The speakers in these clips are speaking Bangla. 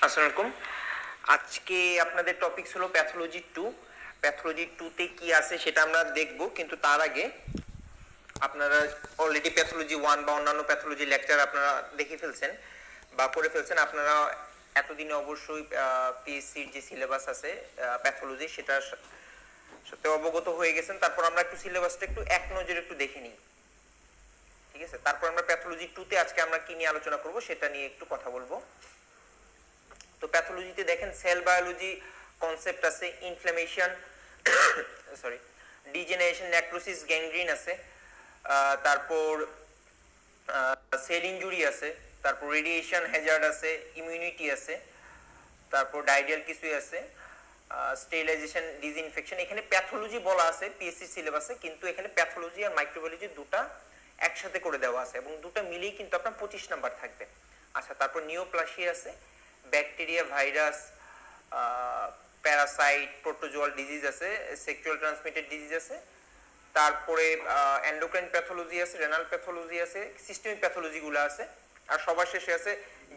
আসসালামু আলাইকুম। আজকে আপনাদের টপিকস হলো প্যাথোলজি 2। প্যাথোলজি 2 তে কি আছে সেটা আমরা দেখব, কিন্তু তার আগে আপনারা অলরেডি প্যাথোলজি 1 বা অন্যান্য প্যাথোলজি লেকচার আপনারা দেখে ফেলছেন বা করে ফেলছেন। আপনারা এতদিনে অবশ্যই পিএসসির যে সিলেবাস আছে প্যাথোলজি সেটার সাথে অবগত হয়ে গেছেন। তারপর আমরা একটু সিলেবাসটা একটু এক নজরে একটু দেখে নিই, ঠিক আছে? তারপর আমরা প্যাথোলজি 2 তে আজকে আমরা কি নিয়ে আলোচনা করব সেটা নিয়ে একটু কথা বলবো। তো প্যাথোলজিতে দেখেন সেল বায়োলজি কনসেপ্ট আছে, inflammation sorry degeneration, necrosis, gangrene আছে, তারপর সেল ইনজুরি আছে, তারপর রেডিয়েশন হ্যাজার্ড আছে, ইমিউনিটি আছে, তারপর ডাইডিয়াল কিছুই আছে, স্টেরিলাইজেশন, ডিসইনফেকশন। এখানে প্যাথোলজি বলা আছে পিএসসি সিলেবাসে, কিন্তু এখানে প্যাথোলজি আর মাইক্রোবায়োলজি দুটা একসাথে করে দেওয়া আছে এবং দুটা মিলেই কিন্তু আপনার 25 নাম্বার থাকবে। আচ্ছা, তারপর নিওপ্লাসিয়া আছে, bacteria, virus, Parasite, protozoal disease আছে, সেক্সুয়াল ট্রান্সমিটেড ডিজিজ আছে, তারপরে এন্ডোক্রাইন প্যাথোলজি আছে, রেনাল প্যাথোলজি আছে, সিস্টেমিক প্যাথোলজি গুলো আছে, আর সবার শেষে আছে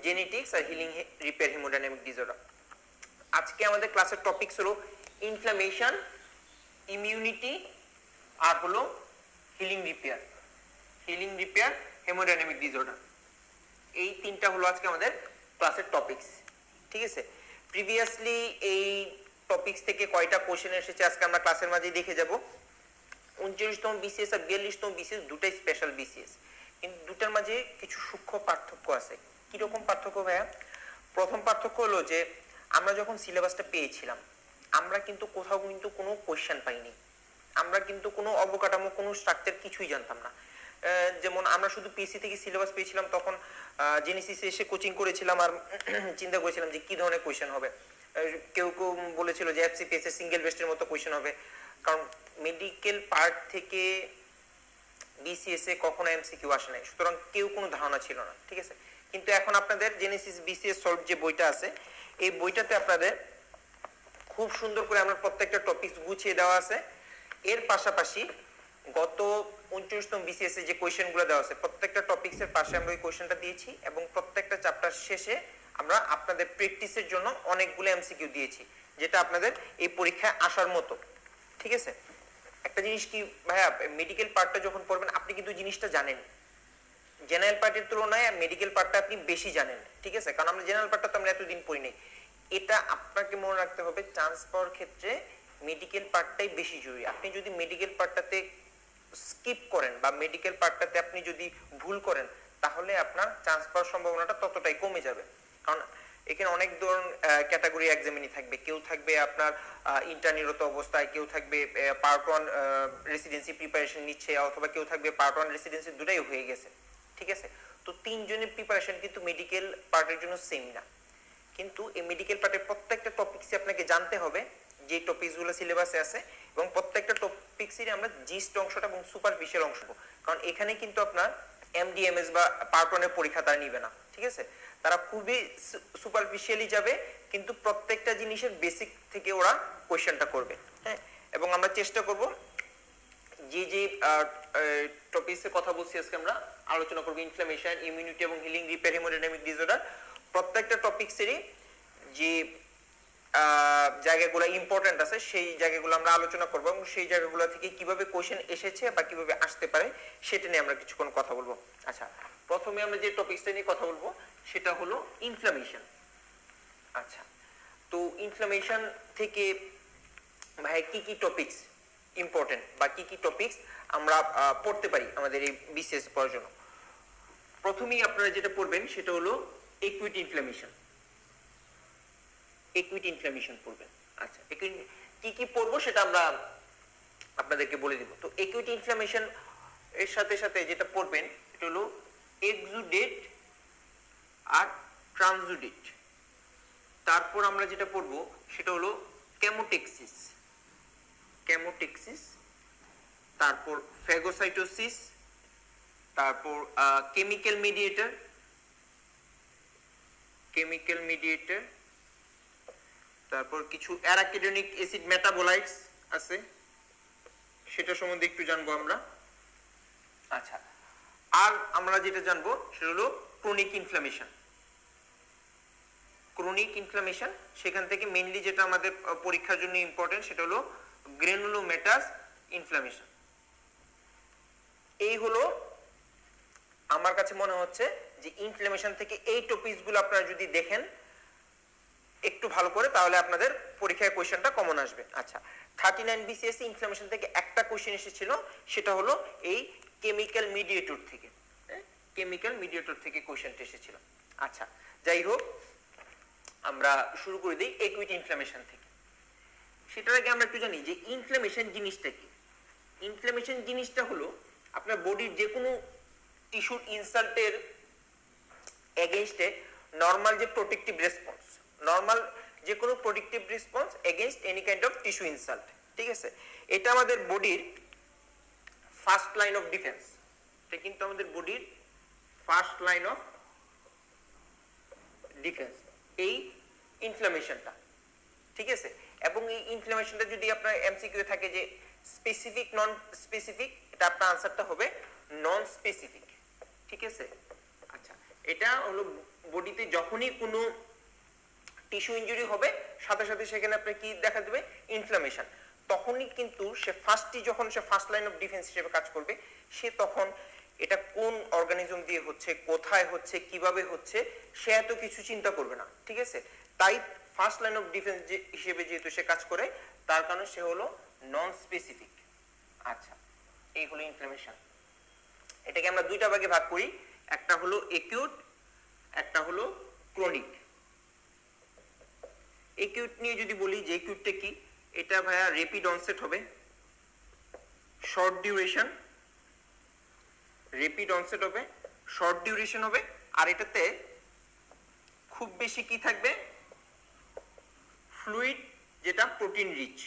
জেনেটিক্স আর হিলিং রিপেয়ার হিমোডাইনামিক ডিসঅর্ডার। আজকে আমাদের ক্লাসের টপিকস হলো ইনফ্লামেশন, ইমিউনিটি, আর হলো হিলিং রিপেয়ার হেমোডাইনামিক ডিসঅর্ডার। এই তিনটা হলো আজকে আমাদের ক্লাসের টপিকস, ঠিক আছে? প্রিভিয়াসলি এই টপিকস থেকে কয়টা কোশ্চেন এসেছে আজকে আমরা ক্লাসের মাঝে দেখে যাব। 39তম বিসিএস আর 42তম বিসিএস দুটাই স্পেশাল বিসিএস, কিন্তু দুটার মাঝে কিছু সূক্ষ্ম পার্থক্য আছে। কিরকম পার্থক্য ভাইয়া? প্রথম পার্থক্য হলো যে আমরা যখন সিলেবাসটা পেয়েছিলাম আমরা কিন্তু কোথাও কিন্তু কোনো কোশ্চেন পাইনি, আমরা কিন্তু কোনো অবকাঠামো, কোনো স্ট্রাকচার কিছুই জানতাম না। যেমন আমরা শুধু পিএসসি থেকে সিলেবাস পেয়েছিলাম, তখন জেনেসিসে এসে কোচিং করেছিলাম আর চিন্তা করেছিলাম যে কি ধরনের কোশ্চেন হবে। কেউ কেউ বলেছিল যে এফসিপিএস এর সিঙ্গেল বেস্টের মতো কোশ্চেন হবে, কারণ মেডিকেল পার্ট থেকে বিসিএস এ কখনো এমসিকিউ আসে নাই, সুতরাং কেউ কোনো ধারণা ছিল না, ঠিক আছে? কিন্তু এখন আপনাদের জেনেসিস বিসিএস সলভ যে বইটা আছে, এই বইটাতে আপনাদের খুব সুন্দর করে আমরা প্রত্যেকটা টপিকস গুছিয়ে দেওয়া আছে। এর পাশাপাশি গত 29তম বিসিএস এ যে কোশ্চেন গুলো দেওয়া আছে প্রত্যেকটা টপিকস এর পাশে আমরা ওই কোশ্চেনটা দিয়েছি, এবং প্রত্যেকটা চ্যাপ্টার শেষে আমরা আপনাদের প্র্যাকটিসের জন্য অনেকগুলো এমসিকিউ দিয়েছি, যেটা আপনাদের এই পরীক্ষায় আসার মতো, ঠিক আছে? একটা জিনিস কি ভাইয়া, মেডিকেল পার্টটা যখন পড়বেন আপনি কিন্তু জিনিসটা জানেন, জেনারেল পার্টের তুলনায় মেডিকেল পার্টটা আপনি বেশি জানেন, ঠিক আছে? কারণ আমরা জেনারেল পার্টটা তো আমরা এতদিন পড়ি নাই। এটা আপনাকে মনে রাখতে হবে, চান্স পাওয়ার ক্ষেত্রে মেডিকেল পার্টটাই বেশি জরুরি। আপনি যদি মেডিকেল পার্টটাতে স্কিপ করেন বা মেডিকেল পার্টটাতে আপনি যদি ভুল করেন, তাহলে আপনার চান্স পাওয়ার সম্ভাবনাটা ততটাই কমে যাবে। কারণ এখানে অনেক ধরনের ক্যাটাগরি এক্সামিনি থাকবে। কেউ থাকবে আপনার ইন্টার্নিরত অবস্থায়, কেউ থাকবে পার্ট 1 রেসিডেন্সি প্রিপারেশন নিচ্ছে, অথবা কেউ থাকবে পার্ট 1 রেসিডেন্সি দুটাই হয়ে গেছে, ঠিক আছে? তো তিনজনের প্রিপারেশন কিন্তু মেডিকেল পার্টের জন্য সেম না, কিন্তু এই মেডিকেল পার্টের প্রত্যেকটা টপিকসই আপনাকে জানতে হবে, যে টপিকসগুলো সিলেবাসে আছে, এবং প্রত্যেকটা টপিকসেরই আমরা জিস্ট অংশটা এবং সুপারফিশিয়াল অংশ, কারণ এখানে কিন্তু আপনার এমডিএমএস বা পার্ট 1 এর পরীক্ষা তারা নিবে না, ঠিক আছে? তারা খুবই সুপারফিশিয়ালি যাবে, কিন্তু প্রত্যেকটা জিনিসের বেসিক থেকে ওরা কোশ্চেনটা করবে, হ্যাঁ? এবং আমরা চেষ্টা করব যে যে টপিকসের কথা বলছি আজকে আমরা আলোচনা করব, ইনফ্লামেশন, ইমিউনিটি এবং হিলিং রিপেয়ার হেমোডাইনামিক ডিসঅর্ডার, প্রত্যেকটা টপিকসেরই যে জায়গাগুলো ইম্পর্টেন্ট আছে সেই জায়গাগুলো আমরা আলোচনা করব, এবং সেই জায়গাগুলো থেকে কিভাবে কোশ্চেন এসেছে বা কিভাবে আসতে পারে সেটা নিয়ে আমরা কিছুক্ষণ কথা বলবো। আচ্ছা, প্রথমে আমরা যে টপিকসটা নিয়ে কথা বলবো সেটা হলো ইনফ্লামেশন। আচ্ছা, তো ইনফ্লামেশন থেকে ভাই কি কি টপিকস ইম্পর্টেন্ট বা কি কি টপিকস আমরা পড়তে পারি আমাদের এই বিসিএস পড়ার জন্য? প্রথমেই আপনারা যেটা পড়বেন সেটা হলো একুইট ইনফ্লামেশন। একুইট ইনফ্লামেশন পড়বেন। আচ্ছা, কি কি পড়বো সেটা আমরা আপনাদেরকে বলে দিব। তো একুইট ইনফ্লামেশন এর সাথে সাথে যেটা পড়বেন এটা হলো এক্সুডেট আর ট্রানজুডেট। তারপর আমরা যেটা পড়বো সেটা হলো কেমোটেক্সিস, তারপর ফ্যাগোসাইটোসিস, তারপর কেমিক্যাল মিডিয়েটর, তারপর কিছু অ্যারাকিডোনিক অ্যাসিড মেটাবোলাইটস আছে, সেটা সম্বন্ধে একটু জানবো আমরা। আচ্ছা, আর আমরা যেটা জানবো সেটা হলো ক্রনিক ইনফ্লামেশন। ক্রনিক ইনফ্লামেশন, সেখান থেকে মেইনলি যেটা আমাদের পরীক্ষার জন্য ইম্পর্টেন্ট সেটা হলো গ্রানুলোমেটাস ইনফ্লামেশন। এই হলো আমার কাছে মনে হচ্ছে যে ইনফ্লামেশন থেকে এই টপিকসগুলো আপনারা যদি দেখেন একটু ভালো করে, তাহলে আপনাদের পরীক্ষায় কোশ্চেনটা কমন আসবে। আচ্ছা, 39 বিসিএস ইনফ্লামেশন থেকে একটা কোশ্চেন এসেছিল, সেটা হলো এই কেমিক্যাল মিডিয়েটর থেকে, কেমিক্যাল মিডিয়েটর থেকে কোশ্চেনটা এসেছিল। আচ্ছা, যাই হোক, আমরা শুরু করে দিই একুইট ইনফ্লামেশন থেকে। সেটার আগে আমরা একটু জানি যে ইনফ্লামেশন জিনিসটা কি। ইনফ্লামেশন জিনিসটা হলো আপনার বডির যে কোনো টিস্যুর ইনসাল্টের এগেইনস্টে নর্মাল যে প্রোটেক্টিভ রেসপন্স, নর্মাল যে কোনো protective response against any kind of tissue insult, ঠিক আছে? এটা আমাদের বডির ফার্স্ট লাইন অফ ডিফেন্স। এটা কিন্তু আমাদের বডির ফার্স্ট লাইন অফ ডিফেন্স এই ইনফ্লামেশনটা, ঠিক আছে? এবং এই ইনফ্লামেশনটা যদি আপনার এমসিকিউ থাকে যে স্পেসিফিক নন স্পেসিফিক, এটা আপনার আনসারটা হবে নন স্পেসিফিক, ঠিক আছে? আচ্ছা, এটা হলো বডিতে যখনই কোনো টিস্যু ইনজুরি হবে সাথে সাথে সেখানে আপনার কি দেখা দেবে, ইনফ্লামেশন। তখনই কিন্তু সে যখন সে ফার্স্ট লাইন অফ ডিফেন্স হিসেবে কাজ করবে, সে তখন এটা কোন অর্গানিজম দিয়ে হচ্ছে, কোথায় হচ্ছে, কিভাবে হচ্ছে, সে এত কিছু চিন্তা করবে না, ঠিক আছে? তাই ফার্স্ট লাইন অফ ডিফেন্স হিসেবে যেহেতু সে কাজ করে, তার কারণে সে হলো নন স্পেসিফিক। আচ্ছা, এই হলো ইনফ্লামেশন। এটাকে আমরা দুইটা ভাগে ভাগ করি, একটা হলো একিউট, একটা হলো ক্রনিক। একিউট নিয়ে যদি বলি যে একিউটটা কি, এটা ভাইয়া র্যাপিড অনসেট হবে, শর্ট ডিউরেশন, র্যাপিড অনসেট হবে, শর্ট ডিউরেশন হবে, আর এটাতে খুব বেশি কি থাকবে, ফ্লুইড, যেটা প্রোটিন রিচ,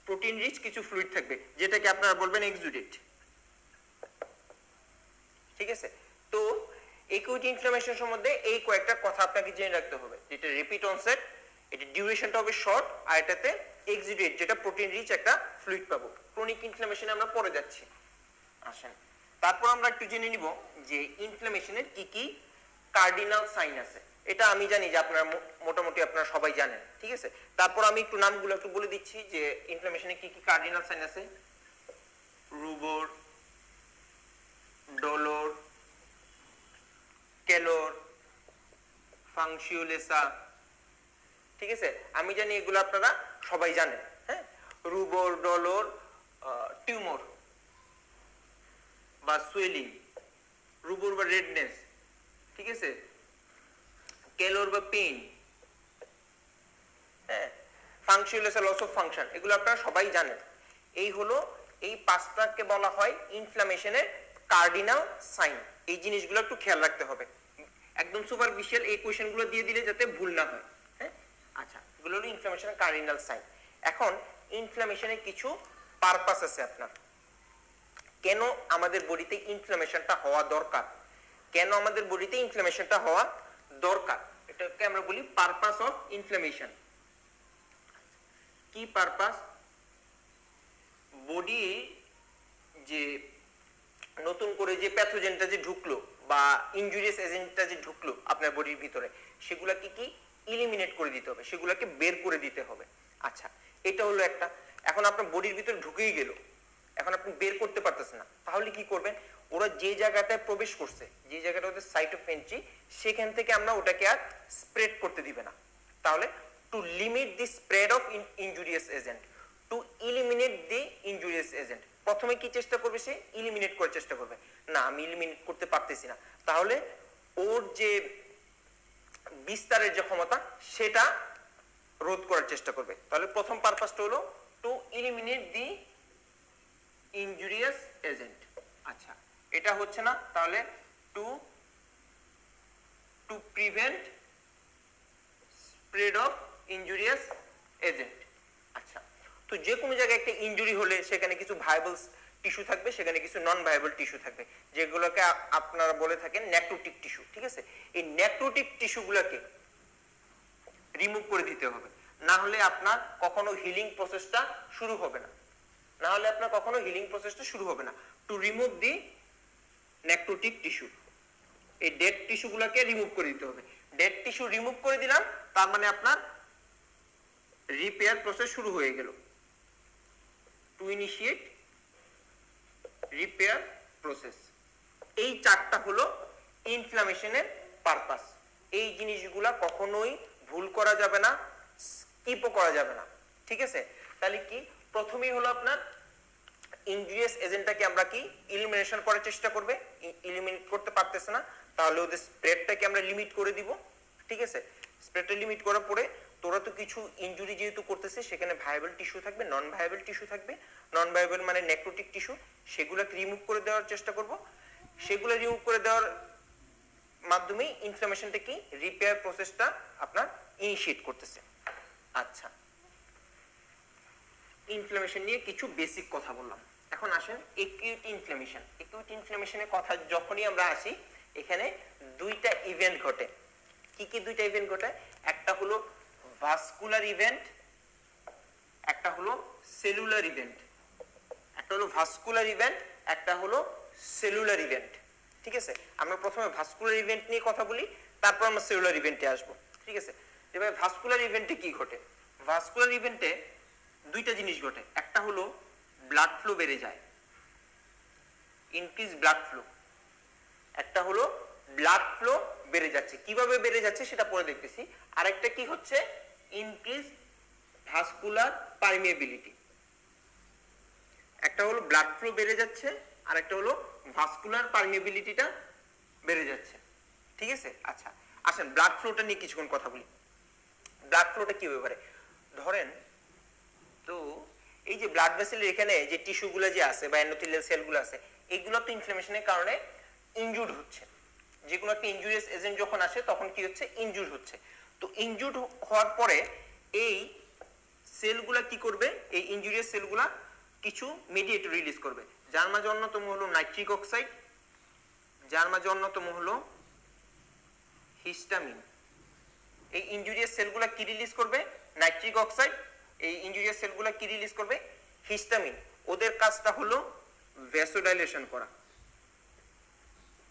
প্রোটিন রিচ কিছু ফ্লুইড থাকবে, যেটাকে আপনারা বলবেন এক্সুডেট, ঠিক আছে? তো একিউট ইনফ্লামেশন সম্বন্ধে এই কয়েকটা কথা আপনাকে জেনে রাখতে হবে। যেটা রিপিট অনসেট, এটা ডিউরেশনটা হবে শর্ট, আর এটাতে এক্সুডেট, যেটা প্রোটিন রিচ একটা ফ্লুইড পাবো। ক্রনিক ইনফ্লামেশনে আমরা পরে যাচ্ছি, আসেন। তারপর আমরা একটু জেনে নিব যে ইনফ্লামেশনের কি কি কার্ডিনাল সাইন আছে। এটা আমি জানি যে আপনারা মোটামুটি আপনারা সবাই জানেন, ঠিক আছে? তারপর আমি একটু নামগুলো একটু বলে দিচ্ছি যে ইনফ্লামেশনে কি কি কার্ডিনাল সাইন আছে। রুবোর, ডলোর, কেলোর, ফাংশিওলেসা, ঠিক আছে? আমি জানি এগুলো আপনারা সবাই জানেন, হ্যাঁ? রুবোর, ডলোর, টিউমর বা সুয়েলিং, রুবোর বা রেডনেস, ঠিক আছে? কেলোর বা পেইন, হ্যাঁ? ফাংশিওলেসা লস অফ ফাংশন, এগুলো আপনারা সবাই জানেন। এই হলো এই পাঁচটাকে বলা হয় ইনফ্লামেশনের কার্ডিনাল সাইন। এই জিনিসগুলো একটু খেয়াল রাখতে হবে, একদম সুপারফিশিয়াল এই কোশ্চেনগুলো দিয়ে দিলে যাতে ভুল না হয়, হ্যাঁ? আচ্ছা, এগুলো হলো ইনফ্লামেশনের কার্ডিনাল সাইন। এখন ইনফ্লামেশনের কিছু পারপাস আছে আপনার, কেন আমাদের বডিতে ইনফ্লামেশনটা হওয়া দরকার, কেন আমাদের বডিতে ইনফ্লামেশনটা হওয়া দরকার, এটাকে আমরা বলি পারপাস অফ ইনফ্লামেশন। কি পারপাস? বডি যে নতুন করে যে প্যাথোজেনটা যে ঢুকলো বা ইনজুরিয়াস এজেন্টটা যে ঢুকলো আপনার বডির ভিতরে, সেগুলোকে কি ইলিমিনেট করে দিতে হবে, সেগুলোকে বের করে দিতে হবে। আচ্ছা, এটা হলো একটা। এখন আপনার বডির ভিতরে ঢুকেই গেল, এখন আপনি বের করতে পারতেছেন না, তাহলে কি করবেন? ওরা যে জায়গাটায় প্রবেশ করছে, যে জায়গাটা ওদের সাইট অফ এন্ট্রি, সেখান থেকে আমরা ওটাকে আর স্প্রেড করতে দিবে না। তাহলে to limit the spread of injurious agent, to eliminate the injurious agent, প্রথমে কি চেষ্টা করবে? সে ইলিমিনেট করার চেষ্টা করবে। না, আমি ইলিমিনেট করতে পারতেছি না, তাহলে ওর যে বিস্তারের যে ক্ষমতা সেটা রোধ করার চেষ্টা করবে। তাহলে প্রথম পারপাসটা হলো two eliminate the injurious agent. আচ্ছা, এটা হচ্ছে না, তাহলে to prevent spread of injurious agent. আচ্ছা, তো যে কোনো জায়গায় একটা ইনজুরি হলে সেখানে কিছু ভায়াবল টিস্যু থাকবে, সেখানে কিছু নন ভায়াবল টিস্যু থাকবে, যেগুলোকে আপনারা বলে থাকেন নেক্রোটিক টিস্যু, ঠিক আছে? এই নেক্রোটিক টিস্যুগুলোকে রিমুভ করে দিতে হবে, না হলে আপনার কখনো হিলিং প্রসেসটা শুরু হবে না, না হলে আপনার কখনো হিলিং প্রসেসটা শুরু হবে না। To remove the necrotic tissue, এই ডেড টিস্যুগুলোকে রিমুভ করে দিতে হবে। ডেড টিস্যু রিমুভ করে দিলাম, তার মানে আপনার রিপেয়ার প্রসেস শুরু হয়ে গেল। To initiate repair process. এই চারটা হলো ইনফ্লামেশনের পারপাস। এই জিনিসগুলা কখনোই ভুল করা যাবে না, স্কিপও করা যাবে না, ঠিক আছে? তাহলে কি প্রথমেই হলো আপনার ইনজুরিয়াস এজেন্টটাকে আমরা কি ইলিমিনেশন করার চেষ্টা করবে, ইলিমিনেট করতে পারতেছে না, তাহলে ওদের স্প্রেডটাকে আমরা লিমিট করে দিব, ঠিক আছে? স্প্রেডটা লিমিট করার পরে তোরা তো কিছু ইনজুরি যেহেতু করতেছে সেখানে ভায়াবল টিস্যু থাকবে, নন ভায়াবল টিস্যু থাকবে। নন ভায়াবল মানে নেক্রোটিক টিস্যু, সেগুলোকে রিমুভ করে দেওয়ার চেষ্টা করব। সেগুলো রিমুভ করে দেওয়ার মাধ্যমে ইনফ্লামেশনটা কি রিপেয়ার প্রসেসটা আপনার ইনিশিয়েট করতেছে। আচ্ছা, ইনফ্লামেশন নিয়ে কিছু বেসিক কথা বললাম। এখন আসেন একিউট ইনফ্লামেশন। একিউট ইনফ্লামেশনের কথা যখনই আমরা আসি, এখানে দুইটা ইভেন্ট ঘটে। কি কি দুইটা ইভেন্ট ঘটে? একটা হলো ভাস্কুলার ইভেন্ট, একটা হলো সেলুলার ইভেন্ট। একটা হলো ভাস্কুলার ইভেন্ট, একটা হলো সেলুলার ইভেন্ট, ঠিক আছে? আমরা প্রথমে ভাস্কুলার ইভেন্ট নিয়ে কথা বলি, তারপর আমরা সেলুলার ইভেন্টে আসবো, ঠিক আছে? এবার ভাস্কুলার ইভেন্টে কি ঘটে? ভাস্কুলার ইভেন্টে দুইটা জিনিস ঘটে। একটা হলো ব্লাড ফ্লো বেড়ে যায়, ইনক্রিজ ব্লাড ফ্লো। একটা হলো ব্লাড ফ্লো বেড়ে যাচ্ছে, কিভাবে বেড়ে যাচ্ছে সেটা পরে দেখতেছি। আরেকটা কি হচ্ছে? Increase vascular permeability. একটা হলো ব্লাড ফ্লো বেড়ে যাচ্ছে, আর একটা হলো ভাস্কুলার পারমিয়েবিলিটিটা বেড়ে যাচ্ছে, ঠিক আছে? আচ্ছা, আসেন ব্লাড ফ্লোটা নিয়ে কিছুক্ষণ কথা বলি। ব্লাড ফ্লোটা কি ব্যাপারে? ধরেন তো এই যে ব্লাড ভেসেলের এখানে যে টিস্যুগুলো যে আছে বা এন্ডোথেলিয়াল সেলগুলো আছে, এগুলো তো ইনফ্লামেশনের কারণে ইনজুর্ড হচ্ছে। যে কোনো একটা ইনজুরিয়াস এজেন্ট যখন আসে তখন কি হচ্ছে? ইনজুর্ড হচ্ছে। তো ইনজুর্ড হওয়ার পরে এই সেলগুলা কি করবে? এই ইনজুরিয়াস সেলগুলা কিছু মেডিয়েটর রিলিজ করবে, যার মাঝে অন্যতম হলো নাইট্রিক অক্সাইড, যার মাঝে অন্যতম হলো হিস্টামিন। এই ইনজুরিয়াস সেলগুলা কি রিলিজ করবে? Nitric oxide. এই ইনজুরিয়াস সেলগুলা কি রিলিজ করবে? হিস্টামিন। ওদের কাজটা হলো ভ্যাসোডাইলেশন করা,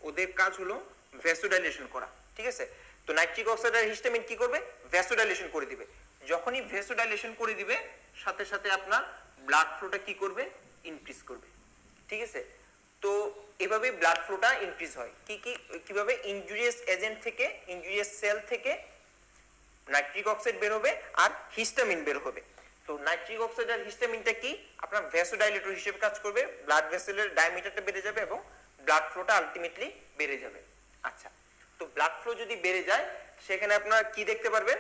ওদের কাজ হলো ভ্যাসোডাইলেশন করা, ঠিক আছে? তো নাইট্রিক অক্সাইড আর হিস্টামিন কি করবে? ভ্যাসোডাইলেশন করে দিবে। যখনই ভ্যাসোডাইলেশন করে দিবে, সাথে সাথে আপনার ব্লাড ফ্লোটা কি করবে? ইনক্রিজ করবে, ঠিক আছে? তো এভাবে ব্লাড ফ্লোটা ইনক্রিজ হয়। কিভাবে? ইনজুরিয়াস এজেন্ট থেকে, ইনজুরিয়াস সেল থেকে নাইট্রিক অক্সাইড বের হবে আর হিস্টামিন বের হবে। তো নাইট্রিক অক্সাইড আর হিস্টামিনটা কি? আপনার ভ্যাসোডাইলেটর হিসেবে কাজ করবে, ব্লাড ভেসেলের ডায়ামিটারটা বেড়ে যাবে এবং ব্লাড ফ্লোটা আলটিমেটলি বেড়ে যাবে। আচ্ছা, তো ব্লাড ফ্লো যদি বেড়ে যায়, সেখানে আপনারা কি দেখতে পারবেন?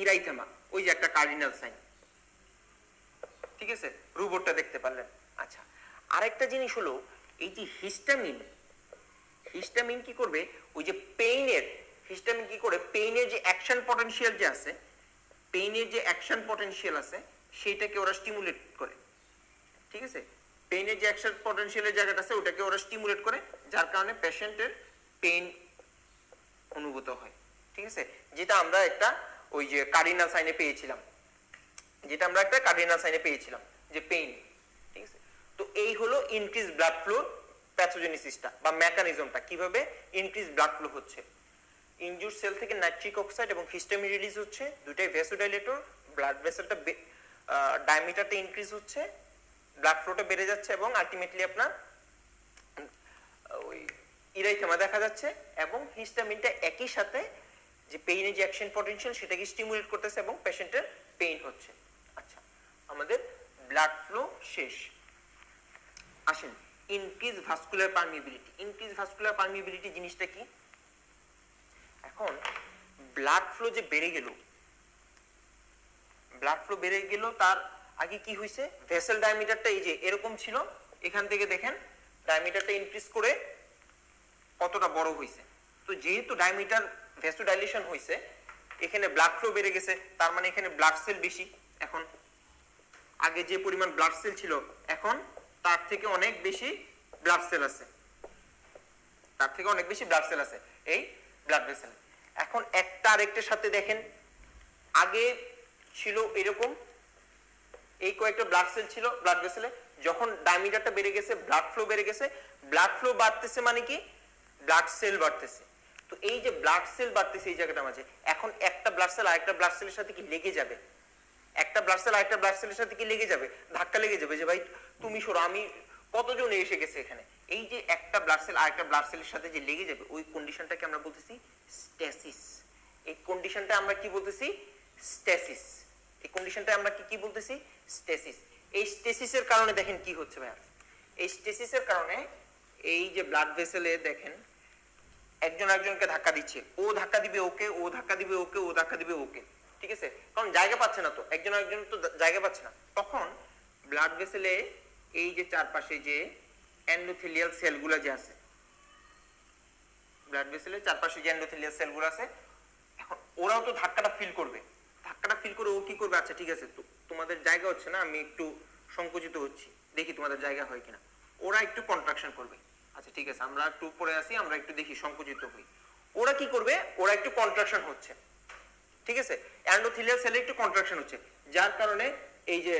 ইরাইথেমা, ওই যে একটা কার্ডিনাল সাইন, ঠিক আছে? রুবোটটা দেখতে পারলেন। আচ্ছা, আরেকটা জিনিস হলো এই যে হিস্টামিন, হিস্টামিন কি করবে? ওই যে পেইনের, হিস্টামিন কি করে? পেইনের যে অ্যাকশন পটেনশিয়াল যে আছে, পেইনের যে অ্যাকশন পটেনশিয়াল আছে সেইটাকে ওরা স্টিমুলেট করে, ঠিক আছে? পেইনের যে অ্যাকশন পটেনশিয়ালের জায়গাটা আছে ওটাকে ওরা স্টিমুলেট করে, যার কারণে পেশেন্টের পেইন অনুভূত হয়, ঠিক আছে? যেটা আমরা একটা ওই যে কার্ডিনাল সাইনে পেয়েছিলাম, যেটা আমরা একটা কার্ডিনাল সাইনে পেয়েছিলাম যে পেইন, ঠিক আছে? তো এই হলো ইনক্রিজ ব্লাড ফ্লো প্যাথোজেনেসিসটা বা মেকানিজমটা, কিভাবে ইনক্রিজ ব্লাড ফ্লো হচ্ছে। ইনজুর্ড সেল থেকে নাইট্রিক অক্সাইড এবং হিস্টামিন রিলিজ হচ্ছে, দুটাই ভ্যাসোডাইলেটর, ব্লাড ভেসেলটা ডায়ামিটারটা ইনক্রিজ হচ্ছে, ব্লাড ফ্লোটা বেড়ে যাচ্ছে এবং আলটিমেটলি আপনার ওই ইরাইথেমা দেখা যাচ্ছে এবং হিস্টামিনটা একই সাথে যে পেইনের যে অ্যাকশন পটেনশিয়াল সেটাকে স্টিমুলেট করতেছে এবং পেশেন্টের পেইন হচ্ছে। আচ্ছা, আমাদের ব্লাড ফ্লো শেষ। আসেন increase vascular permeability. Increase vascular permeability জিনিসটা কি? এখন ব্লাড ফ্লো যে বেড়ে গেল, ব্লাড ফ্লো বেড়ে গেল, তার আগে কি হয়েছে? ভেসেল ডায়ামিটারটা এই যে এরকম ছিল, এখান থেকে দেখেন ডায়ামিটারটা ইনক্রিজ করে কতটা বড় হয়েছে। তো যেহেতু ডায়ামিটার ভ্যাসোডাইলেশন হয়েছে, এখানে ব্লাড ফ্লো বেড়ে গেছে, তার মানে এখানে ব্লাড সেল বেশি। এখন আগে যে পরিমাণ ব্লাড সেল ছিল, এখন তার থেকে অনেক বেশি ব্লাড সেল আছে, তার থেকে অনেক বেশি ব্লাড সেল আছে এই ব্লাড ভেসেল। এখন একটা আরেকটার সাথে দেখেন, আগে ছিল এরকম, এই কয়েকটা ব্লাড সেল ছিল ব্লাড ভেসেলে, যখন ডায়ামিটারটা বেড়ে গেছে ব্লাড ফ্লো বেড়ে গেছে। ব্লাড ফ্লো বাড়তেছে মানে কি? ব্লাড সেল বাড়তেছে। তো এই যে ব্লাড সেল বাড়তেছে এই জায়গাটার মাঝে, এখন একটা ব্লাড সেল আরেকটা ব্লাড সেলের সাথে কি লেগে যাবে, একটা ব্লাড সেল আরেকটা ব্লাড সেলের সাথে কি লেগে যাবে, ধাক্কা লেগে যাবে যে ভাই তুমি সরো, আমি কতজন এসে গেছে এখানে। এই যে একটা ব্লাড সেল আরেকটা ব্লাড সেলের সাথে যে লেগে যাবে, ওই কন্ডিশনটাকে আমরা বলতেছি স্ট্যাসিস। এই কন্ডিশনটা আমরা কি বলতেছি, স্ট্যাসিস। এই কন্ডিশনটা আমরা কি বলতেছি, স্ট্যাসিস। এই স্ট্যাসিসের কারণে দেখেন কি হচ্ছে ভাইয়া, এই স্ট্যাসিসের কারণে এই যে ব্লাড ভেসেলে দেখেন একজন একজনকে ধাক্কা দিচ্ছে, ও ধাক্কা দিবে ওকে, ও ধাক্কা দিবে ওকে, ও ধাক্কা দিবে ওকে, ঠিক আছে, কারণ জায়গা পাচ্ছে না তো, একজন একজন তো জায়গা পাচ্ছে না। তখন ব্লাড ভেসেলে এই যে চারপাশে যে এন্ডোথেলিয়াল সেলগুলো যে আছে, ব্লাড ভেসেলের চারপাশে যে এন্ডোথেলিয়াল সেলগুলো আছে, এখন ওরাও তো ধাক্কাটা ফিল করবে, ধাক্কাটা ফিল করে ও কি করবে, আচ্ছা ঠিক আছে, তো তোমাদের জায়গা হচ্ছে না, আমি একটু সংকুচিত হচ্ছি, দেখি তোমাদের জায়গা হয় কিনা, ওরা একটু কন্ট্রাকশন করবে, আচ্ছা ঠিক আছে আমরা একটু পরে আসি, আমরা একটু দেখি সংকুচিত হই, ওরা কি করবে, ওরা একটু কন্ট্রাকশন হচ্ছে, ঠিক আছে, এন্ডোথেলিয়াল সেলে একটু কন্ট্রাকশন হচ্ছে, যার কারণে এই যে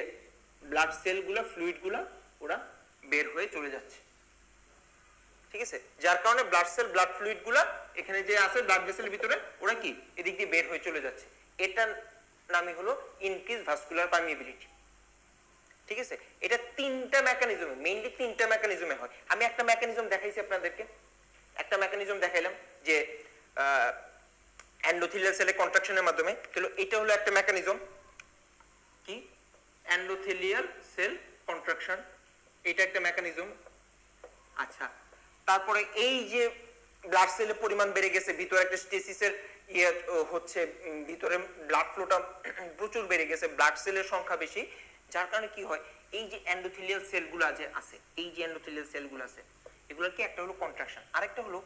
ব্লাড সেলগুলো ফ্লুইডগুলো ওরা বের হয়ে চলে যাচ্ছে, ঠিক আছে, যার কারণে ব্লাড সেল ব্লাড ফ্লুইডগুলো এখানে যে আছে ব্লাড ভেসেলের ভিতরে ওরা কি এদিক দিয়ে বের হয়ে চলে যাচ্ছে, এটার নামই হলো ইনক্রিজ ভাস্কুলার পারমিয়াবিলিটি, ঠিক আছে। এটা তিনটা মেকানিজমে, মেইনলি তিনটা মেকানিজমে হয়। আমি একটা মেকানিজম দেখাইছি আপনাদেরকে, একটা মেকানিজম দেখাইলাম যে এন্ডোথেলিয়াল সেলের কন্ট্রাকশনের মাধ্যমে, তাহলে এটা হলো একটা মেকানিজম, কি এন্ডোথেলিয়াল সেল কন্ট্রাকশন, এটা একটা মেকানিজম। আচ্ছা, তারপরে এই যে ব্লাড সেলের পরিমাণ বেড়ে গেছে, ভিতরে একটা স্টেসিসের ইয়ে হচ্ছে, ভিতরে ব্লাড ফ্লোটা প্রচুর বেড়ে গেছে, ব্লাড সেলের সংখ্যা বেশি, যার কারণে কি হয়, এই যে এন্ডোথেলিয়াল সেলগুলো যে আছে, এই যে এন্ডোথেলিয়াল সেলগুলো আছে, এগুলোর কি একটা হলো কন্ট্রাকশন, আরেকটা হলো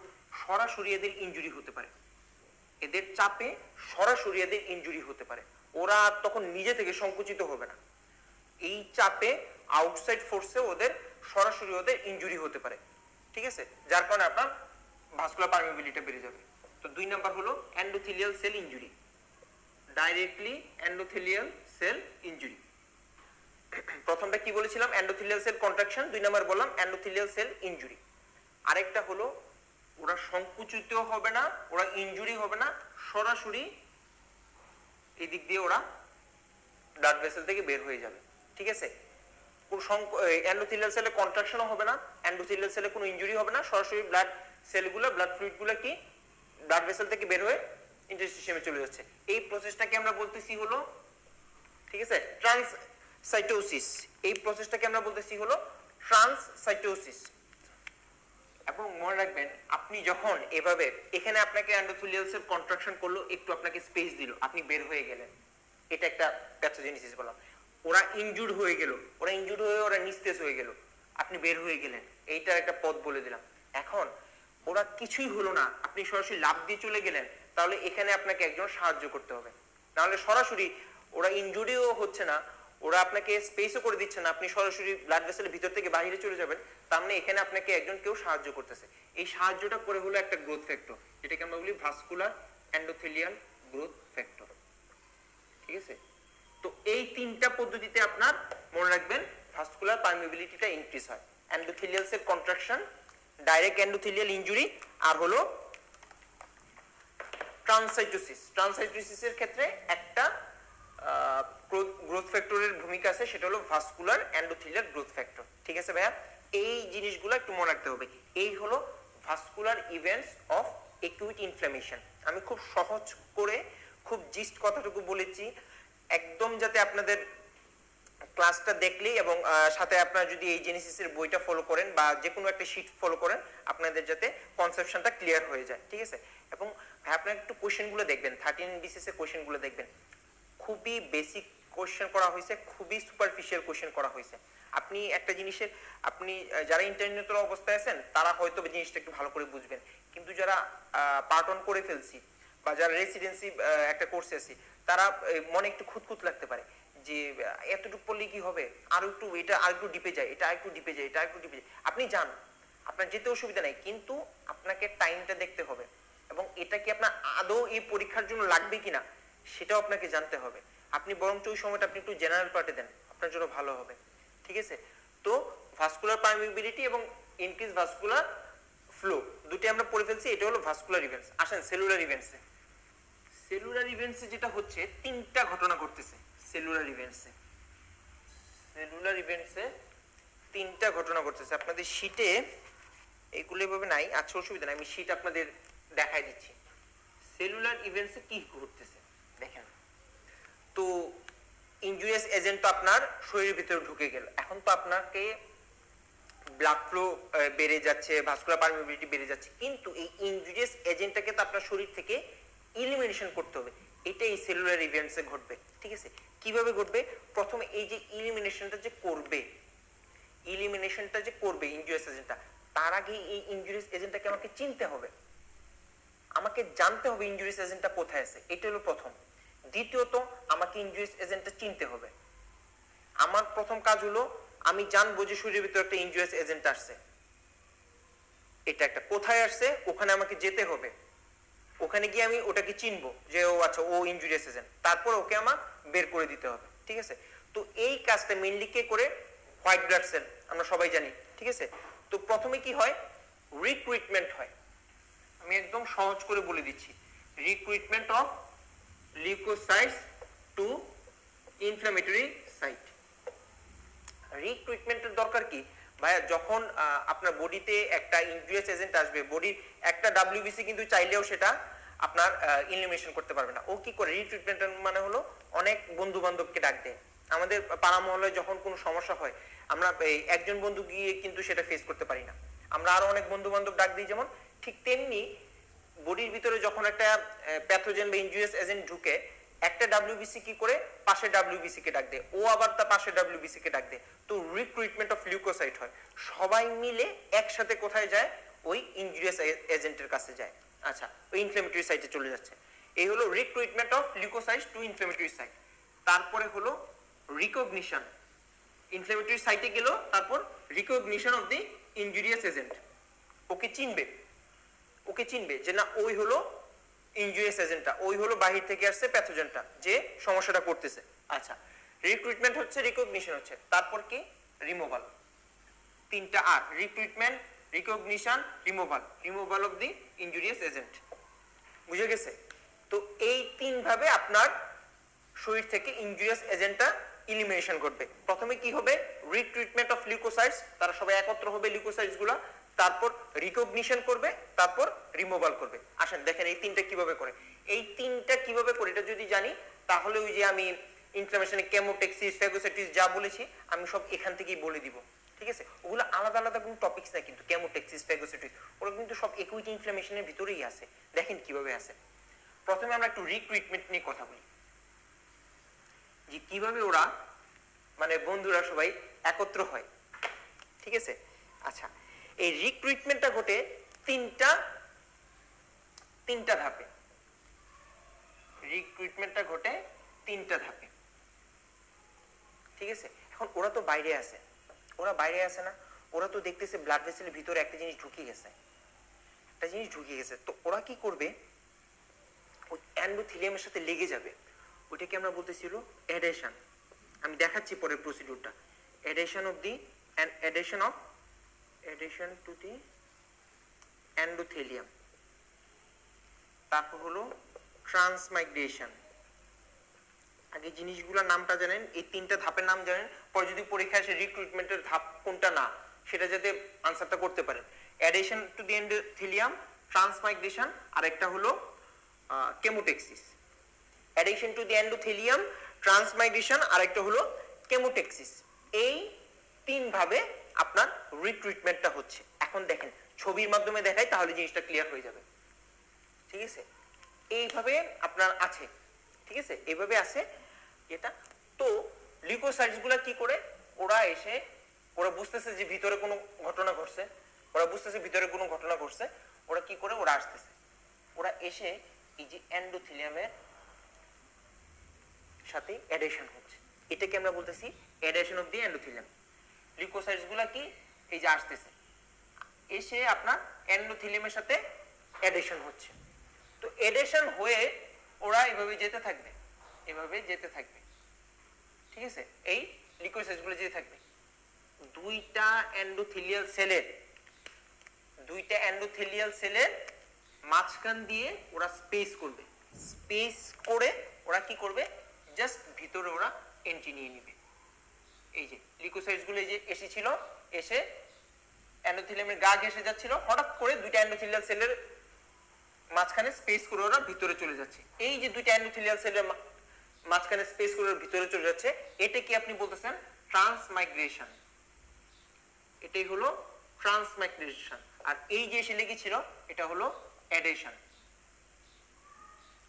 সরাসরি এদের ইনজুরি হতে পারে, এদের চাপে সরাসরি এদের ইনজুরি হতে পারে, ওরা তখন নিজে থেকে সংকুচিত হবে না, এই চাপে আউটসাইড ফোর্সে ওদের সরাসরি ওদের ইনজুরি হতে পারে, ঠিক আছে, যার কারণে আপনার ভাস্কুলার পারমিয়াবিলিটি বেড়ে যাবে। তো 2 নাম্বার হলো endothelial cell injury, directly endothelial cell injury. প্রথমটা কি বলেছিলাম, এন্ডোথেলিয়াল সেল কন্ট্রাকশন, 2 নাম্বার বললাম এন্ডোথেলিয়াল সেল ইনজুরি। আরেকটা হলো ওরা সংকুচিত হবে না, ওরা ইনজুরি হবে না, সরাসরি এই দিক দিয়ে ওরা ব্লাড ভেসেল থেকে বের হয়ে যাবে, ঠিক আছে, এন্ডোথেলিয়াল সেলে কন্ট্রাকশনও হবে না, এন্ডোথেলিয়াল সেলে কোনো ইনজুরি হবে না, সরাসরি ব্লাড সেলগুলো ব্লাড ফ্লুইডগুলো কি ব্লাড ভেসেল থেকে বের হয়ে ইন্টারস্টিশিয়ামে চলে যাচ্ছে। এই প্রসেসটাকে আমরা বলতেছি হলো, ঠিক আছে, ট্রান্সসাইটোসিস। এই প্রসেসটাকে আমরা বলতেছি হলো ট্রান্সসাইটোসিস। এবং মনে রাখবেন, আপনি যখন এভাবে এখানে আপনাকে এন্ডোথেলিয়াল সেল কন্ট্রাকশন করলো, একটু আপনাকে স্পেস দিল, আপনি বের হয়ে গেলেন, এটা একটা প্যাথোজেনেসিস বললাম। ওরা ইনজুর্ড হয়ে গেল, ওরা ইনজুর্ড হয়ে ওরা নিস্তেজ হয়ে গেল, আপনি বের হয়ে গেলেন, এইটার একটা পথ বলে দিলাম। এখন ওরা কিছুই হলো না, আপনি সরাসরি লাফ দিয়ে চলে গেলেন, তাহলে এখানে আপনাকে একজন সাহায্য করতে হবে, নাহলে সরাসরি ওরা ইনজুরিও হচ্ছে না, ওরা আপনাকে স্পেসও করে দিচ্ছে না, আপনি সরাসরি ব্লাড ভেসেলের ভিতর থেকে বাইরে চলে যাবেন, তার মানে এখানে আপনাকে একজন কেউ সাহায্য করতেছে। এই সাহায্যটা করে হলো একটা গ্রোথ ফ্যাক্টর, যেটাকে আমরা বলি ভাস্কুলার এন্ডোথেলিয়াল গ্রোথ ফ্যাক্টর, ঠিক আছে। তো এই তিনটা পদ্ধতিতে আপনার মনে রাখবেন ভাস্কুলার পারমিয়াবিলিটিটা ইনক্রিজ হয়, endothelial cell contraction, direct endothelial injury, আর হলো ট্রান্সসাইটোসিস। ট্রান্সসাইটোসিসের ক্ষেত্রে একটা গ্রোথ ফ্যাক্টরের ভূমিকা আছে, সেটা হলো ভাস্কুলার এন্ডোথেলিয়াল গ্রোথ ফ্যাক্টর, ঠিক আছে ভাইয়া। এই জিনিসগুলো একটু মনে রাখতে হবে। এই হলো vascular events of acute inflammation. আমি খুব সহজ করে খুব জিস্ট কথাটুকু বলেছি, একদম যাতে আপনাদের ক্লাসটা দেখলেই এবং সাথে আপনারা যদি এই জেনেসিসের বইটা ফলো করেন বা যে কোনো একটা শীট ফলো করেন, আপনাদের যাতে কনসেপশনটা ক্লিয়ার হয়ে যায়, ঠিক আছে। এবং আপনারা একটু কোশ্চেনগুলো দেখবেন, 13 বিসিএস এর কোশ্চেনগুলো দেখবেন, খুবই বেসিক কোশ্চেন করা হয়েছে, খুবই সুপারফিশিয়াল কোশ্চেন করা হয়েছে। আপনি একটা জিনিসের, আপনি যারা ইন্টারনেটের অবস্থায় আছেন তারা হয়তো জিনিসটা একটু ভালো করে বুঝবেন, কিন্তু যারা পার্ট অন করে ফেলছি বা যারা রেসিডেন্সি একটা কোর্সে আছি, তারা মনে একটু খুঁতখুত লাগতে পারে যে এতটুকু পড়লে কি হবে, আর একটু এটা আর একটু ডিপে যায়, এটা একটু ডিপে যায়, এটা একটু ডিপে যায়। আপনি যান, আপনার যেতে অসুবিধা নাই, কিন্তু আপনাকে টাইমটা দেখতে হবে এবং এটা কি আপনার আদৌ এই পরীক্ষার জন্য লাগবে কিনা সেটাও আপনাকে জানতে হবে। আপনি বরঞ্চ ওই সময়টা আপনি একটু জেনারেল পার্টে দেন, আপনার জন্য ভালো হবে, ঠিক আছে। তো ভাস্কুলার পারমিয়াবিলিটি এবং ইনক্রিজ ভাস্কুলার ফ্লো, দুটি আমরা পড়ে ফেলছি। এটা হলো ভাস্কুলার ইভেন্টস। আসেন সেলুলার ইভেন্টসে। সেলুলার ইভেন্টসে যেটা হচ্ছে, তিনটা ঘটনা ঘটতেছে সেলুলার ইভেন্টসে। সেলুলার ইভেন্টসে তিনটা ঘটনা ঘটতেছে। আপনাদের শীটে এইগুলো এভাবে নাই, আচ্ছা অসুবিধা নাই, আমি শীট আপনাদের দেখাই দিচ্ছি। সেলুলার ইভেন্টসে কি ঘটতেছে দেখেন। তো ইনজুরিয়াস এজেন্ট তো আপনার শরীরের ভিতরে ঢুকে গেল, এখন তো আপনাকে ব্লাড ফ্লো বেড়ে যাচ্ছে, ভাস্কুলার পারমিবিলিটি বেড়ে যাচ্ছে, কিন্তু এই ইনজুরিয়াস এজেন্টটাকে তো আপনার শরীর থেকে ইলিমিনেশন করতে হবে। এটা এই সেলুলার ইভেন্টসে ঘটবে, ঠিক আছে? কিভাবে ঘটবে? প্রথমে এই যে ইলিমিনেশনটা যে করবে, ইলিমিনেশনটা যে করবে ইনজুরিয়াস এজেন্টটা, তার আগে এই ইনজুরিয়াস এজেন্টটাকে আমাকে চিনতে হবে, আমাকে জানতে হবে ইনজুরিয়াস এজেন্টটা কোথায় আছে। এটা হলো প্রথম। দ্বিতীয়ত, আমাকে ইনজুরিয়াস এজেন্টটা চিনতে হবে। আমার প্রথম কাজ হলো আমি জানবো যে শরীরের ভিতরে একটা ইনজুরিয়াস এজেন্ট আসছে, এটা একটা কোথায় আসছে, ওখানে আমাকে যেতে হবে, ওখানে গিয়ে আমি ওটাকে চিনবো যে ও আচ্ছা ও ইনজুরিয়াস এজেন্ট, তারপর ওকে আমার বের করে দিতে হবে, ঠিক আছে? তো এই কাজটা মেইনলি কে করে? হোয়াইট ব্লাড সেল, আমরা সবাই জানি, ঠিক আছে? তো প্রথমে কি হয়? রিক্রুটমেন্ট হয়। আমি একদম সহজ করে বলে দিচ্ছি, recruitment of leukocytes to inflammatory site. রিক্রুটমেন্টের দরকার কি ভাইয়া? যখন আপনার বডিতে একটা ইনজুরিয়াস এজেন্ট আসবে, বডির একটা ডাব্লিউবিসি কিন্তু চাইলেও সেটা আপনার ইলিমিনেশন করতে পারবে না। ও কি করে? রিক্রুটমেন্টের মানে হলো অনেক বন্ধু বান্ধবকে ডাক দেয়। আমাদের পাড়া মহল্লায় যখন কোনো সমস্যা হয়, আমরা একজন বন্ধু গিয়ে কিন্তু সেটা ফেস করতে পারি না, আমরা আরো অনেক বন্ধু বান্ধব ডাক দিই। যেমন ঠিক তেমনি বডির ভিতরে যখন একটা প্যাথোজেন বা ইনজুরিয়াস এজেন্ট ঢুকে, একটা ডাব্লিউবিসি কি করে? পাশের ডাব্লিউবিসি কে ডাক দেয়, ও আবার তার পাশের ডাব্লিউবিসি কে ডাক দেয়। তো রিক্রুটমেন্ট অফ লিউকোসাইট হয়, সবাই মিলে একসাথে কোথায় যায়? ওই ইনজুরিয়াস এজেন্টের কাছে যায়। আচ্ছা, ওই ইনফ্ল্যামেটরি সাইটে চলে যাচ্ছে। এই হলো recruitment of leukocyte to inflammatory site. তারপরে হলো রিকগনিশন, ইনফ্ল্যামেটরি সাইটে গেল, তারপর recognition of the injurious agent. ওকে চিনবে, ওকে চিনবে যে না ওই হলো ইনজুরিয়াস এজেন্টটা, ওই হলো বাহির থেকে আসছে প্যাথোজেনটা যে সমস্যাটা করতেছে। আচ্ছা, রিক্রুটমেন্ট হচ্ছে, রিকগনিশন হচ্ছে, তারপর কি? রিমুভাল। তিনটা আর, recruitment, recognition, removal, removal of the injurious agent. বুঝে গেছে? তো এই তিন ভাবে আপনার শরীর থেকে ইনজুরিয়াস এজেন্টটা ইলিমিনেশন করবে। প্রথমে কি হবে? রিক্রুটমেন্ট অফ লিউকোসাইটস, তারা সবাই একত্র হবে লিউকোসাইটস গুলা, তারপর রিকগনিশন করবে, তারপর রিমুভাল করবে। আসেন দেখেন এই তিনটা কিভাবে করে। এই তিনটা কিভাবে করে এটা যদি জানি, তাহলে ওই যে আমি ইনফ্লামেশনে কেমোটেক্সিস, ফ্যাগোসাইটিস যা বলেছি আমি সব এখান থেকেই বলে দিব, ঠিক আছে? ওগুলো আলাদা আলাদা কোনো টপিকস না কিন্তু, কেমোটেক্সিস, ফ্যাগোসাইটিস ওগুলো কিন্তু সব একই ইনফ্লামেশনের ভিতরেই আছে। দেখেন কিভাবে আছে। প্রথমে আমরা একটু রিক্রুটমেন্ট নিয়ে কথা বলি, যে কিভাবে ওরা মানে বন্ধুরা সবাই একত্র হয়, ঠিক আছে? আচ্ছা, এই রিক্রুটমেন্টটা ঘটে তিনটা ধাপে। রিক্রুটমেন্টটা ঘটে তিনটা ধাপে, ঠিক আছে? এখন ওরা তো বাইরে আছে, ওরা বাইরে আছে না, ওরা তো দেখতেছে ব্লাড ভেসেলের ভিতরে একটা জিনিস ঢুকে গেছে, একটা জিনিস ঢুকে গেছে। তো ওরা কি করবে? ওই এন্ডোথেলিয়ামের সাথে লেগে যাবে, ওইটাকে আমরা বলতেছিল অ্যাডেশন। আমি দেখাচ্ছি পরের প্রসিডিউরটা। Adhesion of the adhesion to the endothelium. তারপর হলো ট্রান্সমাইগ্রেশন। আগে জিনিসগুলোর নামটা জানেন, এই তিনটা ধাপের নাম জানেন, পরে যদি পরীক্ষায় আসে রিক্রুটমেন্টের ধাপ কোনটা না সেটা যাতে আনসারটা করতে পারেন। অ্যাডেশন টু দি এন্ডোথেলিয়াম, ট্রান্সমাইগ্রেশন, আর একটা হলো কেমোটেক্সিস। অ্যাডেশন টু দি এন্ডোথেলিয়াম, ট্রান্সমাইগ্রেশন, আর একটা হলো কেমোটেক্সিস। এই তিন ভাবে আপনার রিক্রুটমেন্টটা হচ্ছে। এখন দেখেন ছবির মাধ্যমে দেখাই তাহলে জিনিসটা ক্লিয়ার হয়ে যাবে, ঠিক আছে? এইভাবে আপনার আছে, ঠিক আছে? এইভাবে আছে এটা। তো লিউকোসাইটস গুলা কি করে? ওরা এসে ওরা বুঝতেছে যে ভিতরে কোনো ঘটনা ঘটছে, ওরা কি করে? ওরা আসতেছে, ওরা এসে এই যে এন্ডোথেলিয়ামের সাথে অ্যাডেশন হচ্ছে, এটাকে আমরা বলতেছি adhesion of the endothelium. Leucocytes গুলা কি? এই যে আসতেছে, এসে আপনার এন্ডোথেলিয়ামের সাথে অ্যাডেশন হচ্ছে। তো অ্যাডেশন হয়ে ওরা এভাবে যেতে থাকবে, ঠিক আছে? এই লিউকোসাইটস গুলো যেতে থাকবে। দুইটা এন্ডোথেলিয়াল সেলের দুইটা এন্ডোথেলিয়াল সেলের মাঝখান দিয়ে ওরা স্পেস করবে, স্পেস করে ওরা কি করবে, জাস্ট ভিতরে ওরা এন্ট্রি নিয়ে নেবে। এই যে লিউকোসাইটস গুলো এই যে এসেছিল, এসে এন্ডোথেলিয়ামের গা ঘেঁষে যাচ্ছিল, হঠাৎ করে দুইটা এন্ডোথেলিয়াল সেলের মাঝখানে স্পেস করে ওরা ভিতরে চলে যাচ্ছে। এই যে দুইটা এন্ডোথেলিয়াল সেলের মাঝখানে স্পেস করে ভিতরে চলে যাচ্ছে, এটা কি আপনি বলতেছেন ট্রান্সমাইগ্রেশন। এটাই হলো ট্রান্সমাইগ্রেশন। আর এই যে এসে লেগেছিল এটা হলো অ্যাডেশন।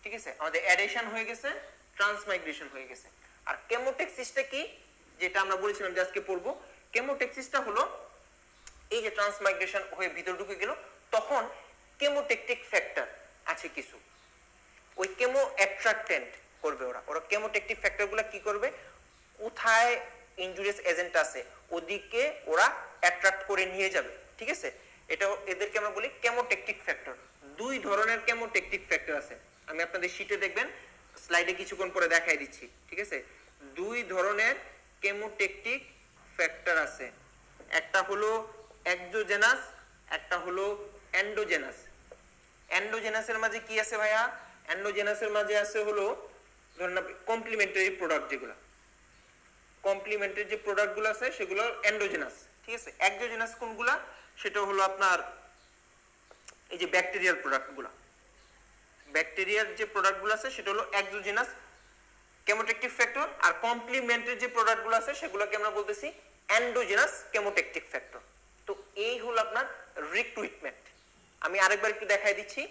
ঠিক আছে, আমাদের অ্যাডেশন হয়ে গেছে, ট্রান্সমাইগ্রেশন হয়ে গেছে। আর কেমোটেক্সিসটা কি, যেটা আমরা বলেছিলাম যে আজকে পড়বো, কেমোটেক্সিসটা হলো এই যে ট্রান্সমাইগ্রেশন হয়ে ভিতরে ঢুকে গেল, তখন কেমোটেকটিক ফ্যাক্টর আছে কিছু, ওই কেমো অ্যাট্রাক্টেন্ট করবে ওরা। ওরা কেমোটেকটিক ফ্যাক্টরগুলো কি করবে, কোথায় ইনজুরিয়াস এজেন্ট আছে ওদিকে ওরা অ্যাট্রাক্ট করে নিয়ে যাবে। ঠিক আছে, এটা এদেরকে আমরা বলি কেমোটেকটিক ফ্যাক্টর। দুই ধরনের কেমোটেকটিক ফ্যাক্টর আছে, আমি আপনাদের শীটে দেখবেন, স্লাইডে কিছুক্ষণ পরে দেখাই দিচ্ছি। ঠিক আছে, দুই ধরনের কেমোটেকটিক ফ্যাক্টর আছে, একটা হলো এক্সোজেনাস, একটা হলো এন্ডোজেনাস। এন্ডোজেনাসের মাঝে কি আছে ভাইয়া, এন্ডোজেনাসের মাঝে আছে হলো ধরেন কমপ্লিমেন্টারি প্রোডাক্ট, যেগুলো কমপ্লিমেন্টারি যে প্রোডাক্টগুলো আছে সেগুলো এন্ডোজেনাস। ঠিক আছে, এক্সোজেনাস কোনগুলা, সেটা হলো আপনার এই যে ব্যাকটেরিয়াল প্রোডাক্টগুলো, ব্যাকটেরিয়ার যে প্রোডাক্টগুলো আছে সেটা হলো এক্সোজেনাস কেমোটেকটিক ফ্যাক্টর। আর কমপ্লিমেন্টারি যে প্রোডাক্টগুলো আছে সেগুলোকে আমরা বলতেছি এন্ডোজেনাস কেমোটেকটিক ফ্যাক্টর। তো এই হলো আপনার রিক্রুটমেন্ট। আমি আরেকবার একটু দেখাই দিচ্ছি,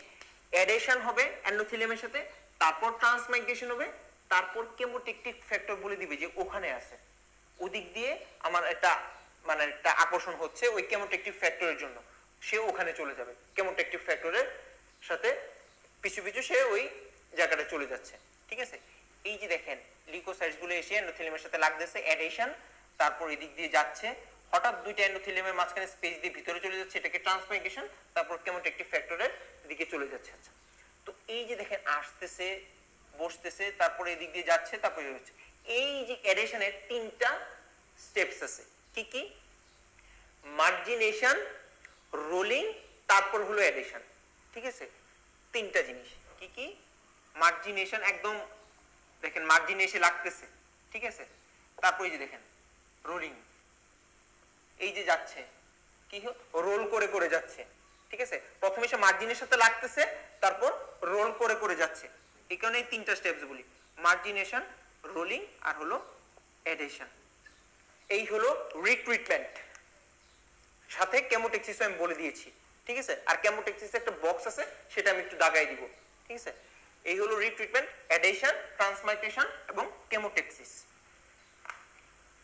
অ্যাডেশন হবে এন্ডোথেলিয়ামের সাথে, তারপর ট্রান্সমাইগ্রেশন হবে, তারপর কেমোটেকটিক ফ্যাক্টর বলে দিবে যে ওখানে আছে, ওদিক দিয়ে আমার একটা মানে একটা আকর্ষণ হচ্ছে ওই কেমোটেকটিক ফ্যাক্টরের জন্য, সে ওখানে চলে যাবে, কেমোটেকটিক ফ্যাক্টরের সাথে পিছু পিছু সে ওই জায়গাটা চলে যাচ্ছে। ঠিক আছে, এই যে দেখেন লিউকোসাইটস গুলো এসে এন্ডোথেলিয়ামের সাথে লাগতেছে, অ্যাডেশন, তারপর এদিক দিয়ে যাচ্ছে, হঠাৎ দুইটা এন্ডোথেলিয়ামের মাঝখানে স্পেস দিয়ে ভিতরে চলে যাচ্ছে, এটাকে ট্রান্সমাইগ্রেশন, তারপর কেমোটেকটিক ফ্যাক্টরের দিকে চলে যাচ্ছে। আচ্ছা, তো এই যে দেখেন আসতেছে, বসতেছে, তারপরে এদিক দিয়ে যাচ্ছে, তারপরে হচ্ছে, এই যে অ্যাডেশনের তিনটা স্টেপস আছে। কি কি, মার্জিনেশন, রোলিং, তারপর হলো অ্যাডেশন। ঠিক আছে, তিনটা জিনিস। কি কি, মার্জিনেশন, একদম দেখেন মার্জিনে এসে লাগতেছে। ঠিক আছে, তারপর এই যে দেখেন রোলিং, এই যে যাচ্ছে, কি রোল করে করে যাচ্ছে। ঠিক আছে, প্রথমে সে মার্জিনের সাথে লাগতেছে, তারপর রোল করে করে যাচ্ছে। এই কারণে এই তিনটা স্টেপস বলি, মার্জিনেশন, রোলিং আর হলো অ্যাডেশন। এই হলো রিক্রুটমেন্ট, সাথে কেমোটেক্সিসও আমি বলে দিয়েছি। ঠিক আছে, আর কেমোটেক্সিস একটা বক্স আছে, সেটা আমি একটু দাগাই দিব। ঠিক আছে, এই হলো রিক্রুটমেন্ট, অ্যাডেশন, ট্রান্সমাইগ্রেশন এবং কেমোটেক্সিস।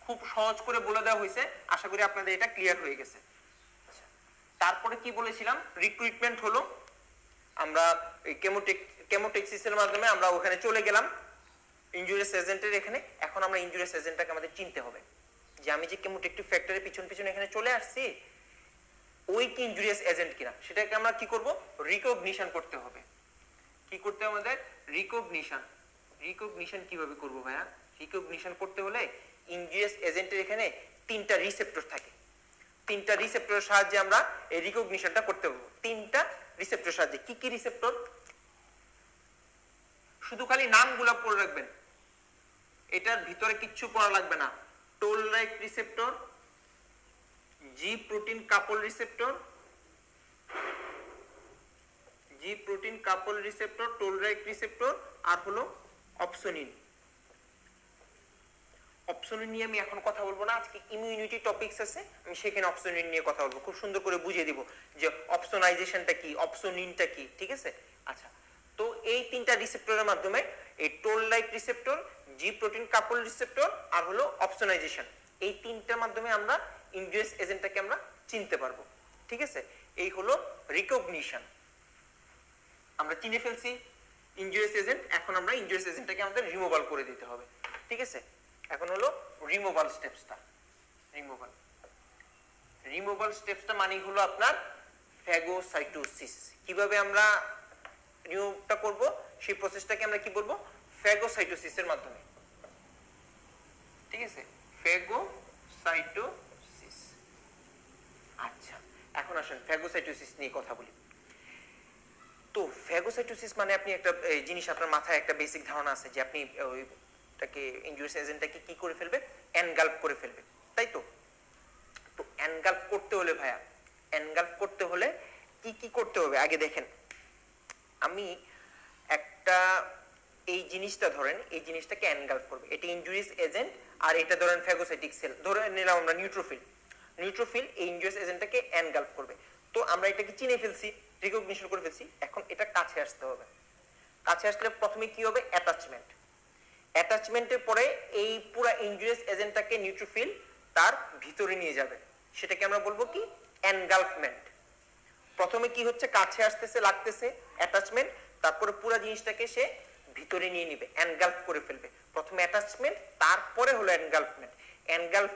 খুব সহজ করে বলে দেওয়া হয়েছে, আশা করি আপনাদের এটা ক্লিয়ার হয়ে গেছে। তারপরে কি বলেছিলাম, রিক্রুটমেন্ট হলো আমরা এই কেমোটেক্সিসের মাধ্যমে আমরা ওখানে চলে গেলাম ইনজুরিয়াস এজেন্টের এখানে। এখন আমরা ইনজুরিয়াস এজেন্টটাকে আমাদের চিনতে হবে, যে আমি যে কেমোটেকটিক ফ্যাক্টরের পিছন পিছন এখানে চলে আসছি, ওই কি ইনজুরিয়াস এজেন্ট কিনা, সেটাকে আমরা কি করব, রিকগনিশন করতে হবে। কি করতে হবে আমাদের, রিকগনিশন। রিকগনিশন কিভাবে করব ভাইয়া, রিকগনিশন করতে হলে ইনজুরিয়াস এজেন্টের এখানে তিনটা রিসেপ্টর থাকে, তিনটা রিসেপ্টরের সাহায্যে আমরা এই রিকগনিশনটা করতে পারবো। তিনটা রিসেপ্টরের সাহায্যে, কি কি রিসেপ্টর, শুধু খালি নামগুলো পড়ে রাখবেন, এটার ভিতরে কিচ্ছু পড়া লাগবে না। টোল লাইক রিসেপ্টর, জি প্রোটিন কাপল রিসেপ্টর, জি প্রোটিন কাপল রিসেপ্টর, টোল লাইক রিসেপ্টর, আর হলো অপসোনিন। অপসোনিন নিয়ে আমি এখন কথা বলবো না, আজকে ইমিউনিটি টপিকস আছে, আমি সেখানে অপসোনিন নিয়ে কথা বলবো, খুব সুন্দর করে বুঝিয়ে দিব যে অপসোনাইজেশনটা কি, অপসোনিনটা কি। ঠিক আছে, আচ্ছা, তো এই তিনটা রিসেপ্টরের মাধ্যমে, এই টোল লাইক রিসেপ্টর, জি প্রোটিন কাপল রিসেপ্টর আর হলো অপসোনাইজেশন, এই তিনটার মাধ্যমে আমরা ইনজুরিয়াস এজেন্টটাকে আমরা চিনতে পারবো। ঠিক আছে, এই হলো রিকগনিশন। আমরা চিনে ফেলছি ইনজুরিয়াস এজেন্ট, এখন আমরা ইনজুরিয়াস এজেন্টটাকে আমাদের রিমুভাল করে দিতে হবে। ঠিক আছে, এখন হলো রিমুভাল স্টেপসটা। রিমুভাল রিমুভাল স্টেপসটা মানে হলো আপনার ফ্যাগোসাইটোসিস। কিভাবে আমরা রিমুভটা করব, সেই প্রসেসটাকে আমরা কি বলবো, ফ্যাগোসাইটোসিসের মাধ্যমে। ঠিক আছে, ফ্যাগোসাইটোসিস। আচ্ছা, এখন আসেন ফ্যাগোসাইটোসিস নিয়ে কথা বলি। তো ফ্যাগোসাইটোসিস মানে আপনি একটা জিনিস আপনার মাথায় একটা বেসিক ধারণা আছে যে আপনি ওইটাকে ইনজুরিয়াস এজেন্টটাকে কি করে ফেলবে, এনগালফ করে ফেলবে, তাই তো? তো এনগালফ করতে হলে ভাইয়া, এনগালফ করতে হলে কি কি করতে হবে আগে দেখেন। আমি একটা এই জিনিসটা ধরেন, এই জিনিসটাকে এনগালফ করবে, এটা ইনজুরিয়াস এজেন্ট, আর এটা ধরেন ফ্যাগোসাইটিক সেল, ধরে নিলাম আমরা নিউট্রোফিল। নিউট্রোফিল এই ইনজুরিয়াস এজেন্টটাকে এনগালফ করবে। তো আমরা এটাকে চিনে ফেলছি, রিকগনিশন করে ফেলছি, এখন এটা কাছে আসতে হবে। কাছে আসলে প্রথমে কি হবে, অ্যাটাচমেন্ট। অ্যাটাচমেন্টের পরে এই পুরো ইনজুরিয়াস এজেন্টটাকে নিউট্রোফিল তার ভিতরে নিয়ে যাবে, সেটাকে আমরা বলবো কি, এনগালফমেন্ট। প্রথমে কি হচ্ছে, কাছে আসতেছে, লাগতেছে, অ্যাটাচমেন্ট, তারপরে পুরো জিনিসটাকে সে ভিতরে নিয়ে নিবে, এনগালফ করে ফেলবে। প্রথমে অ্যাটাচমেন্ট, তারপরে হলো এনগালফমেন্ট। এনগালফ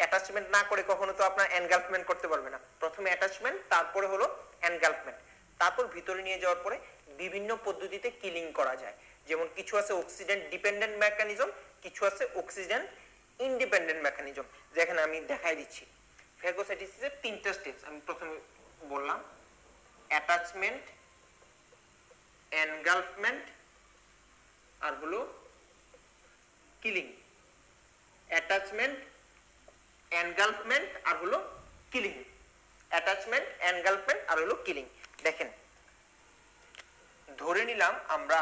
অ্যাটাচমেন্ট না করে কখনো তো আপনার এনগালফমেন্ট করতে পারবে না। প্রথমে অ্যাটাচমেন্ট, তারপরে হলো এনগালফমেন্ট। তারপর ভিতরে নিয়ে যাওয়ার পরে বিভিন্ন পদ্ধতিতে কিলিং করা যায়। যেমন কিছু আছে অক্সিডেন্ট ডিপেন্ডেন্ট মেকানিজম, কিছু আছে অক্সিডেন্ট ইন্ডিপেন্ডেন্ট মেকানিজম, যেখানে আমি দেখাই দিচ্ছি। ফ্যাগোসাইটোসিসের তিনটা স্টেপস আমি প্রথমে বললাম, অ্যাটাচমেন্ট, এনগালফমেন্ট, আর হলো কিলিং। অ্যাটাচমেন্ট, এনগালফমেন্ট, আর হলো কিলিং। অ্যাটাচমেন্ট, এনগালফমেন্ট, আর হলো কিলিং। দেখেন, ধরে নিলাম আমরা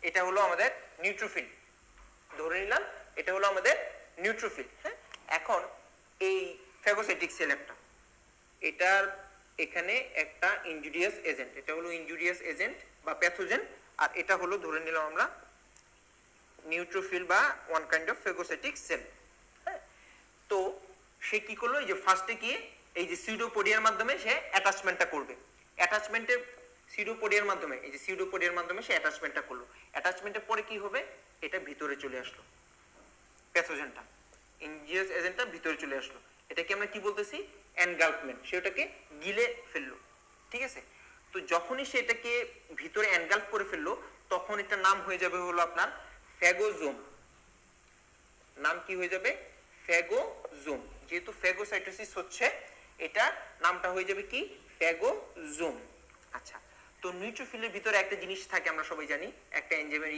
এটা হলো আমাদের নিউট্রোফিল, ধরে নিলাম এটা হলো আমাদের নিউট্রোফিল। হ্যাঁ, এখন এই ফ্যাগোসাইটিক সেল একটা, এটার এখানে একটা ইনজুরিয়াস এজেন্ট, এটা হলো ইনজুরিয়াস এজেন্ট বা প্যাথোজেন, আর এটা হলো ধরে নিলাম আমরা নিউট্রোফিল বা one kind of phagocytic cell. হ্যাঁ, তো সে কি করলো, এই যে ফার্স্টে গিয়ে এই যে সিউডোপোডিয়ার মাধ্যমে সে অ্যাটাচমেন্টটা করবে। অ্যাটাচমেন্টের সিউডোপোডিয়ার মাধ্যমে, এই যে সিউডোপোডিয়ার মাধ্যমে সে অ্যাটাচমেন্টটা করলো। অ্যাটাচমেন্টের পরে কি হবে, এটা ভিতরে চলে আসলো, প্যাথোজেনটা, ইনজুরিয়াস এজেন্টটা ভিতরে চলে আসলো। এটাকে আমরা কি বলতেছি, এনগালফমেন্ট, সেটাকে গিলে ফেললো। ঠিক আছে, তো যখনই সেটাকে ভিতরে এনগালফ করে ফেললো, তখন এটার নাম হয়ে যাবে হলো আপনার ফ্যাগোজোম। নাম কি হয়ে যাবে, ফ্যাগোজোম। যেহেতু ফ্যাগোসাইটোসিস হচ্ছে, এটা নামটা হয়ে যাবে কি, ফ্যাগোজোম। আচ্ছা, তো নিউট্রোফিলের ভিতরে একটা জিনিস থাকে, আমরা সবাই জানি, একটা এনজাইমের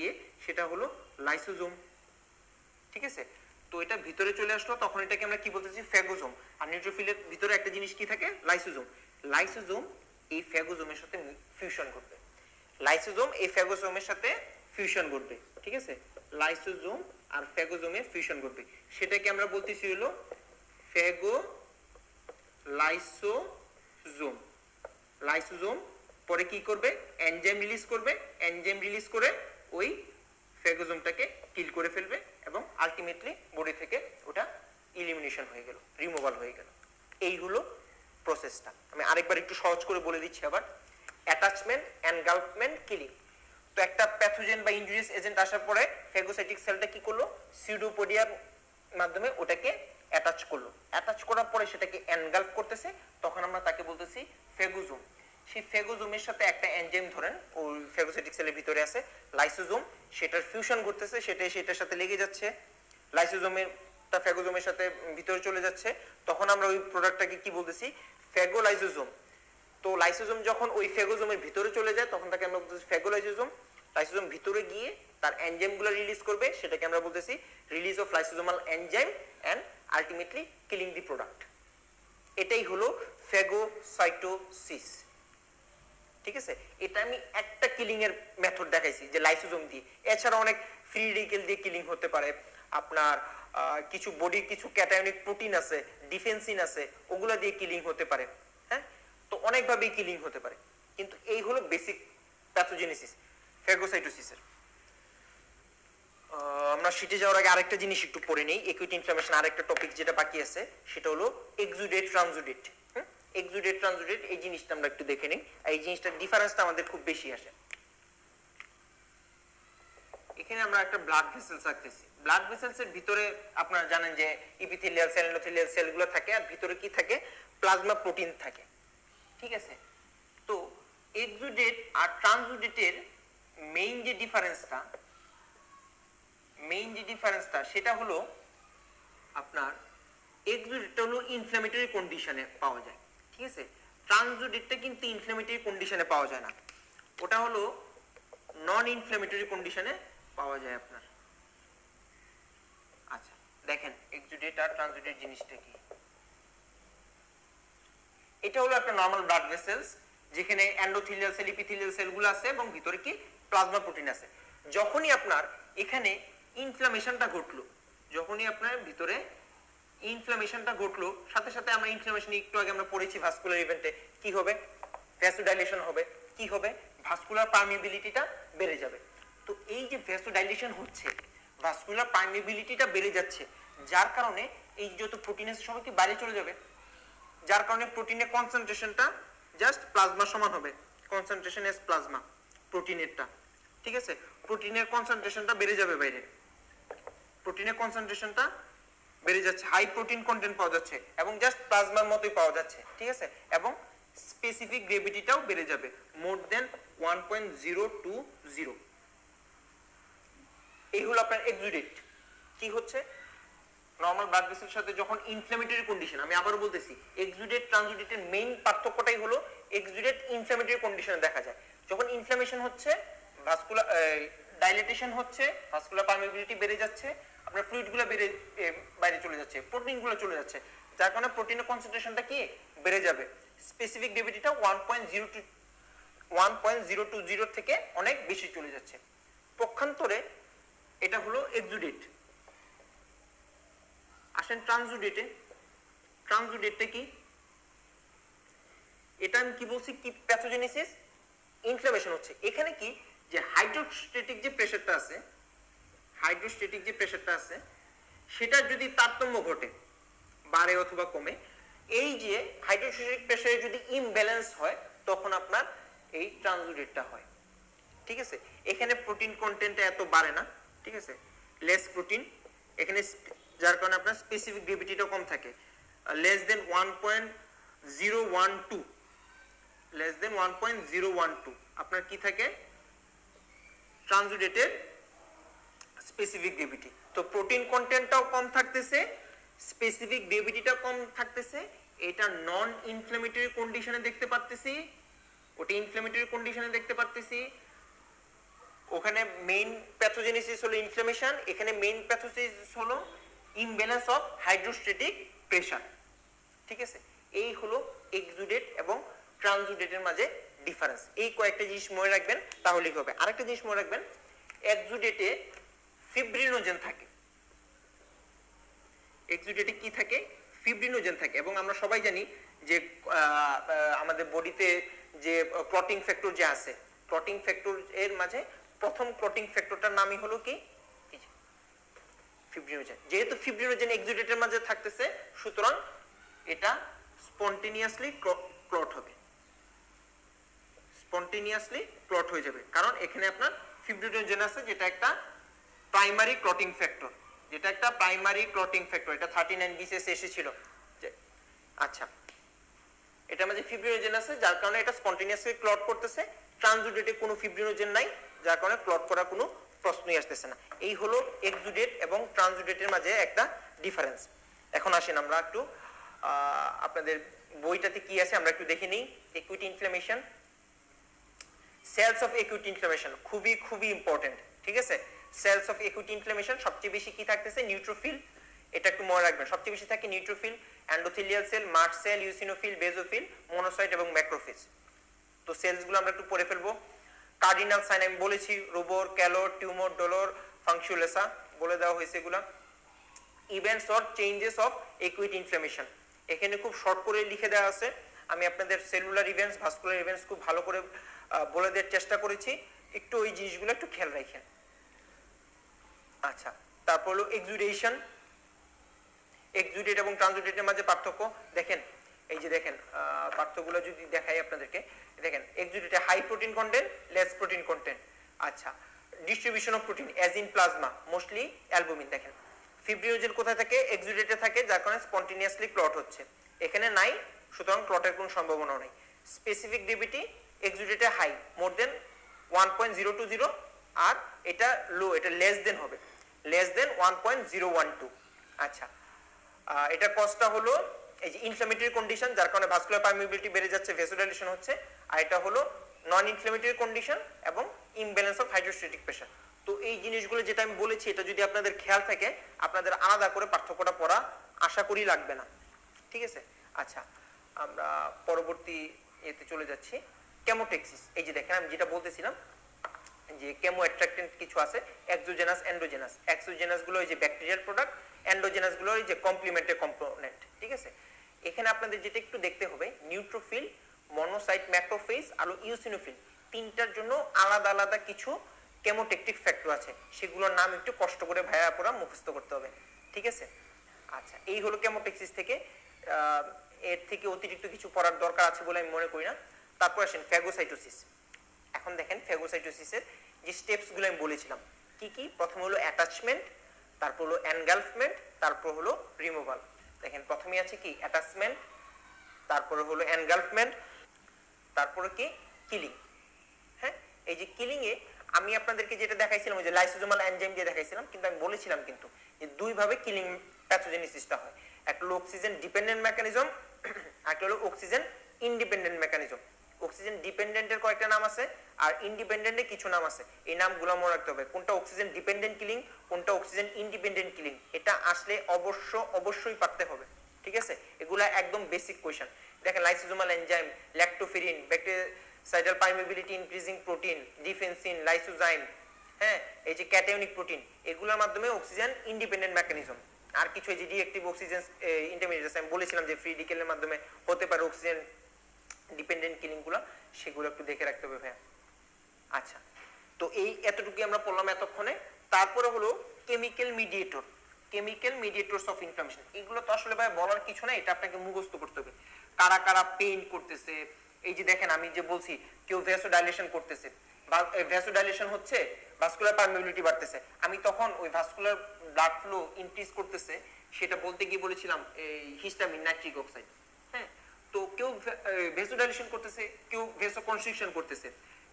সেটা হলো লাইসোজোম। ঠিক আছে, তো এটা ভিতরে চলে আসলো, তখন এটাকে আমরা কি বলতেছি, ফ্যাগোজোম। আর নিউট্রোফিলের ভিতরে একটা জিনিস কি থাকে, লাইসোজোম। লাইসোজোম এই ফ্যাগোজোমের সাথে ফিউশন করবে। লাইসোজোম এই ফ্যাগোজোমের সাথে ফিউশন করবে। ঠিক আছে, লাইসোজোম আর ফ্যাগোজোমে ফিউশন করবে, সেটাকে আমরা বলতেছি হলো ফ্যাগোলাইসোজোম। লাইসোজোম পরে কি করবে, এনজাইম রিলিজ করবে, এনজাইম রিলিজ করে ওই ফ্যাগোজোমটাকে কিল করে ফেলবে, এবং আলটিমেটলি বডি থেকে ওটা ইলিমিনেশন হয়ে গেল, রিমুভাল হয়ে গেল। এই হলো প্রসেসটা। আমি আরেকবার একটু সহজ করে বলে দিচ্ছি আবার, অ্যাটাচমেন্ট, এনগালফমেন্ট, কিলিং। তো একটা প্যাথোজেন বা ইনজুরিয়াস এজেন্ট আসার পরে ফ্যাগোসাইটিক সেলটা কি করলো, সিউডোপোডিয়ার মাধ্যমে ওটাকে অ্যাটাচ করলো। অ্যাটাচ করার পরে সেটাকে এনগালফ করতেছে, তখন আমরা তাকে বলতেছি ফ্যাগোজোম। সেই ফ্যাগোজোমের সাথে একটা এনজাইম ধরেন ওই ফ্যাগোসাইটিক সেলের ভিতরে আছে, লাইসোজোম, সেটার ফিউশন ঘটতেছে, সেটার সাথে লেগে যাচ্ছে, লাইসোজোমের ফ্যাগোজোমের সাথে ভিতরে চলে যাচ্ছে, তখন আমরা ওই প্রোডাক্টটাকে কি বলতেছি, ফ্যাগোলাইসোজোম। তো লাইসোজোম যখন ওই ফ্যাগোজোমের ভিতরে চলে যায়, তখন তাকে আমরা বলতেছি ফ্যাগোলাইসোজোম। লাইসোজোম ভিতরে গিয়ে তার এনজাইমগুলো রিলিজ করবে, সেটাকে আমরা বলতেছি release of lysosomal enzyme and ultimately killing the product. এটাই হলো ফ্যাগোসাইটোসিস। ঠিক আছে, এটা আমি একটা কিলিং এর মেথড দেখাইছি যে লাইসোজোম দিয়ে। এছাড়া অনেক ফ্রি রেডিকেল দিয়ে কিলিং হতে পারে, আপনার কিছু বডির কিছু ক্যাটায়নিক প্রোটিন আছে, ডিফেন্সিন আছে, ওগুলা দিয়ে কিলিং হতে পারে। হ্যাঁ, তো অনেকভাবেই কিলিং হতে পারে, কিন্তু এই হলো বেসিক প্যাথোজেনেসিস ফ্যাগোসাইটোসিসের। আমরা শিটে যাওয়ার আগে আরেকটা জিনিস একটু পড়ে নেই, একুইট ইনফ্লামেশন আরেকটা টপিক যেটা বাকি আছে, সেটা হলো এক্সুডেট ট্রানজুডেট। এক্সুডেট ট্রানজুডেট এই জিনিসটা আমরা একটু দেখে নিই, এই জিনিসটার ডিফারেন্সটা আমাদের খুব বেশি আসে। এখানে আমরা একটা ব্লাড ভেসেলস রাখতেছি, ব্লাড ভেসেলস এর ভিতরে আপনারা জানেন যে ইপিথেলিয়াল সেল, এন্ডোথেলিয়াল সেলগুলো থাকে, আর ভিতরে কি থাকে, প্লাজমা প্রোটিন থাকে। ঠিক আছে, তো এক্সুডেট আর ট্রানজুডেটের মেইন যে ডিফারেন্সটা সেটা হলো আপনার এক্সুডেটটা হলো ইনফ্ল্যামেটরি কন্ডিশনে পাওয়া যায়, ঠিক আছে। ট্রানজিডেটটা কিন্তু ইনফ্ল্যামেটরি কন্ডিশনে পাওয়া যায় না, ওটা হলো নন ইনফ্ল্যামেটরি কন্ডিশনে পাওয়া যায় আপনার। আচ্ছা দেখেন এক্সুডেট আর ট্রানজিডেট জিনিসটা কি। এটা হলো একটা নরমাল ব্লাড ভেসেলস যেখানে এন্ডোথেলিয়াল সেল ইপিথেলিয়াল সেলগুলো আছে এবং ভিতরে কি প্লাজমা প্রোটিন আছে। যখনই আপনার এখানে ইনফ্ল্যামেশনটা ঘটলো, যখনই আপনার ভিতরে ইনফ্ল্যামেশনটা ঘটলো, সাথে সাথে আমরা ইনফ্ল্যামেশন একটু আগে আমরা পড়েছি ভাস্কুলার ইভেন্টে কি হবে, ভ্যাসোডাইলেশন হবে, কি হবে ভাস্কুলার পারমিবিলিটিটা বেড়ে যাবে। তো এই যে ভ্যাসোডাইলেশন হচ্ছে, ভাস্কুলার পারমিবিলিটিটা বেড়ে যাচ্ছে, যার কারণে এই যত প্রোটিন আছে সবাই কি বাইরে চলে যাবে, যার কারণে প্রোটিনের কনসেন্ট্রেশনটা জাস্ট প্লাজমা সমান হবে, কনসেন্ট্রেশন এস প্লাজমা প্রোটিনেরটা, ঠিক আছে। প্রোটিনের কনসেন্ট্রেশনটা বেড়ে যাবে বাইরে, প্রোটিনের কনসেন্ট্রেশনটা বেড়ে যাচ্ছে, হাই প্রোটিন কন্টেন্ট পাওয়া যাচ্ছে এবং জাস্ট প্লাজমার মতোই পাওয়া যাচ্ছে, ঠিক আছে। এবং স্পেসিফিক গ্রেভিটিটাও বেড়ে যাবে মোর দেন 1.020। এই হলো আপনার এক্সুডেট। কি হচ্ছে, নরমাল ব্লাড ভেসেলের সাথে যখন ইনফ্ল্যামেটরি কন্ডিশন, আমি আবারও বলতেছি এক্সুডেট ট্রানজিডেটের মেইন পার্থক্যটাই হলো এক্সুডেট ইনফ্ল্যামেটরি কন্ডিশনে দেখা যায়। যখন ইনফ্ল্যামেশন হচ্ছে, ভাস্কুলার ডাইলেটেশন হচ্ছে, ভাস্কুলার পারমিবিলিটি বেড়ে যাচ্ছে, আপনার ফ্লুইডগুলো বাইরে চলে যাচ্ছে, প্রোটিনগুলো চলে যাচ্ছে, যার কারণে প্রোটিনের কনসেন্ট্রেশনটা কি বেড়ে যাবে, স্পেসিফিক গ্রেভিটিটা 1.020 থেকে অনেক বেশি চলে যাচ্ছে। পক্ষান্তরে এটা হলো এক্সুডেট। আসেন ট্রানজিডেটে। ট্রানজিডেটটা কি, এটা আমি কি বলছি, কি প্যাথোজেনেসিস, ইনফ্ল্যামেশন হচ্ছে। এখানে কি যে হাইড্রোস্ট্যাটিক যে প্রেসারটা আছে, হাইড্রোস্ট্যাটিক যে প্রেসারটা আছে সেটার যদি তারতম্য ঘটে, বাড়ে অথবা কমে, এই যে হাইড্রোস্ট্যাটিক প্রেসারে যদি ইমব্যালেন্স হয় তখন আপনার এই ট্রানজিডেটটা হয়, ঠিক আছে। এখানে প্রোটিন কন্টেন্টটা এত বাড়ে না, ঠিক আছে, লেস প্রোটিন এখানে, যার কারণে আপনার স্পেসিফিক গ্রেভিটিটা কম থাকে, লেস দেন 1.012, লেস দেন 1.012 আপনার কি থাকে ট্রানজিডেটের স্পেসিফিক গ্রেভিটি। তো প্রোটিন কন্টেন্টটাও কম থাকতেছে, স্পেসিফিক গ্রেভিটিটাও কম থাকতেছে। এটা নন ইনফ্ল্যামেটরি কন্ডিশনে দেখতে পারতেছি, ওটা ইনফ্ল্যামেটরি কন্ডিশনে দেখতে পারতেছি। ওখানে মেইন প্যাথোজেনেসিস হলো ইনফ্ল্যামেশন, এখানে মেইন প্যাথোজেনেসিস হলো ইমব্যালেন্স অফ হাইড্রোস্ট্যাটিক প্রেসার, ঠিক আছে। এই হলো এক্সুডেট এবং ট্রানজিডেটের মাঝে ডিফারেন্স। এই কয়েকটা জিনিস মনে রাখবেন তাহলেই হবে। আরেকটা জিনিস মনে রাখবেন, এক্সুডেটে ফিব্রিনোজেন থাকে, এক্সুডেটে কি থাকে, ফিব্রিনোজেন থাকে। এবং আমরা সবাই জানি যে আমাদের বডিতে যে ক্লটিং ফ্যাক্টর যে আছে, ক্লটিং ফ্যাক্টর এর মাঝে প্রথম ক্লটিং ফ্যাক্টরটার নামই হলো কি ফিব্রিনোজেন। যেহেতু ফিব্রিনোজেন এক্সুডেটের মাঝে থাকতেছে, সুতরাং এটা স্পন্টেনিয়াসলি ক্লট হবে, স্পন্টেনিয়াসলি ক্লট হয়ে যাবে, কারণ এখানে আপনার ফিব্রিনোজেন আছে যেটা একটা প্রাইমারি ক্লটিং ফ্যাক্টর, যেটা একটা প্রাইমারি ক্লটিং ফ্যাক্টর। এটা 39 বিসিএস এসেছিল। আচ্ছা, এটার মধ্যে ফিব্রিনোজেন আছে যার কারণে এটা স্পন্টেনিয়াসলি ক্লট করতেছে। ট্রানজিডেটে কোনো ফিব্রিনোজেন নাই, যার কারণে ক্লট করার কোনো প্রশ্নই আসতেছে না। এই হলো এক্সুডেট এবং ট্রানজিডেটের মাঝে একটা ডিফারেন্স। এখন আসেন আমরা একটু আপনাদের বইটাতে কি আছে আমরা একটু দেখে নিই। Acute inflammation, cells of acute inflammation খুবই খুবই ইম্পর্টেন্ট, ঠিক আছে। সেলস অফ একুইট ইনফ্ল্যামেশন সবচেয়ে বেশি কি থাকতেছে, নিউট্রোফিল, এটা একটু মনে রাখবেন, সবচেয়ে বেশি থাকে neutrophil, endothelial cell, mast cell, eosinophil, basophil, monocyte এবং ম্যাক্রোফেজ। তো সেলসগুলো আমরা একটু পড়ে ফেলবো। কার্ডিনাল সাইন আমি বলেছি, রুবোর, ক্যালোর, টিউমর, ডোলর, ফাংশুলেসা বলে দেওয়া হয়েছে এগুলা। Events or changes of acute inflammation এখানে খুব শর্ট করে লিখে দেওয়া আছে। আমি আপনাদের সেলুলার ইভেন্টস, ভাস্কুলার ইভেন্টস খুব ভালো করে বলে দেওয়ার চেষ্টা করেছি, একটু ওই জিনিসগুলো একটু খেয়াল রাখেন। আচ্ছা, তারপর হলো এক্সুডেশন। এক্সুডেট এবং ট্রানজিডেটের মাঝে পার্থক্য দেখেন, এই যে দেখেন পার্থক্যগুলো যদি দেখাই আপনাদেরকে, দেখেন এক্সুডেটে high protein content, less protein content. আচ্ছা, distribution of protein as in plasma, mostly albumin. দেখেন ফিব্রিনোজেন কোথায় থাকে, এক্সুডেটে থাকে, যার কারণে স্পন্টেনিয়াসলি ক্লট হচ্ছে, এখানে নাই, সুতরাং ক্লটের কোনো সম্ভাবনা নেই। স্পেসিফিক গ্রেভিটি এক্সুডেটে হাই, মোর দেন 1.020, আর এটা লো, এটা লেস দেন হবে, লেস দেন 1.012। আচ্ছা, এটা কস্টটা হলো এই যে ইনফ্ল্যামেটরি কন্ডিশন, যার কারণে ভাস্কুলার পারমিবিলিটি বেড়ে যাচ্ছে, ভেসোডাইলেশন হচ্ছে। আর এটা হলো নন ইনফ্ল্যামেটরি কন্ডিশন এবং ইমব্যালেন্স অফ হাইড্রোস্ট্যাটিক প্রেশার। তো এই জিনিসগুলো যেটা আমি বলেছি, এটা যদি আপনাদের খেয়াল থাকে, আপনাদের আলাদা করে পার্থক্যটা পড়া আশা করি লাগবে না, ঠিক আছে। আচ্ছা, আমরা পরবর্তী এতে চলে যাচ্ছি, কেমোটেক্সিস। এই যে দেখেন আমি যেটা বলতেছিলাম যে কেমো অ্যাট্রাক্টেন্ট কিছু আছে, এক্সোজেনাস, এন্ডোজেনাস। এক্সোজেনাস গুলো এই যে ব্যাকটেরিয়াল প্রোডাক্ট, এন্ডোজেনাস গুলো এই যে কমপ্লিমেন্টারি কম্পোনেন্ট, ঠিক আছে। এখানে আপনাদের যেটা একটু দেখতে হবে, নিউট্রোফিল, মনোসাইট, ম্যাক্রোফেজ আর ইওসিনোফিল, তিনটার জন্য আলাদা আলাদা কিছু কেমোটেকটিক ফ্যাক্টর আছে, সেগুলোর নাম একটু কষ্ট করে ভাইয়া পুরা মুখস্থ করতে হবে, ঠিক আছে। আচ্ছা, এই হলো কেমোটেক্সিস থেকে। এর থেকে অতিরিক্ত কিছু পড়ার দরকার আছে বলে আমি মনে করি না। তারপর আসেন ফ্যাগোসাইটোসিস। এখন দেখেন ফ্যাগোসাইটোসিসের যে স্টেপস গুলো আমি বলেছিলাম কি কি। প্রথমে হলো অ্যাটাচমেন্ট, তারপর হলো এনগালফমেন্ট, তারপর হলো রিমুভাল। দেখেন প্রথমে আছে কি অ্যাটাচমেন্ট, তারপরে হলো এনগালফমেন্ট, তারপরে কি কিলিং। হ্যাঁ, এই যে কিলিং এ আমি আপনাদেরকে যেটা দেখাইছিলাম ওই যে লাইসোজোমাল এনজাইম দিয়ে দেখাইছিলাম, কিন্তু আমি বলেছিলাম কিন্তু যে দুই ভাবে কিলিং প্যাথোজেনেসিসটা হয়। একটা হলো অক্সিজেন ডিপেন্ডেন্ট মেকানিজম, একটা হলো অক্সিজেন ইন্ডিপেন্ডেন্ট মেকানিজম। অক্সিজেন ডিপেন্ডেন্টের কয়েকটা নাম আছে আর ইন্ডিপেন্ডেন্টের কিছু নাম আছে, এই নামগুলো মনে রাখতে হবে। কোনটা অক্সিজেন ডিপেন্ডেন্ট কিলিং, কোনটা অক্সিজেন ইন্ডিপেন্ডেন্ট কিলিং, এটা আসলে অবশ্যই পারতে হবে, ঠিক আছে। এগুলা একদম বেসিক কোয়েশ্চেন। দেখেন lysosomal enzyme, lactoferrin, bactericidal permeability increasing protein, defensin, lysozyme, হ্যাঁ, এই যে ক্যাটায়নিক প্রোটিন, এগুলোর মাধ্যমে অক্সিজেন ইন্ডিপেন্ডেন্ট মেকানিজম। আর কিছু এই যে রিঅ্যাক্টিভ অক্সিজেন ইন্টারমিডিয়েট আছে, আমি বলেছিলাম যে ফ্রি ডিকেলের মাধ্যমে হতে পারে অক্সিজেন ডিপেন্ডেন্ট কিলিং গুলো, সেগুলো একটু দেখে রাখতে হবে ভাইয়া। আচ্ছা, তো এই এতটুকু আমরা পড়লাম এতক্ষণে। তারপরে হলো chemical mediator, chemical mediators of inflammation. এগুলো তো আসলে ভাই বলার কিছু না, এটা আপনাকে মুখস্থ করতে হবে। কারা কারা পেইন করতেছে, এই যে দেখেন আমি যে বলছি কেউ ভ্যাসোডাইলেশন করতেছে, ভ্যাসোডাইলেশন হচ্ছে ভাস্কুলার পারমিবিলিটি বাড়তেছে, আমি তখন ওই ভাস্কুলার ব্লাড ফ্লো ইনক্রিজ করতেছে সেটা বলতে গিয়ে বলেছিলাম এই হিস্টামিন, নাইট্রিক অক্সাইড। হ্যাঁ, তো কেউ ভ্যাসোডাইলেশন করতেছে, কেউ ভ্যাসোকনস্ট্রিকশন করতেছে,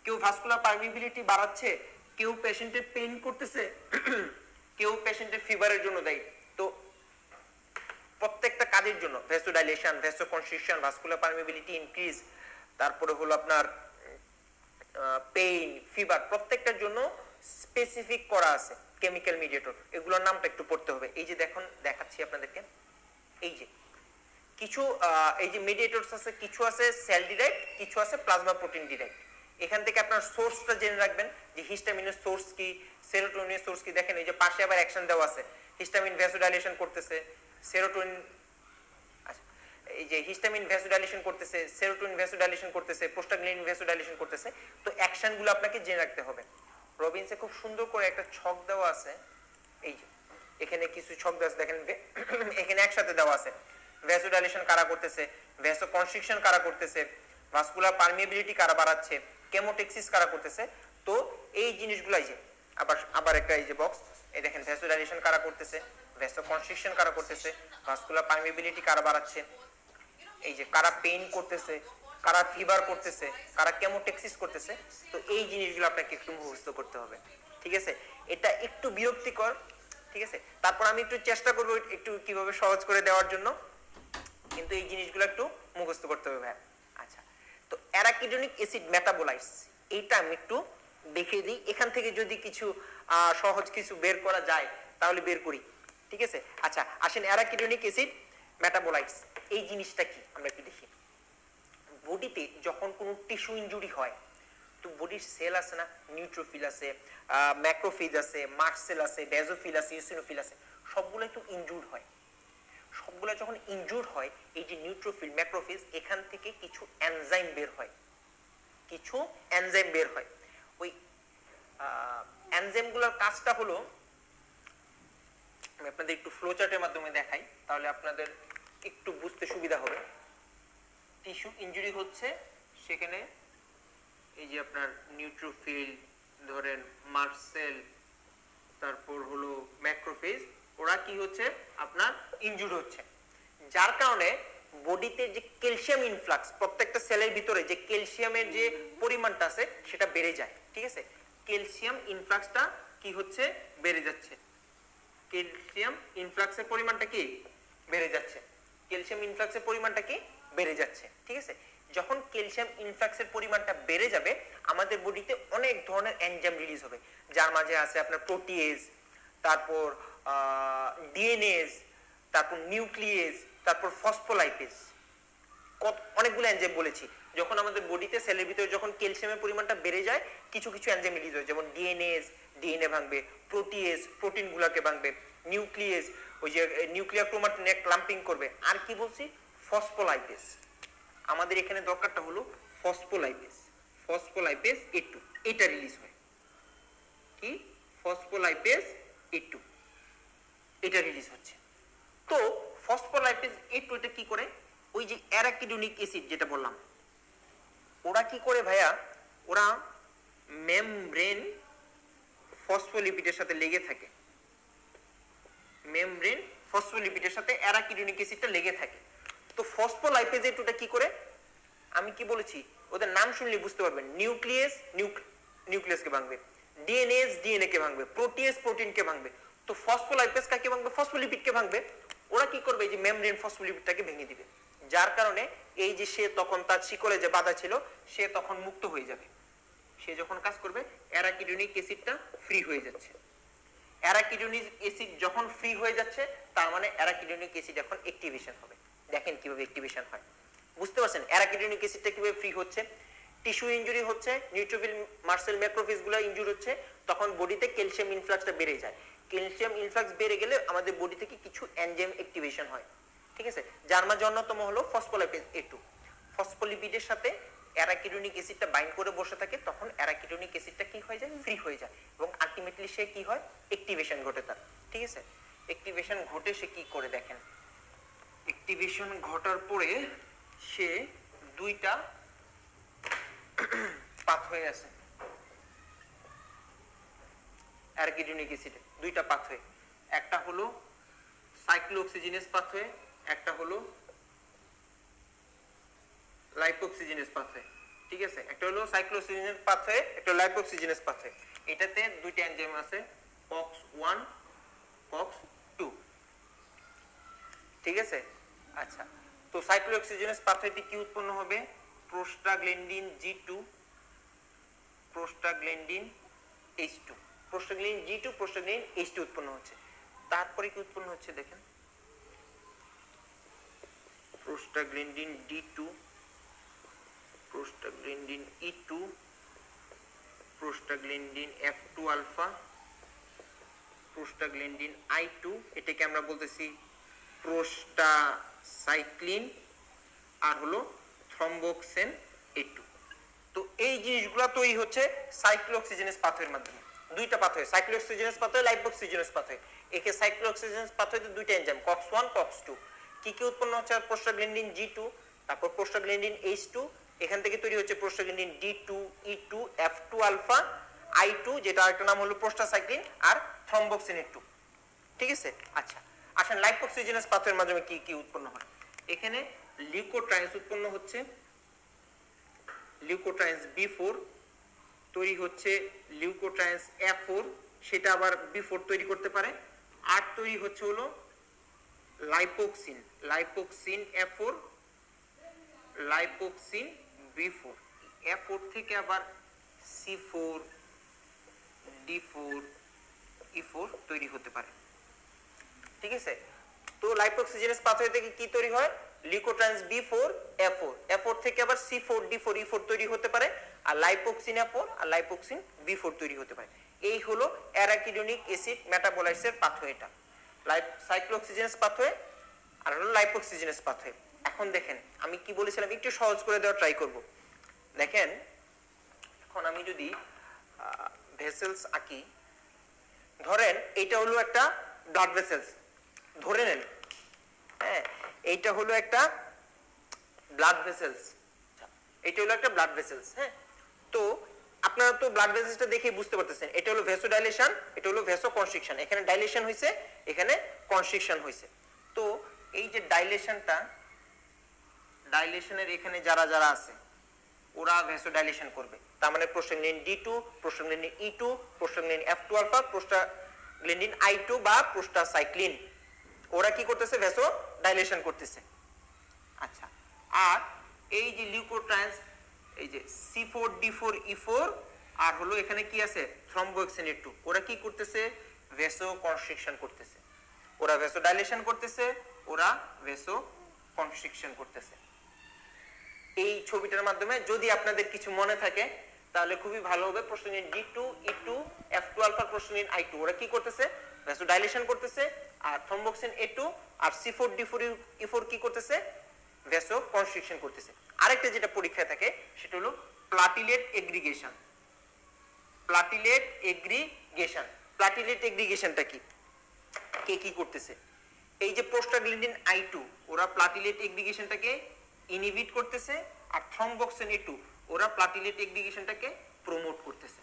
কেউ ভাস্কুলার পারমিবিলিটি বাড়াচ্ছে, কেউ পেশেন্টের পেইন করতেছে, কেউ পেশেন্টের ফিভারের জন্য দেয়। তো প্রত্যেকটা কাজের জন্য vasodilation, vasoconstriction, vascular permeability increase, তারপরে হলো আপনার পেইন, ফিভার, প্রত্যেকটার জন্য স্পেসিফিক করা আছে কেমিক্যাল মিডিয়েটর। এগুলোর নামটা একটু পড়তে হবে। এই যে দেখুন দেখাচ্ছি আপনাদেরকে, এই যে কিছু এই যে মিডিয়েটরস আছে, কিছু আছে সেল ডিরাইভড, কিছু আছে প্লাজমা প্রোটিন ডিরাইভড। এখান থেকে আপনার সোর্সটা জেনে রাখবেন যে হিস্টামিনের সোর্স কি, সেরোটোনিনের সোর্স কি। দেখেন এই যে পাশে আবার অ্যাকশন দেওয়া আছে, হিস্টামিন ভ্যাসোডাইলেশন করতেছে, সেরোটোনিন, আচ্ছা এই যে হিস্টামিন ভ্যাসোডাইলেশন করতেছে, সেরোটোনিন ভ্যাসোডাইলেশন করতেছে, প্রোস্টাগ্ল্যান্ডিন ভ্যাসোডাইলেশন করতেছে। তো অ্যাকশনগুলো আপনাকে জেনে রাখতে হবে। রবিনসে খুব সুন্দর করে একটা ছক দেওয়া আছে, এই যে এখানে কিছু ছক দেওয়া আছে দেখেন, এখানে একসাথে দেওয়া আছে ভ্যাসোডাইলেশন কারা করতেছে, ভ্যাসোকনস্ট্রিকশন কারা করতেছে, ভাস্কুলার পারমিবিলিটি কারা বাড়াচ্ছে, কেমোটেক্সিস কারা করতেছে। তো এই জিনিসগুলাই যে আবার একটা এই যে বক্স, এই দেখেন ভ্যাসোডাইলেশন কারা করতেছে, ভ্যাসোকনস্ট্রিকশন কারা করতেছে, ভাস্কুলার পারমিবিলিটি কারা বাড়াচ্ছে, এই যে কারা পেইন করতেছে, কারা ফিভার করতেছে, কারা কেমোটেক্সিস করতেছে। তো এই জিনিসগুলো আপনাকে একটু মুখস্থ করতে হবে, ঠিক আছে। এটা একটু বিরক্তিকর, ঠিক আছে। তারপর আমি একটু চেষ্টা করবো একটু কিভাবে সহজ করে দেওয়ার জন্য, কিন্তু এই জিনিসগুলো একটু মুখস্থ করতে হবে ভাই। আচ্ছা, তো অ্যারাকিডোনিক অ্যাসিড মেটাবোলাইটস, এইটা আমি একটু দেখিয়ে দিই। এখান থেকে যদি কিছু সহজ কিছু বের করা যায় তাহলে বের করি, ঠিক আছে। আচ্ছা আসেন, অ্যারাকিডোনিক অ্যাসিড মেটাবোলাইটস এই জিনিসটা কি আমরা একটু দেখি। বডিতে যখন কোনো টিস্যু ইনজুরি হয়, তো বডির সেল আছে না, নিউট্রোফিল আছে, ম্যাক্রোফেজ আছে, মাস্ট সেল আছে, বেজোফিল আছে, ইওসিনোফিল আছে, সবগুলো একটু ইনজুর্ড হয়। সবগুলো যখন ইনজুর্ড হয়, এই যে নিউট্রোফিল, ম্যাক্রোফেজ, এখান থেকে কিছু এনজাইম বের হয়, কিছু এনজাইম বের হয়। ওই এনজাইমগুলোর কাজটা হলো, আমি আপনাদের একটু ফ্লো চার্টের মাধ্যমে দেখাই তাহলে আপনাদের একটু বুঝতে সুবিধা হবে। টিস্যু ইনজুরি হচ্ছে, সেখানে এই যে আপনার নিউট্রোফিল ধরেন, মার্সেল, তারপর হলো ম্যাক্রোফেজ, ওরা কি হচ্ছে আপনার ইনজুরি হচ্ছে, যার কারণে বডিতে যে ক্যালসিয়াম ইনফ্লাক্স, প্রত্যেকটা সেলের ভিতরে যে ক্যালসিয়ামের যে পরিমাণটা আছে সেটা বেড়ে যায়, ঠিক আছে। ক্যালসিয়াম ইনফ্লাক্সটা কি হচ্ছে, বেড়ে যাচ্ছে, ক্যালসিয়াম ইনফ্লাক্সের পরিমাণটা কি বেড়ে যাচ্ছে, ক্যালসিয়াম ইনফ্লাক্সের পরিমাণটা কি বেড়ে যাচ্ছে, ঠিক আছে। যখন ক্যালসিয়াম ইনফ্লাক্সের পরিমাণটা বেড়ে যাবে আমাদের বডিতে অনেক ধরনের এনজাইম রিলিজ হবে, যার মাঝে আছে আপনার প্রোটিয়েজ, তারপর ডিএনএজ, তারপর নিউক্লিয়েজ, তারপর ফসফোলাইপেজ, অনেকগুলো এনজাইম বলেছি। যখন আমাদের বডিতে সেলের ভিতরে যখন ক্যালসিয়ামের পরিমাণটা বেড়ে যায় কিছু কিছু এনজাইম রিলিজ হয়, যেমন ডিএনএজ ডিএনএ ভাঙবে, প্রোটিয়েজ প্রোটিনগুলোকে ভাঙবে, নিউক্লিয়েজ ওই যে নিউক্লিয়ার ক্রোমাটিনে ক্লাম্পিং করবে, আর কি বলছি ফসফোলাইপেজ। আমাদের এখানে দরকারটা হলো ফসফোলাইপেজ, ফসফোলাইপেজ A2 এটা রিলিজ হয়, কি ফসফোলাইপেজ A2 এটা রিলিজ হচ্ছে। তো ফসফোলাইপেজ A2 এটা কি করে, ওই যে অ্যারাকিডোনিক অ্যাসিড যেটা বললাম, ওরা কি করে ভাইয়া, ওরা মেমব্রেন ফসফোলিপিডের সাথে লেগে থাকে, মেমব্রেন ফসফোলিপিডের সাথে অ্যারাকিডোনিক অ্যাসিডটা লেগে থাকে। তো ফসফোলাইপেজ A2টা কি করে, আমি কি বলেছি ওদের নাম শুনলে বুঝতে পারবেন, নিউক্লিয়াস নিউক্লিয়াসকে ভাঙবে, ডিএনএস ডিএনএ কে ভাঙবে, প্রোটিয়েজ প্রোটিনকে ভাঙবে। তো ফসফোলাইপেজ কাকে ভাঙবে, ফসফোলিপিডকে ভাঙবে। ওরা কি করবে, এই যে মেমব্রেন ফসফোলিপিডটাকে ভেঙে দিবে, যার কারণে এই যে সে তখন তার শিকলে যে বাধা ছিল সে তখন মুক্ত হয়ে যাবে। সে যখন কাজ করবে অ্যারাকিডোনিক অ্যাসিডটা ফ্রি হয়ে যাচ্ছে। অ্যারাকিডোনিক অ্যাসিড যখন ফ্রি হয়ে যাচ্ছে তার মানে অ্যারাকিডোনিক অ্যাসিড এখন অ্যাক্টিভেশন হবে। দেখেন কিভাবে অ্যাক্টিভেশন হয়, বুঝতে পারছেন অ্যারাকিডোনিক অ্যাসিডটা কিভাবে ফ্রি হচ্ছে। টিস্যু ইনজুরি হচ্ছে, নিউট্রোফিল মাসল ম্যাক্রোফেজ গুলো ইনজুরি হচ্ছে, তখন বডিতে ক্যালসিয়াম ইনফ্লাক্সটা বেড়ে যায়। ক্যালসিয়াম ইনফ্লাক্স বেড়ে গেলে আমাদের বডি থেকে কিছু এনজাইম অ্যাক্টিভেশন হয়, ঠিক আছে, যার মাঝে অন্যতম হলো ফসফোলাইপেজ A2। ফসফোলিপিডের সাথে অ্যারাকিডোনিক অ্যাসিডটা বাইন্ড করে বসে থাকে, তখন অ্যারাকিডোনিক অ্যাসিডটা কি হয়ে যায়, ফ্রি হয়ে যায়, এবং আলটিমেটলি সে কি হয়, অ্যাক্টিভেশন ঘটে তার, ঠিক আছে। অ্যাক্টিভেশন ঘটে সে কি করে দেখেন, অ্যাক্টিভেশন ঘটার পরে সে দুইটা পাথওয়ে আছে অ্যারাকিডোনিক অ্যাসিডে, দুইটা পাথওয়ে, একটা হলো সাইক্লোঅক্সিজেনেস পাথওয়ে, একটা হলো লাইপোক্সিজেনেস পাথওয়ে, ঠিক আছে। একটা হলো সাইক্লোঅক্সিজেনেস পাথওয়ে, একটা লাইপোক্সিজেনেস পাথওয়ে। এটাতে দুইটা এনজাইম আছে COX-1 COX-2, ঠিক আছে। আচ্ছা, তো সাইক্লোঅক্সিজেনেস পাথওয়েতে কি উৎপন্ন হবে, prostaglandin G2 prostaglandin H2, prostaglandin G2 prostaglandin H2 উৎপন্ন হচ্ছে। তারপরে কি উৎপন্ন হচ্ছে দেখেন, prostaglandin D2 prostaglandin E2 prostaglandin F2 alpha prostaglandin I2, এটাকে আমরা বলতেছি প্রোস্টাসাইক্লিন, আর হলো থ্রম্বোক্সেন A2। তো এই জিনিসগুলো তৈরি হচ্ছে সাইক্লোঅক্সিজেনেস পাথওয়ের মাধ্যমে, দুইটা পাথওয়ে, সাইক্লোঅক্সিজেনেস পাথওয়ে লাইপোক্সিজেনেস পাথওয়ে। একে সাইক্লোঅক্সিজেনেস পাথওয়েতে দুইটা এনজাইম COX-1 COX-2, কি কি উৎপন্ন হচ্ছে, প্রোস্টাগ্ল্যান্ডিন G2, তারপর প্রোস্টাগ্ল্যান্ডিন H2, এখান থেকে তৈরি হচ্ছে prostaglandin D2 E2 F2 alpha I2, যেটা আরেকটা নাম হলো প্রোস্টাসাইক্লিন, আর থ্রম্বোক্সিন A2, ঠিক আছে। আচ্ছা, আসেন লাইপোক্সিজেনেস পাথওয়ের মাধ্যমে কি কি উৎপন্ন হয়। এখানে লিউকোট্রাইন্স উৎপন্ন হচ্ছে, লিউকোট্রাইন্স B4 তৈরি হচ্ছে, লিউকোট্রাইন্স F4 সেটা আবার B4 তৈরি করতে পারে, আর তৈরি হচ্ছে হলো লাইপোক্সিন, লাইপোক্সিন F4 লাইপোক্সিন B4, F4 থেকে আবার C4 D4 E4 তৈরি হতে পারে, ঠিক আছে। তো লাইপোক্সিজেনেস পাথওয়ে থেকে কি তৈরি হয়, লিউকোট্রাইন্স B4 F4, F4 থেকে আবার C4 D4 E4 তৈরি হতে পারে, আর লাইপোক্সিন F4 আর লাইপোক্সিন B4 তৈরি হতে পারে। এই হলো অ্যারাকিডোনিক অ্যাসিড মেটাবোলাইটসের পাথওয়েটা, সাইক্লোঅক্সিজেনেস পাথওয়ে আর হলো লাইপোক্সিজেনেস পাথওয়ে। এখন দেখেন আমি কি বলেছিলাম, একটু সহজ করে দেওয়ার ট্রাই করব। দেখেন এখন আমি যদি ভেসেলস আঁকি, ধরেন এইটা হলো একটা ব্লাড ভেসেলস, ধরে নেন, হ্যাঁ এইটা হলো একটা ব্লাড ভেসেলস, এটা হলো একটা ব্লাড ভেসেলস, হ্যাঁ। তো আপনারা তো ব্লাড ভেসেলসটা দেখেই বুঝতে পারতেছেন, এটা হলো ভেসোডাইলেশন, এটা হলো ভেসোকনস্ট্রিকশন, এখানে ডাইলেশন হইছে, এখানে কনস্ট্রিকশন হইছে। তো এই যে ডাইলেশনটা, ডাইলেশনের এখানে যারা যারা আছে ওরা ভেসোডাইলেশন করবে, তার মানে prostaglandin D2 prostaglandin E2 prostaglandin F2 alpha prostaglandin I2 বা প্রোস্টাসাইক্লিন, ওরা কি করতেছে, ভেসোডাইলেশন করতেছে, আচ্ছা, আর এই যে লিউকোট্রাইন্স, এই যে C4D4E4 আর হলো এখানে কি আছে থ্রম্বোহেক্সিন A2, ওরা কি করতেছে ভেসো কনস্ট্রিকশন করতেছে, ওরা ভেসো ডাইলেশন করতেছে, ওরা ভেসো কনস্ট্রিকশন করতেছে। এই ছবিটার মাধ্যমে যদি আপনাদের কিছু মনে থাকে তাহলে খুবই ভালো হবে। প্রোস্টাগল্যান্ডিন D2 E2 F2 alpha প্রোস্টাগল্যান্ডিন I2 ওরা কি করতেছে ভেসো ডাইলেশন করতেছে, আর থ্রম্বোহেক্সিন A2 আর C4D4E4 কি করতেছে ভেসো কনস্ট্রিকশন করতেছে। আরেকটা যেটা পরীক্ষায় থাকে সেটা হলো platelet aggregation. Platelet aggregation, platelet এগ্রিগেশনটা কি, কে কি করতেছে? এই যে প্রোস্টাগ্ল্যান্ডিন I2 ওরা প্লাটিলেট এগ্রিগেশনটাকে ইনহিবিট করতেছে, আর থ্রম্বোহেক্সিন A2 ওরা প্লাটিলেট এগ্রিগেশনটাকে প্রমোট করতেছে।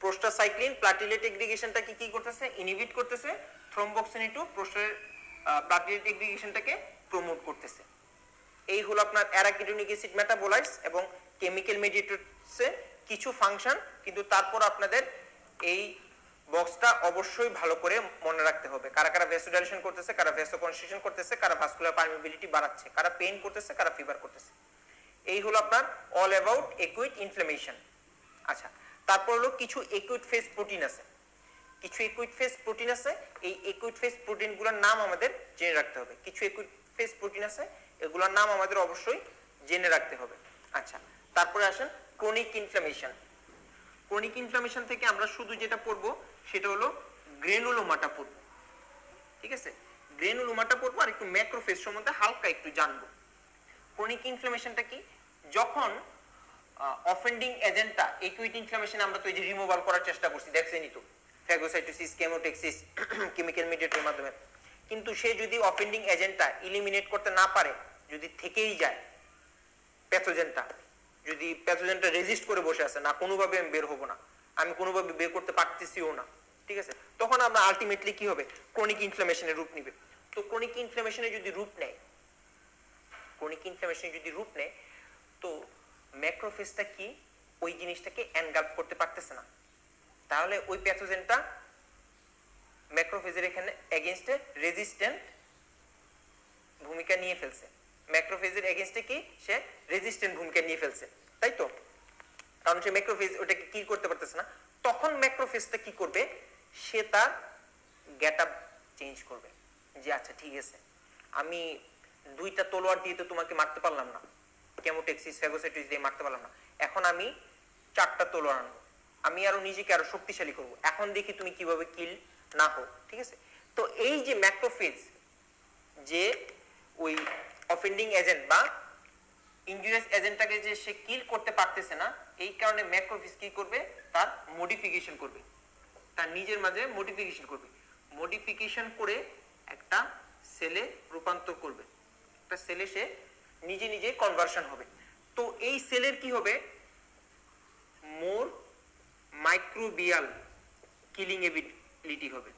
প্রোস্টাসাইক্লিন প্লাটিলেট এগ্রিগেশনটাকে কি করতেছে ইনহিবিট করতেছে, থ্রম্বোহেক্সিন A2 প্লাটিলেট এগ্রিগেশনটাকে প্রমোট করতেছে। এই হলো আপনার অ্যারাকিডোনিক অ্যাসিড মেটাবোলাইটস এবং কেমিক্যাল মেডিয়েটরসে কিছু ফাংশন, কিন্তু তারপর আপনাদের এই বক্সটা অবশ্যই ভালো করে মনে রাখতে হবে। কারা কারা ভেসোডাইলেশন করতেছে, কারা ভেসো কনস্ট্রিকশন করতেছে, কারা ভাস্কুলার পারমিবিলিটি বাড়াচ্ছে, কারা পেইন করতেছে, কারা ফিভার করতেছে। এই হলো আপনার অল অ্যাবাউট একুইট ইনফ্লামেশন। আচ্ছা, তারপর হলো কিছু একুইট ফেজ প্রোটিন আছে, কিছু একুইট ফেজ প্রোটিন আছে, এই একুইট ফেজ প্রোটিনগুলোর নাম আমাদের জেনে রাখতে হবে। কিছু একুইট ফেজ প্রোটিন আছে, এগুলোর নাম আমাদের অবশ্যই জেনে রাখতে হবে। আচ্ছা, তারপরে আসেন ক্রনিক ইনফ্লামেশন। ক্রনিক ইনফ্লামেশন থেকে আমরা শুধু যেটা পড়বো সেটা হলো গ্রেনুলোমাটা পড়বো, ঠিক আছে, গ্রেনুলোমাটা পড়বো আর একটু ম্যাক্রোফেজ সম্বন্ধে হালকা একটু জানবো। ক্রনিক ইনফ্লামেশনটা কি, যখন অফেন্ডিং এজেন্টটা একুইট ইনফ্লামেশন আমরা তো এই যে রিমুভাল করার চেষ্টা করছি, দেখছেনই তো, ফ্যাগোসাইটোসিস, কেমোটেক্সিস, কেমিক্যাল মিডিয়েটরের মাধ্যমে, কিন্তু সে যদি অফেন্ডিং এজেন্টটা ইলিমিনেট করতে না পারে, যদি থেকেই যায় প্যাথোজেনটা, যদি প্যাথোজেনটা রেজিস্ট করে বসে আছে, না কোনোভাবে আমি বের হবো না, আমি কোনোভাবে বের করতে পারতেছিও না, ঠিক আছে, তখন আমরা আলটিমেটলি কি হবে ক্রনিক ইনফ্লামেশনের রূপ নিবে। তো ক্রনিক ইনফ্লামেশনে যদি রূপ নেয়, ক্রনিক ইনফ্লামেশনে যদি রূপ নেয়, তো ম্যাক্রোফেজটা কি ওই জিনিসটাকে এনগালফ করতে পারতেছে না, তাহলে ওই প্যাথোজেনটা ম্যাক্রোফেজের এখানে এগেইনস্টে রেজিস্ট্যান্ট ভূমিকা নিয়ে ফেলছে, ম্যাক্রোফেজের এগেইনস্টে কি সে রেজিস্ট্যান্ট ভূমিকা নিয়ে ফেলছে, তাই তো, কারণ সে ম্যাক্রোফেজ ওটাকে কি করতে পারতেছে না। তখন ম্যাক্রোফেজটা কি করবে, সে তার গেটআপ চেঞ্জ করবে, যে আচ্ছা ঠিক আছে, আমি দুইটা তলোয়ার দিয়ে তো তোমাকে মারতে পারলাম না, কেমোটেক্সিস ফ্যাগোসাইটোসিস দিয়ে মারতে পারলাম না, এখন আমি চারটা তলোয়ার আনবো, আমি আরো নিজেকে আরো শক্তিশালী করব, এখন দেখি তুমি কিভাবে কিল না হও, ঠিক আছে। তো এই যে ম্যাক্রোফেজ যে ওই অফেন্ডিং এজেন্ট বা ইনজুরিয়াস এজেন্টটাকে যে সে কিল করতে পারতেছে না, এই কারণে ম্যাক্রোফেজ কি করবে, তার মডিফিকেশন করবে, তার নিজের মাঝে মডিফিকেশন করবে, মডিফিকেশন করে একটা সেলে রূপান্তর করবে, একটা সেলে সে নিজে নিজে কনভার্সন হবে। তো এই সেলের কি হবে, মোর মাইক্রোবিয়াল কিলিং এবিলিটি হবে,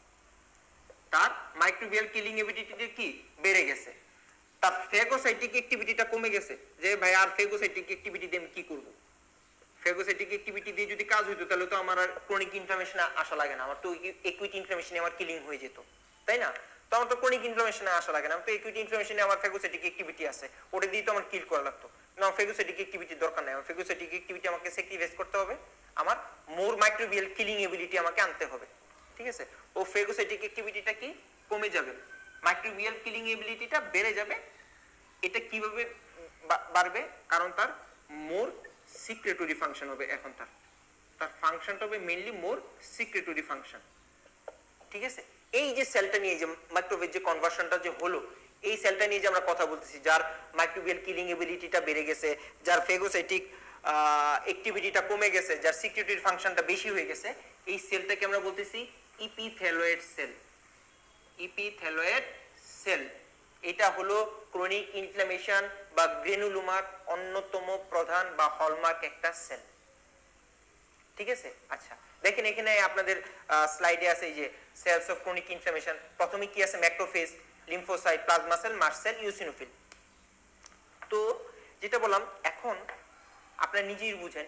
তার মাইক্রোবিয়াল কিলিং এবিলিটিটা কি বেড়ে গেছে, তার ফেগোসাইটিক অ্যাক্টিভিটিটা কমে গেছে, যে ভাই আর ফেগোসাইটিক অ্যাক্টিভিটি দিয়ে আমি কি করব, ফেগোসাইটিক অ্যাক্টিভিটি দিয়ে যদি কাজ হইতো তাহলে তো আমার আর ক্রনিক ইনফ্লামেশনে আসা লাগে না, আমার তো একুইট ইনফ্লামেশনে আমার কিলিং হয়ে যেত, তাই না, তো আমার তো ক্রনিক ইনফ্লামেশনে আসা লাগে না, আমার তো একুইট ইনফ্লামেশনে আমার ফেগোসাইটিক অ্যাক্টিভিটি আছে, ওটা দিয়ে তো আমার কিল করা লাগতো না, আমার ফেগোসাইটিক অ্যাক্টিভিটির দরকার নাই, আমার ফেগোসাইটিক অ্যাক্টিভিটি আমাকে স্যাক্রিফাইস করতে হবে, আমার মোর মাইক্রোবিয়াল কিলিং এবিলিটি আমাকে আনতে হবে, ঠিক আছে। ও ফেগোসাইটিক অ্যাক্টিভিটিটা কি কমে যাবে, মাইক্রোবিয়াল কিলিং এবিলিটিটা বেড়ে যাবে। এটা কিভাবে বাড়বে, কারণ তার মোর সিক্রেটরি ফাংশন হবে, এখন তার ফাংশনটা হবে মেইনলি মোর সিক্রেটরি ফাংশন, ঠিক আছে। এই যে সেলটা নিয়ে যে মাইক্রোভেজ যে কনভার্সনটা যে হলো, এই সেলটা নিয়ে যে আমরা কথা বলতেছি, যার মাইক্রোবিয়াল কিলিং এবিলিটিটা বেড়ে গেছে, যার ফেগোসাইটিক অ্যাক্টিভিটিটা কমে গেছে, যার সিক্রেটরি ফাংশনটা বেশি হয়ে গেছে, এই সেলটাকে আমরা বলতেছি ইপিথেলয়েড সেল। ইপিথেলয়েড সেল এটা হলো ক্রনিক ইনফ্লামেশন বা গ্রেনুলোমার অন্যতম প্রধান বা হলমার্ক একটা সেল, ঠিক আছে। আচ্ছা দেখেন এখানে আপনাদের স্লাইডে আছে এই যে সেলস অফ ক্রনিক ইনফ্লামেশন, প্রথমে কি আছে macrophage, lymphocyte, plasma sell, mast cell, eosinophil. তো যেটা বললাম, এখন আপনারা নিজেই বুঝেন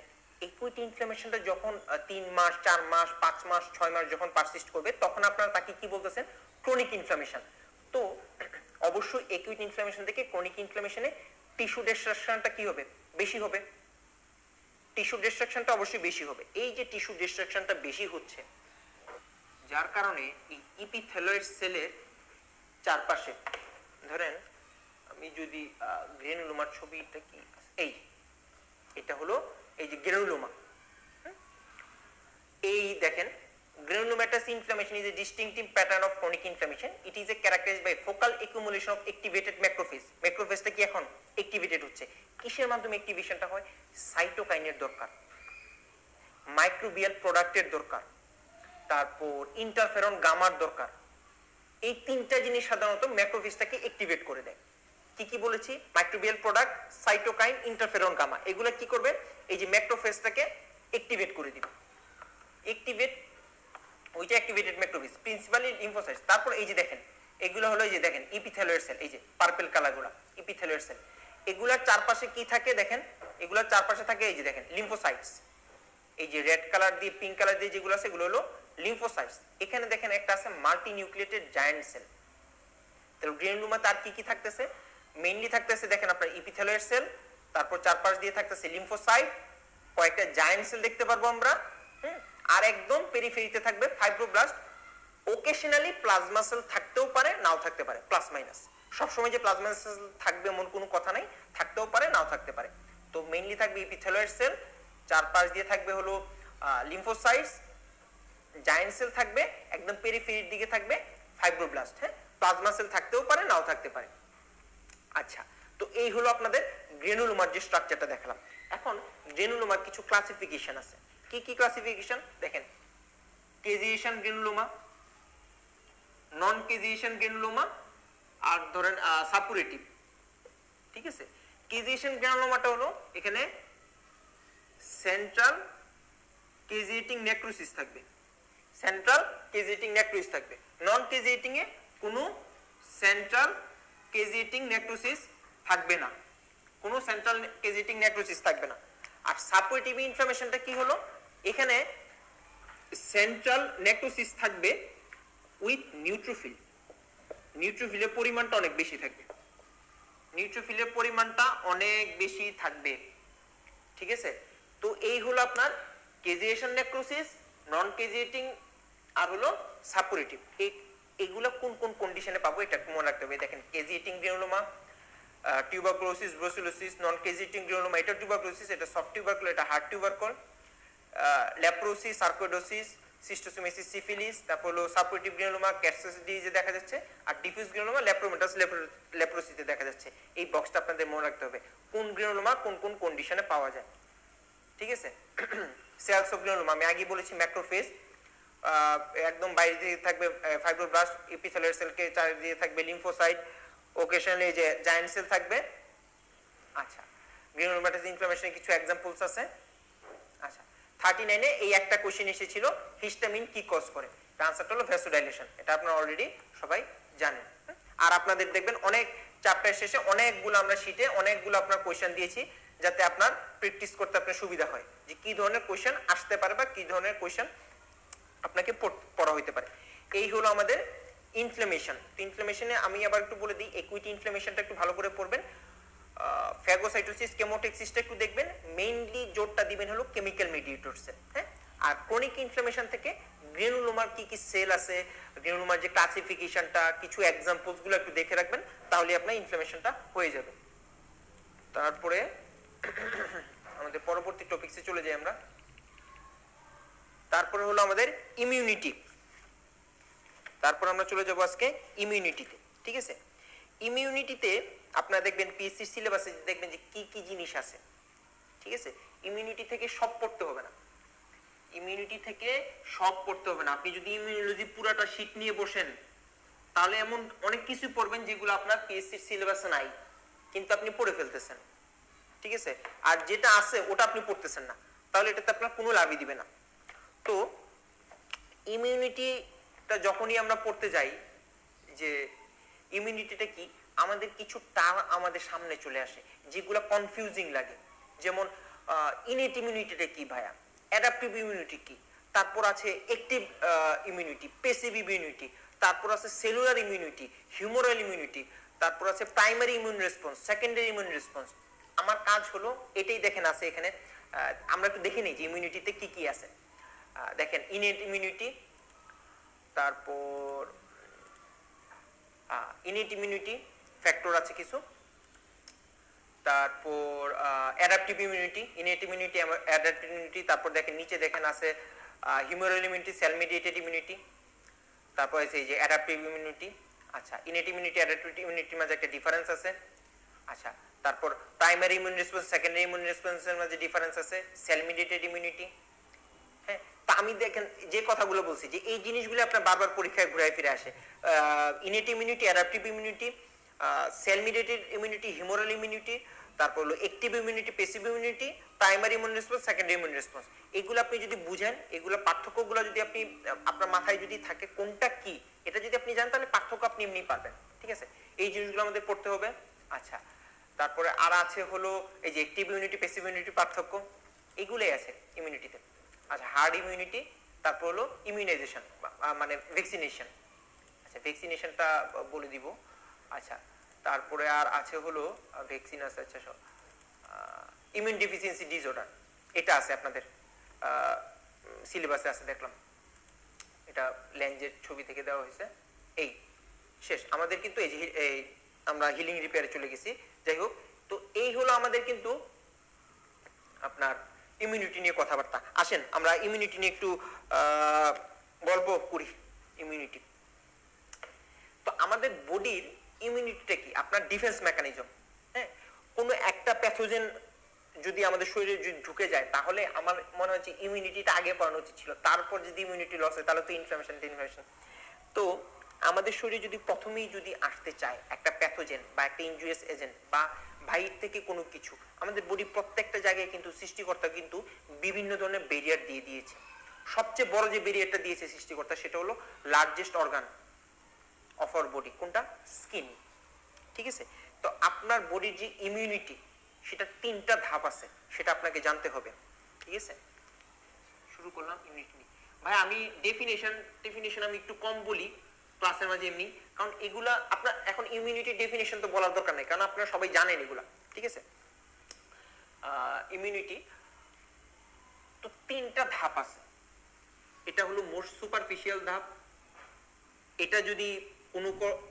একুইট ইনফ্লামেশনটা যখন 3 মাস 4 মাস 5 মাস 6 মাস যখন পারসিস্ট করবে, তখন আপনারা তাকে কি বলতেছেন ক্রনিক ইনফ্লামেশন। তো অবশ্যই একিউট ইনফ্লামেশন থেকে ক্রনিক ইনফ্লামেশনে টিস্যু ডিস্ট্রাকশনটা কি হবে, বেশি হবে। টিস্যু ডিস্ট্রাকশনটা অবশ্যই বেশি হবে। এই যে টিস্যু ডিস্ট্রাকশনটা বেশি হচ্ছে, যার কারণে এই ইপিথেলয়েড সেলের চারপাশে, ধরেন আমি যদি গ্রেনুলোমার ছবিটা কি, এই এটা হলো এই যে গ্রেনুলোমা। এই দেখেন, granulomatous inflammation is a distinctive pattern of chronic inflammation. It is characterized by focal accumulation of activated macrophage. ম্যাক্রোফেজটা কি এখন অ্যাক্টিভেটেড হচ্ছে। কিসের মাধ্যমে অ্যাক্টিভেশনটা হয়? সাইটোকাইনের দরকার, মাইক্রোবিয়াল প্রোডাক্টের দরকার, তারপর ইন্টারফেরন গামার দরকার। এই তিনটা জিনিস সাধারণত ম্যাক্রোফেজটাকে অ্যাক্টিভেট করে দেয়। কি কি বলেছি? Microbial product, cytokine, interferon gamma. এগুলো কি করবে? এই যে ম্যাক্রোফেজটাকে অ্যাক্টিভেট করে দিবে। অ্যাক্টিভেট, ওইটা অ্যাক্টিভেটেড ম্যাক্রোফেজ, প্রিন্সিপালি লিম্ফোসাইট। তারপর এই যে দেখেন, এগুলো হলো এই যে দেখেন ইপিথেলয়েড সেল, এই যে পার্পল কালারগুলো ইপিথেলয়েড সেল। এগুলার চারপাশে কি থাকে দেখেন, এগুলার চারপাশে থাকে এই যে দেখেন লিম্ফোসাইটস। এই যে রেড কালার দিয়ে পিঙ্ক কালার দিয়ে যেগুলো আছে এগুলো হলো লিম্ফোসাইটস। এখানে দেখেন একটা আছে মাল্টি নিউক্লিয়েটেড জায়ান্ট সেল। তাহলে গ্রেনুলোমা তার কি কি থাকতেছে? মেইনলি থাকতেছে দেখেন আপনার ইপিথেলয়েড সেল, তারপর চারপাশ দিয়ে থাকতেছে লিম্ফোসাইট, কয়েকটা জায়ান্ট সেল দেখতে পারবো আমরা। আর একদম পেরিফেরিতে থাকবে ফাইব্রোব্লাস্ট। ওকেশনালি প্লাজমা সেল থাকতেও পারে, নাও থাকতে পারে, প্লাস মাইনাস। সবসময় যে প্লাজমা সেল থাকবে এমন কোনো কথা নাই, থাকতেও পারে নাও থাকতে পারে। তো মেইনলি থাকবে ইপিথেলয়েড সেল, চারপাশ দিয়ে থাকবে হলো লিম্ফোসাইটস, জায়ান্ট সেল থাকবে, একদম পেরিফেরির দিকে থাকবে ফাইব্রোব্লাস্ট। হ্যাঁ, প্লাজমা সেল থাকতেও পারে নাও থাকতে পারে। আচ্ছা, তো এই হলো আপনাদের গ্রেনুলোমার যে স্ট্রাকচারটা দেখালাম। এখন গ্রেনুলোমার কিছু ক্লাসিফিকেশন আছে। কি কি ক্লাসিফিকেশন দেখেন? কেজিয়েশন গ্রেনুলোমা, নন কেজিয়েশন গ্রেনুলোমা, আর ধরেন সাপুরেটিভ। ঠিক আছে, কেজিয়েশন গ্রেনুলোমাটা হলো এখানে সেন্ট্রাল কেজিয়েটিং নেক্রোসিস থাকবে, সেন্ট্রাল কেজিয়েটিং নেক্রোসিস থাকবে। নন কেজিয়েটিং এ কোনো সেন্ট্রাল কেজিয়েটিং নেক্রোসিস থাকবে না, কোনো সেন্ট্রাল কেজিয়েটিং নেক্রোসিস থাকবে না। আর সাপুরেটিভ ইনফ্লামেশনটা কি হলো? এখানে সেন্ট্রাল নেক্রোসিস থাকবে উইথ নিউট্রোফিল। নিউট্রোফিলের পরিমাণটা অনেক বেশি থাকবে, নিউট্রোফিলের পরিমাণটা অনেক বেশি থাকবে। ঠিক আছে, তো এই হলো আপনার কেজিয়েশন নেক্রোসিস, নন কেজিয়েটিং, আর হলো সাপুরেটিভ। এগুলো কোন কোন কন্ডিশনে পাবো এটা একটু মনে রাখতে হবে। দেখেন, কেজিয়েটিং গ্রেনুলোমা, টিউবারকুলোসিস, ব্রুসেলোসিস, নন কেজিয়েটিং গ্রেনুলোমা এটা টিউবারকুলোসিস, এটা সফট টিউবারকুল, এটা হার্ড টিউবারকুল, লেপ্রোসিস, সার্কোইডোসিস, সিস্টোসোমিয়াসিস, সিফিলিস, তারপর হলো সাপুরেটিভ গ্রেনুলোমা ক্যাসিডিজে দেখা যাচ্ছে, আর ডিফিউজ গ্রেনুলোমা লেপ্রোমেটাস লেপ্রোসিতে দেখা যাচ্ছে। এই বক্সটা আপনাদের মনে রাখতে হবে, কোন গ্রেনুলোমা কোন কোন কন্ডিশনে পাওয়া যায়। ঠিক আছে, সেলস অফ গ্রেনুলোমা আমি আগে বলেছি ম্যাক্রোফেজ, একদম বাইরে দিয়ে থাকবে ফাইব্রোব্লাস্ট, এপিথেলিয়াল সেলকে চারিদিকে থাকবে লিম্ফোসাইট, ওকেশনালি যে জায়ান্ট সেল থাকবে। আচ্ছা, গ্রেনুলোমাটাস ইনফ্লামেশনের কিছু एग्जांपल्स আছে। আচ্ছা, 39 এ এই একটা কোশ্চেন এসেছিল, হিস্টামিন কি কজ করে? আনসারটা হলো ভ্যাসোডাইলেশন। এটা আপনারা অলরেডি সবাই জানেন। আর আপনাদের দেখবেন অনেক চ্যাপ্টার শেষে অনেকগুলো আমরা শীটে অনেকগুলো আপনার কোশ্চেন দিয়েছি, যাতে আপনার প্র্যাকটিস করতে আপনার সুবিধা হয় যে কি ধরনের কোশ্চেন আসতে পারে বা কি ধরনের কোশ্চেন আপনাকে পড়া হইতে পারে। এই হলো আমাদের ইনফ্লামেশন। ইনফ্লামেশনে আমি আবার একটু বলে দিই, একুইট ইনফ্লামেশনটা একটু ভালো করে পড়বেন। ফ্যাগোসাইটোসিস, কেমোটেক্সিসটা একটু দেখবেন। মেইনলি জোরটা দিবেন হলো কেমিক্যাল মেডিয়েটরসে। হ্যাঁ, আর ক্রনিক ইনফ্লামেশন থেকে গ্রেনুলোমার কি কি সেল আছে, গ্রেনুলোমার যে ক্লাসিফিকেশনটা, কিছু एग्जांपल्स গুলো একটু দেখে রাখবেন, তাহলে আপনার ইনফ্লামেশনটা হয়ে যাবে। তারপরে আমাদের পরবর্তী টপিকসে চলে যাই আমরা। তারপরে হলো আমাদের ইমিউনিটি। তারপর আমরা চলে যাব আজকে ইমিউনিটিতে। ঠিক আছে, ইমিউনিটিতে আপনারা দেখবেন পিএসসি সিলেবাসে দেখবেন যে কি কি জিনিস আছে। ঠিক আছে, ইমিউনিটি থেকে সব পড়তে হবে না, ইমিউনিটি থেকে সব পড়তে হবে না। আপনি যদি ইমিউনোলজি পুরাটা শীট নিয়ে বসেন, তাহলে এমন অনেক কিছু পড়বেন যেগুলো আপনার পিএসসি সিলেবাসে নাই, কিন্তু আপনি পড়ে ফেলতেছেন। ঠিক আছে, আর যেটা আছে ওটা আপনি পড়তেছেন না, তাহলে এটাতে আপনার কোনো লাভই দিবে না। তো ইমিউনিটিটা যখনই আমরা পড়তে যাই, যে ইমিউনিটিটা কি, আমাদের কিছু টার্ম আমাদের সামনে চলে আসে যেগুলো কনফিউজিং লাগে। যেমন ইনেট ইমিউনিটিটা কি ভাইয়া, অ্যাডাপটিভ ইমিউনিটি কি, তারপর আছে অ্যাক্টিভ ইমিউনিটি, প্যাসিভ ইমিউনিটি, তারপর আছে সেলুলার ইমিউনিটি, হিউমোরাল ইমিউনিটি, তারপর আছে primary immune response, secondary immune response. আমার কাজ হলো এটাই, দেখেন আছে এখানে, আমরা একটু দেখে নিই যে ইমিউনিটিতে কি কি আছে। দেখেন ইনেট ইমিউনিটি, তারপর ইনেট ইমিউনিটি ফ্যাক্টর আছে কিছু, তারপর adaptive immunity, innate immunity, adaptive immunity, তারপর দেখেন নিচে দেখেন আছে humoral immunity, cell mediated immunity, তারপর আছে এই যে অ্যাডাপটিভ ইমিউনিটি। আচ্ছা, ইনেট ইমিউনিটি অ্যাডাপটিভ ইমিউনিটির মাঝে একটা ডিফারেন্স আছে। আচ্ছা, তারপর primary immune response, secondary immune রেসপন্সের মাঝে ডিফারেন্স আছে, সেল মিডিয়েটেড ইমিউনিটি। হ্যাঁ, তা আমি দেখেন যে কথাগুলো বলছি যে এই জিনিসগুলো আপনার বারবার পরীক্ষায় ঘুরে ফিরে আসে। Innate immunity, adaptive immunity, cell mediated immunity, humoral immunity, তারপর হলো active immunity, passive immunity, primary immune response, secondary immune response. এগুলো আপনি যদি বুঝেন, এগুলো পার্থক্যগুলো যদি আপনি আপনার মাথায় যদি থাকে কোনটা কি, এটা যদি আপনি জানেন তাহলে পার্থক্য আপনি এমনি পারবেন। ঠিক আছে, এই জিনিসগুলো আমাদের পড়তে হবে। আচ্ছা, তারপরে আর আছে হলো এই যে অ্যাক্টিভ ইমিউনিটি, প্যাসিভ ইমিউনিটি পার্থক্য, এগুলোই আছে ইমিউনিটিতে। আচ্ছা, হার্ড ইমিউনিটি, তারপর হলো ইমিউনাইজেশন মানে ভ্যাকসিনেশন। আচ্ছা, ভ্যাকসিনেশনটা বলে দিব। আচ্ছা, তারপরে আর আছে হলো ভ্যাকসিন আছে, আচ্ছা সব ইমিউন ডেফিসিয়েন্সি ডিসঅর্ডার, এটা আছে আপনাদের সিলেবাসে আছে দেখলাম, এটা ল্যাঞ্জের ছবি থেকে দেওয়া হয়েছে। এই শেষ আমাদের কিন্তু এই যে আমরা হিলিং রিপেয়ারে চলে গেছি। যাই হোক, তো এই হলো আমাদের কিন্তু আপনার ইমিউনিটি নিয়ে কথাবার্তা। আসেন আমরা ইমিউনিটি নিয়ে একটু গল্প করি। ইমিউনিটি তো আমাদের বডির ইমিউনিটিটা কি, আপনার ডিফেন্স মেকানিজম। হ্যাঁ, কোনো একটা প্যাথোজেন যদি আমাদের শরীরে যদি ঢুকে যায় তাহলে আমার মনে হচ্ছে ইমিউনিটিটা আগে বাড়ানো উচিত ছিল, তারপর যদি ইমিউনিটি লস হয় তাহলে তো ইনফ্লামেশন। তো আমাদের শরীরে যদি প্রথমেই যদি আসতে চায় একটা প্যাথোজেন বা একটা ইনজুরিয়াস এজেন্ট বা বাইরে থেকে কোনো কিছু, আমাদের বডি প্রত্যেকটা জায়গায় কিন্তু সৃষ্টিকর্তা কিন্তু বিভিন্ন ধরনের ব্যারিয়ার দিয়ে দিয়েছে। সবচেয়ে বড় যে ব্যারিয়ারটা দিয়েছে সৃষ্টিকর্তা সেটা হলো largest organ of our body, কোনটা? স্কিন। ঠিক আছে, তো আপনার বডির যে ইমিউনিটি সেটা 3টা ধাপ আছে, সেটা আপনাকে জানতে হবে। ঠিক আছে, শুরু করলাম ইমিউনিটি নিয়ে। ভাই আমি ডেফিনেশন আমি একটু কম বলি ক্লাসের মাঝে এমনি, কারণ এগুলা আপনার এখন ইমিউনিটি ডেফিনেশন তো বলার দরকার নেই, কারণ আপনারা সবাই জানেন এগুলা। ঠিক আছে, ইমিউনিটি তো 3টা ধাপ আছে। এটা হলো মোস্ট সুপারফিশিয়াল ধাপ, এটা যদি কোনো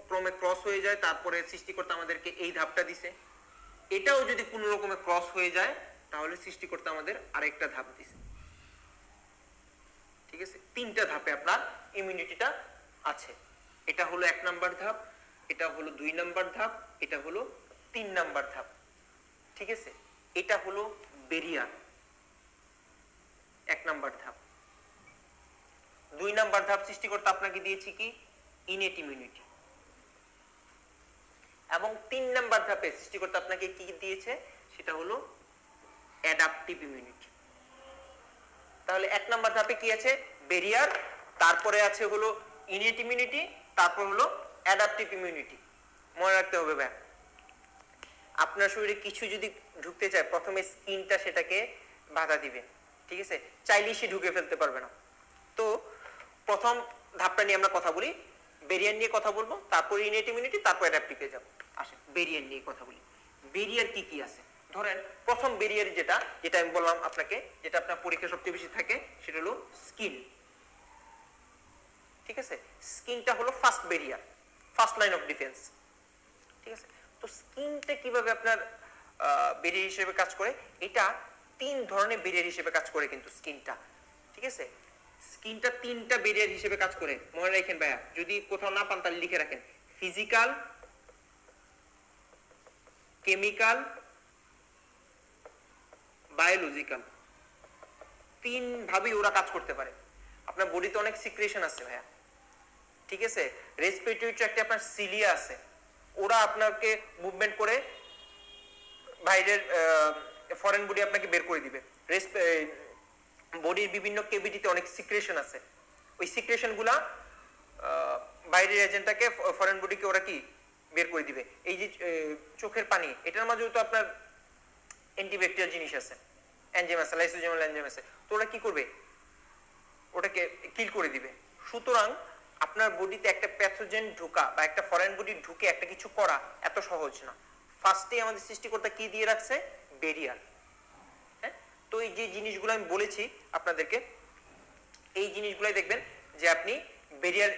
ক্রমে ক্রস হয়ে যায় তারপরে সৃষ্টিকর্তা আমাদেরকে এই ধাপটা দিছে। এটাও যদি কোনো রকমে ক্রস হয়ে যায় তাহলে সৃষ্টিকর্তা আমাদের আরেকটা ধাপ দিছে। ঠিক আছে, 3টা ধাপে আপনার ইমিউনিটিটা আছে। এটা হলো 1 নাম্বার ধাপ, এটা হলো 2 নাম্বার ধাপ, এটা হলো 3 নাম্বার ধাপ। ঠিক আছে, এটা হলো ব্যারিয়ার, 1 নাম্বার ধাপ। 2 নাম্বার ধাপ সৃষ্টিকর্তা আপনাকে দিয়েছে কি? Innate immunity. এবং 3 নাম্বার ধাপে সৃষ্টিকর্তা আপনাকে কি দিয়েছে? সেটা হলো অ্যাডাপটিভ ইমিউনিটি। তাহলে 1 নাম্বার ধাপে কি আছে? ব্যারিয়ার, তারপরে আছে হলো ইনেট ইমিউনিটি, তারপর হলো অ্যাডাপটিভ ইমিউনিটি। মনে রাখতে হবে ভাই, আপনার শরীরে কিছু যদি ঢুকতে চায় প্রথমে স্কিনটা সেটাকে বাধা দিবে। ঠিক আছে, চাইলেই সে ঢুকে ফেলতে পারবে না। তো প্রথম ধাপটা নিয়ে আমরা কথা বলি, ব্যারিয়ার নিয়ে কথা বলবো, তারপর ইনেট ইমিউনিটি, তারপর অ্যাডাপটিভে যাব। আসেন ব্যারিয়ার নিয়ে কথা বলি। ব্যারিয়ার কি কি আছে? ধরেন প্রথম ব্যারিয়ার যেটা আমি বললাম আপনাকে, যেটা আপনার পরীক্ষা সবচেয়ে বেশি থাকে, সেটা হলো স্কিন। ঠিক আছে, স্কিনটা হলো first barrier, first line of defence. ঠিক আছে, তো স্কিনটা কিভাবে আপনার ব্যারিয়ার হিসেবে কাজ করে? এটা 3 ধরনের ব্যারিয়ার হিসেবে কাজ করে কিন্তু স্কিনটা। ঠিক আছে, স্কিনটা 3টা ব্যারিয়ার হিসেবে কাজ করে, মনে রাখেন ভাইয়া, যদি কোথাও না পান তাহলে লিখে রাখেন। ফিজিক্যাল, কেমিক্যাল, বায়োলজিক্যাল, 3 ভাবেই ওরা কাজ করতে পারে। আপনার বডিতে অনেক সিক্রেশন আছে ভাইয়া। ঠিক আছে, রেসপিরেটরি ট্র্যাক্টে আপনার সিলিয়া আছে, ওরা আপনাকে মুভমেন্ট করে বাইরের ফরেন বডি আপনাকে বের করে দিবে। বডির বিভিন্ন কেভিটিতে অনেক সিক্রেশন আছে, ওই সিক্রেশন গুলা বাইরের এজেন্টটাকে ফরেন বডিকে ওরা কি বের করে দিবে। এই যে চোখের পানি, এটার মাঝেও তো আপনার অ্যান্টিব্যাকটেরিয়াল জিনিস আছে, এনজাইম আছে, লাইসোজোমাল এনজাইম আছে, তো ওরা কি করবে? ওটাকে কিল করে দিবে। সুতরাং আপনার বডিতে একটা প্যাথোজেন ঢোকা বা একটা ফরেন বডি ঢুকে একটা কিছু করা এত সহজ না। ফার্স্টে আমাদের সৃষ্টিকর্তা কি দিয়ে রাখছে? ব্যারিয়ার। হ্যাঁ, তো এই যে জিনিসগুলো আমি বলেছি আপনাদেরকে, এই জিনিসগুলাই দেখবেন যে আপনি ব্যারিয়ার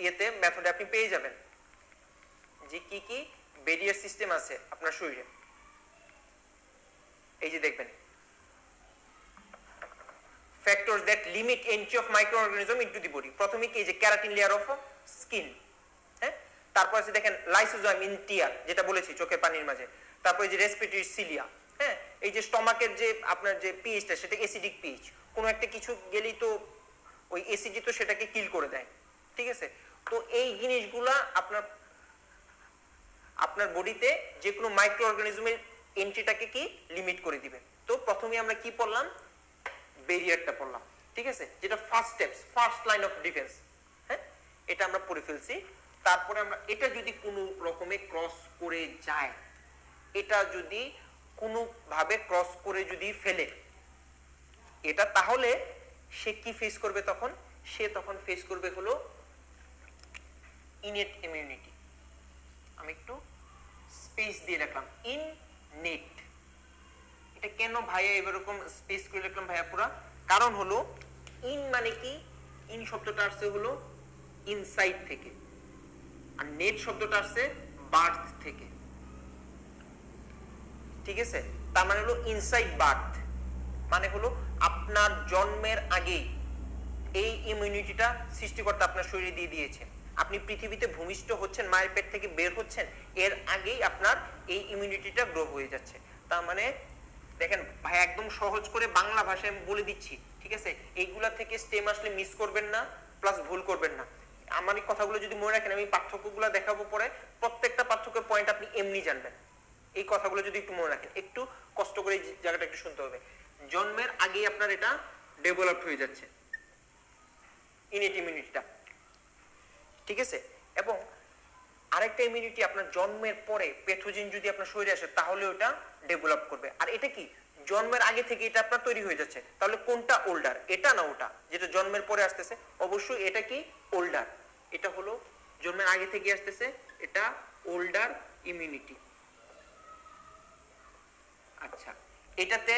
ইয়েতে মেথডে আপনি পেয়ে যাবেন যে কি কি ব্যারিয়ার সিস্টেম আছে আপনার শরীরে। এই যে দেখবেন factors that limit entry of microorganism into the body। প্রথমে কি যে ক্যারাটিন লেয়ার অফ স্কিন, হ্যাঁ, তারপর আছে দেখেন লাইসোজোম ইন টিয়ার, যেটা বলেছি চোখের পানির মাঝে, তারপর যে রেসপিরেটরি সিলিয়া, হ্যাঁ, এই যে স্টমাকের যে আপনার যে পিএইচটা সেটা অ্যাসিডিক পিএইচ, কোনো একটা কিছু গেলেই তো ওই অ্যাসিডি তো সেটাকে কিল করে দেয়, ঠিক আছে। তো এই জিনিসগুলা আপনার আপনার বডিতে যে কোনো মাইক্রো অর্গানিজমের এন্ট্রিটাকে কি লিমিট করে দিবে। তো প্রথমে আমরা কি পড়লাম? ব্যারিয়ারটা পড়লাম, ঠিক আছে, যেটা first steps, first line of defence. হ্যাঁ, এটা আমরা পড়ে ফেলছি। তারপরে আমরা এটা যদি কোনো রকমে ক্রস করে যায়, এটা যদি কোনো ভাবে ক্রস করে যদি ফেলে এটা, তাহলে সে কি ফেস করবে তখন? সে তখন ফেস করবে হলো ইনেট ইমিউনিটি। আমি একটু স্পেস দিয়ে রাখলাম, ইননেট। এটা কেন ভাইয়া এরকম স্পেস করে রাখলাম ভাইয়া পুরা? কারণ হলো ইন মানে কি? ইন শব্দটা আসছে হলো ইনসাইড থেকে, আর নেট শব্দটা আসছে বার্থ থেকে, ঠিক আছে। তার মানে হলো ইনসাইড বার্থ মানে হলো আপনার জন্মের আগেই এই ইমিউনিটিটা সৃষ্টিকর্তা আপনার শরীরে দিয়ে দিয়েছে। আপনি পৃথিবীতে ভূমিষ্ঠ হচ্ছেন, মায়ের পেট থেকে বের হচ্ছেন, এর আগেই আপনার এই ইমিউনিটিটা গ্রো হয়ে যাচ্ছে। তার মানে দেখেন ভাই একদম সহজ করে বাংলা ভাষায় আমি বলে দিচ্ছি, ঠিক আছে। এইগুলা থেকে স্টেম আসলে মিস করবেন না, প্লাস ভুল করবেন না। আমার এই কথাগুলো যদি মনে রাখেন, আমি পার্থক্যগুলো দেখাবো পরে, প্রত্যেকটা পার্থক্যের পয়েন্ট আপনি এমনি জানবেন। এই কথাগুলো যদি একটু মনে রাখেন, একটু কষ্ট করে এই জায়গাটা একটু শুনতে হবে। জন্মের আগেই আপনার এটা ডেভেলপ হয়ে যাচ্ছে ইনেট ইমিউনিটিটা, ঠিক আছে। এবং আরেকটা ইমিউনিটি আপনার জন্মের পরে প্যাথোজেন যদি আপনার শরীরে আসে তাহলে ওটা ডেভেলপ করবে। আর এটা কি জন্মের আগে থেকে এটা আপনার তৈরি হয়ে যাচ্ছে। তাহলে কোনটা ওল্ডার, এটা না ওটা যেটা জন্মের পরে আসতেছে? অবশ্যই এটা কি ওল্ডার। এটা হলো জন্মের আগে থেকে আসতেছে, এটা ওল্ডার ইমিউনিটি। আচ্ছা, এটাতে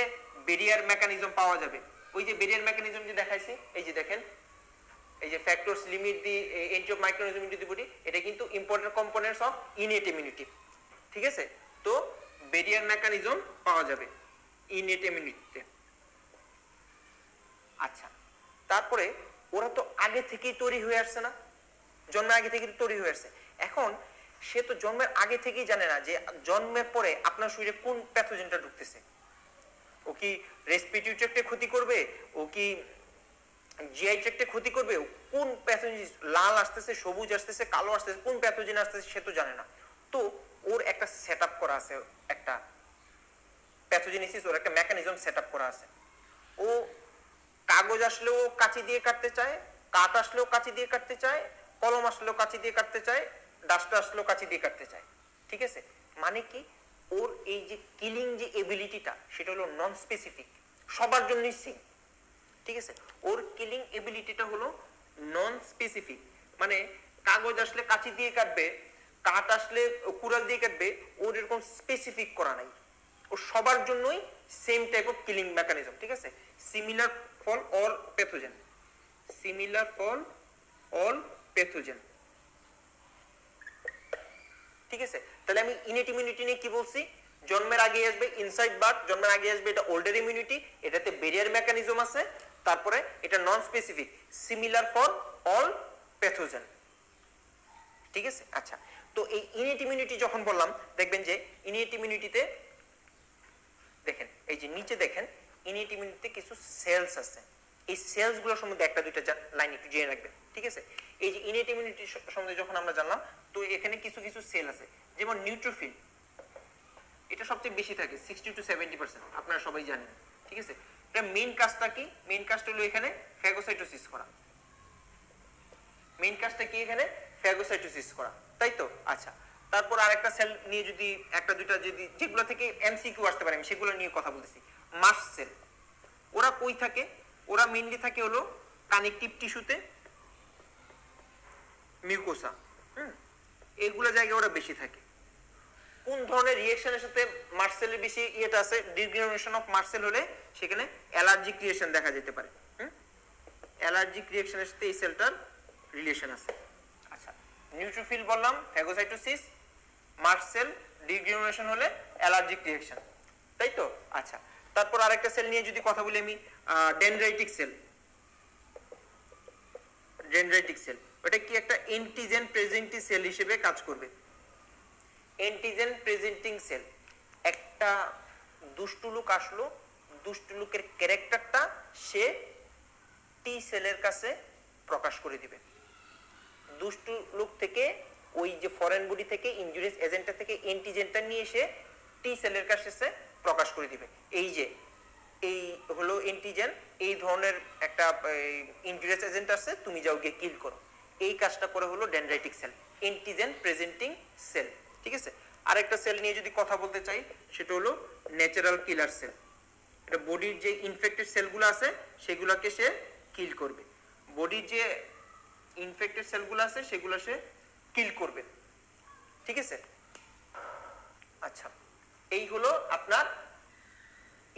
ব্যারিয়ার মেকানিজম পাওয়া যাবে। ওই যে ব্যারিয়ার মেকানিজম যে দেখাইছে, এই যে দেখেন, এই যে factors limit the entry of microorganism into the body, এটা কিন্তু important components of innate immunity, ঠিক আছে। তো ব্যারিয়ার মেকানিজম পাওয়া যাবে ইনেট ইমিউনিটিতে। আচ্ছা, তারপরে ওরা তো আগে থেকেই তৈরি হয়ে আসছে না? জন্মের আগে থেকেই তৈরি হয়ে আসছে। এখন সে তো জন্মের আগে থেকেই জানে না যে জন্মের পরে আপনার শরীরে কোন প্যাথোজেনটা ঢুকতেছে। ও কি রেসপিরেটরি ট্র্যাক্টে ক্ষতি করবে, ও কি জিআই ট্র্যাক্টে ক্ষতি করবে, কোন প্যাথোজেন লাল আসতেছে, সবুজ আসতেছে, কালো আসতেছে, কোন প্যাথোজেন আসতেছে সে তো জানে না। তো ওর একটা সেটআপ করা আছে, একটা প্যাথোজেনেসিস, ওর একটা মেকানিজম সেটআপ করা আছে। ও কাগজ আসলেও কাঁচি দিয়ে কাটতে চায়, কাঠ আসলেও কাঁচি দিয়ে কাটতে চায়, কলম আসলেও কাঁচি দিয়ে কাটতে চায়, ডাস্টার আসলেও কাঁচি দিয়ে কাটতে চায়, ঠিক আছে। মানে কি ওর এই যে কিলিং যে এবিলিটিটা সেটা হলো নন স্পেসিফিক, সবার জন্যই সেম, ঠিক আছে। ওর কিলিং এবিলিটিটা হলো নন স্পেসিফিক, মানে কাগজ আসলে কাঁচি দিয়ে কাটবে, কাঠ আসলে কুড়াল দিয়ে কাটবে, ওর এরকম স্পেসিফিক করা নাই। ও সবার জন্যই same type of killing mechanism, ঠিক আছে। Similar for all pathogen, similar for all pathogen, ঠিক আছে। তাহলে আমি ইনেট ইমিউনিটি নিয়ে কি বলছি? জন্মের আগে আসবে ইনসাইড বার্থ, জন্মের আগে আসবে এটা ওল্ডার ইমিউনিটি, এটাতে ব্যারিয়ার মেকানিজম আছে, তারপরে এটা non specific, similar for all pathogen, ঠিক আছে। আচ্ছা, তো এই ইনেট ইমিউনিটি যখন বললাম, দেখবেন যে ইনেট ইমিউনিটিতে দেখেন, এই যে নিচে দেখেন ইনেট ইমিউনিটিতে কিছু সেলস আছে। এই সেলস গুলো সম্বন্ধে একটা দুইটা লাইন একটু জেনে রাখবেন, ঠিক আছে। এই যে ইনেট ইমিউনিটি সম্বন্ধে যখন আমরা জানলাম, তো এখানে কিছু কিছু সেল আছে, যেমন নিউট্রোফিল, এটা সবচেয়ে বেশি থাকে 60 to 70%, আপনারা সবাই জানেন, ঠিক আছে। এটা মেইন কাজটা কি? মেইন কাজটা হলো এখানে ফ্যাগোসাইটোসিস করা। মেইন কাজটা কি এখানে? ফ্যাগোসাইটোসিস করা, তাই তো? আচ্ছা, তারপর আরেকটা সেল নিয়ে যদি একটা দুইটা যদি যেগুলো থেকে এমসিকিউ আসতে পারে আমি সেগুলো নিয়ে কথা বলতেছি। মাস্ট সেল, ওরা কই থাকে? ওরা মেইনলি থাকে হলো কানেকটিভ টিস্যুতে, মিউকোসা, এইগুলো জায়গায় ওরা বেশি থাকে। কোন ধরনের রিঅ্যাকশনের সাথে মাস্ট সেলের বেশি ইয়েটা আছে, ডিগ্রেডেশন অফ মাস্ট সেল হলে সেখানে অ্যালার্জিক রিঅ্যাকশন দেখা যেতে পারে। অ্যালার্জিক রিঅ্যাকশনের সাথে এই সেলটার রিলেশন আছে। আচ্ছা, নিউট্রোফিল বললাম ফ্যাগোসাইটোসিস, মাস্ট সেল ডিগ্রেডেশন হলে অ্যালার্জিক রিঅ্যাকশন, তাই তো? আচ্ছা, তারপর আরেকটা সেল নিয়ে যদি কথা বলি আমি, ডেনড্রাইটিক সেল। ডেনড্রাইটিক সেল ওটা কি একটা অ্যান্টিজেন প্রেজেন্টিং সেল হিসেবে কাজ করবে। অ্যান্টিজেন প্রেজেন্টিং সেল, একটা দুষ্টু লোক আসলো, দুষ্টু লোকের ক্যারেক্টারটা সে টি সেলের কাছে প্রকাশ করে দিবে। দুষ্টু লোক থেকে ওই যে ফরেন বডি থেকে ইনজুরিয়াস এজেন্টটা থেকে অ্যান্টিজেনটা নিয়ে এসে টি সেলের কাছে সে প্রকাশ করে দিবে। এই যে এই হলো অ্যান্টিজেন, এই ধরনের একটা ইনজুরিয়াস এজেন্ট আছে, তুমি যাও গিয়ে কিল করো। এই কাজটা করে হলো dendritic cell, antigen presenting cell. ঠিক আছে, আরেকটা সেল নিয়ে যদি কথা বলতে চাই সেটা হলো ন্যাচারাল কিলার সেল। এটা বডির যে ইনফেক্টেড সেলগুলো আছে সেগুলোকে সে কিল করবে। বডির যে ইনফেক্টেড সেলগুলো আছে সেগুলো সে কিল করবে। ঠিক আছে, আচ্ছা, এই হলো আপনার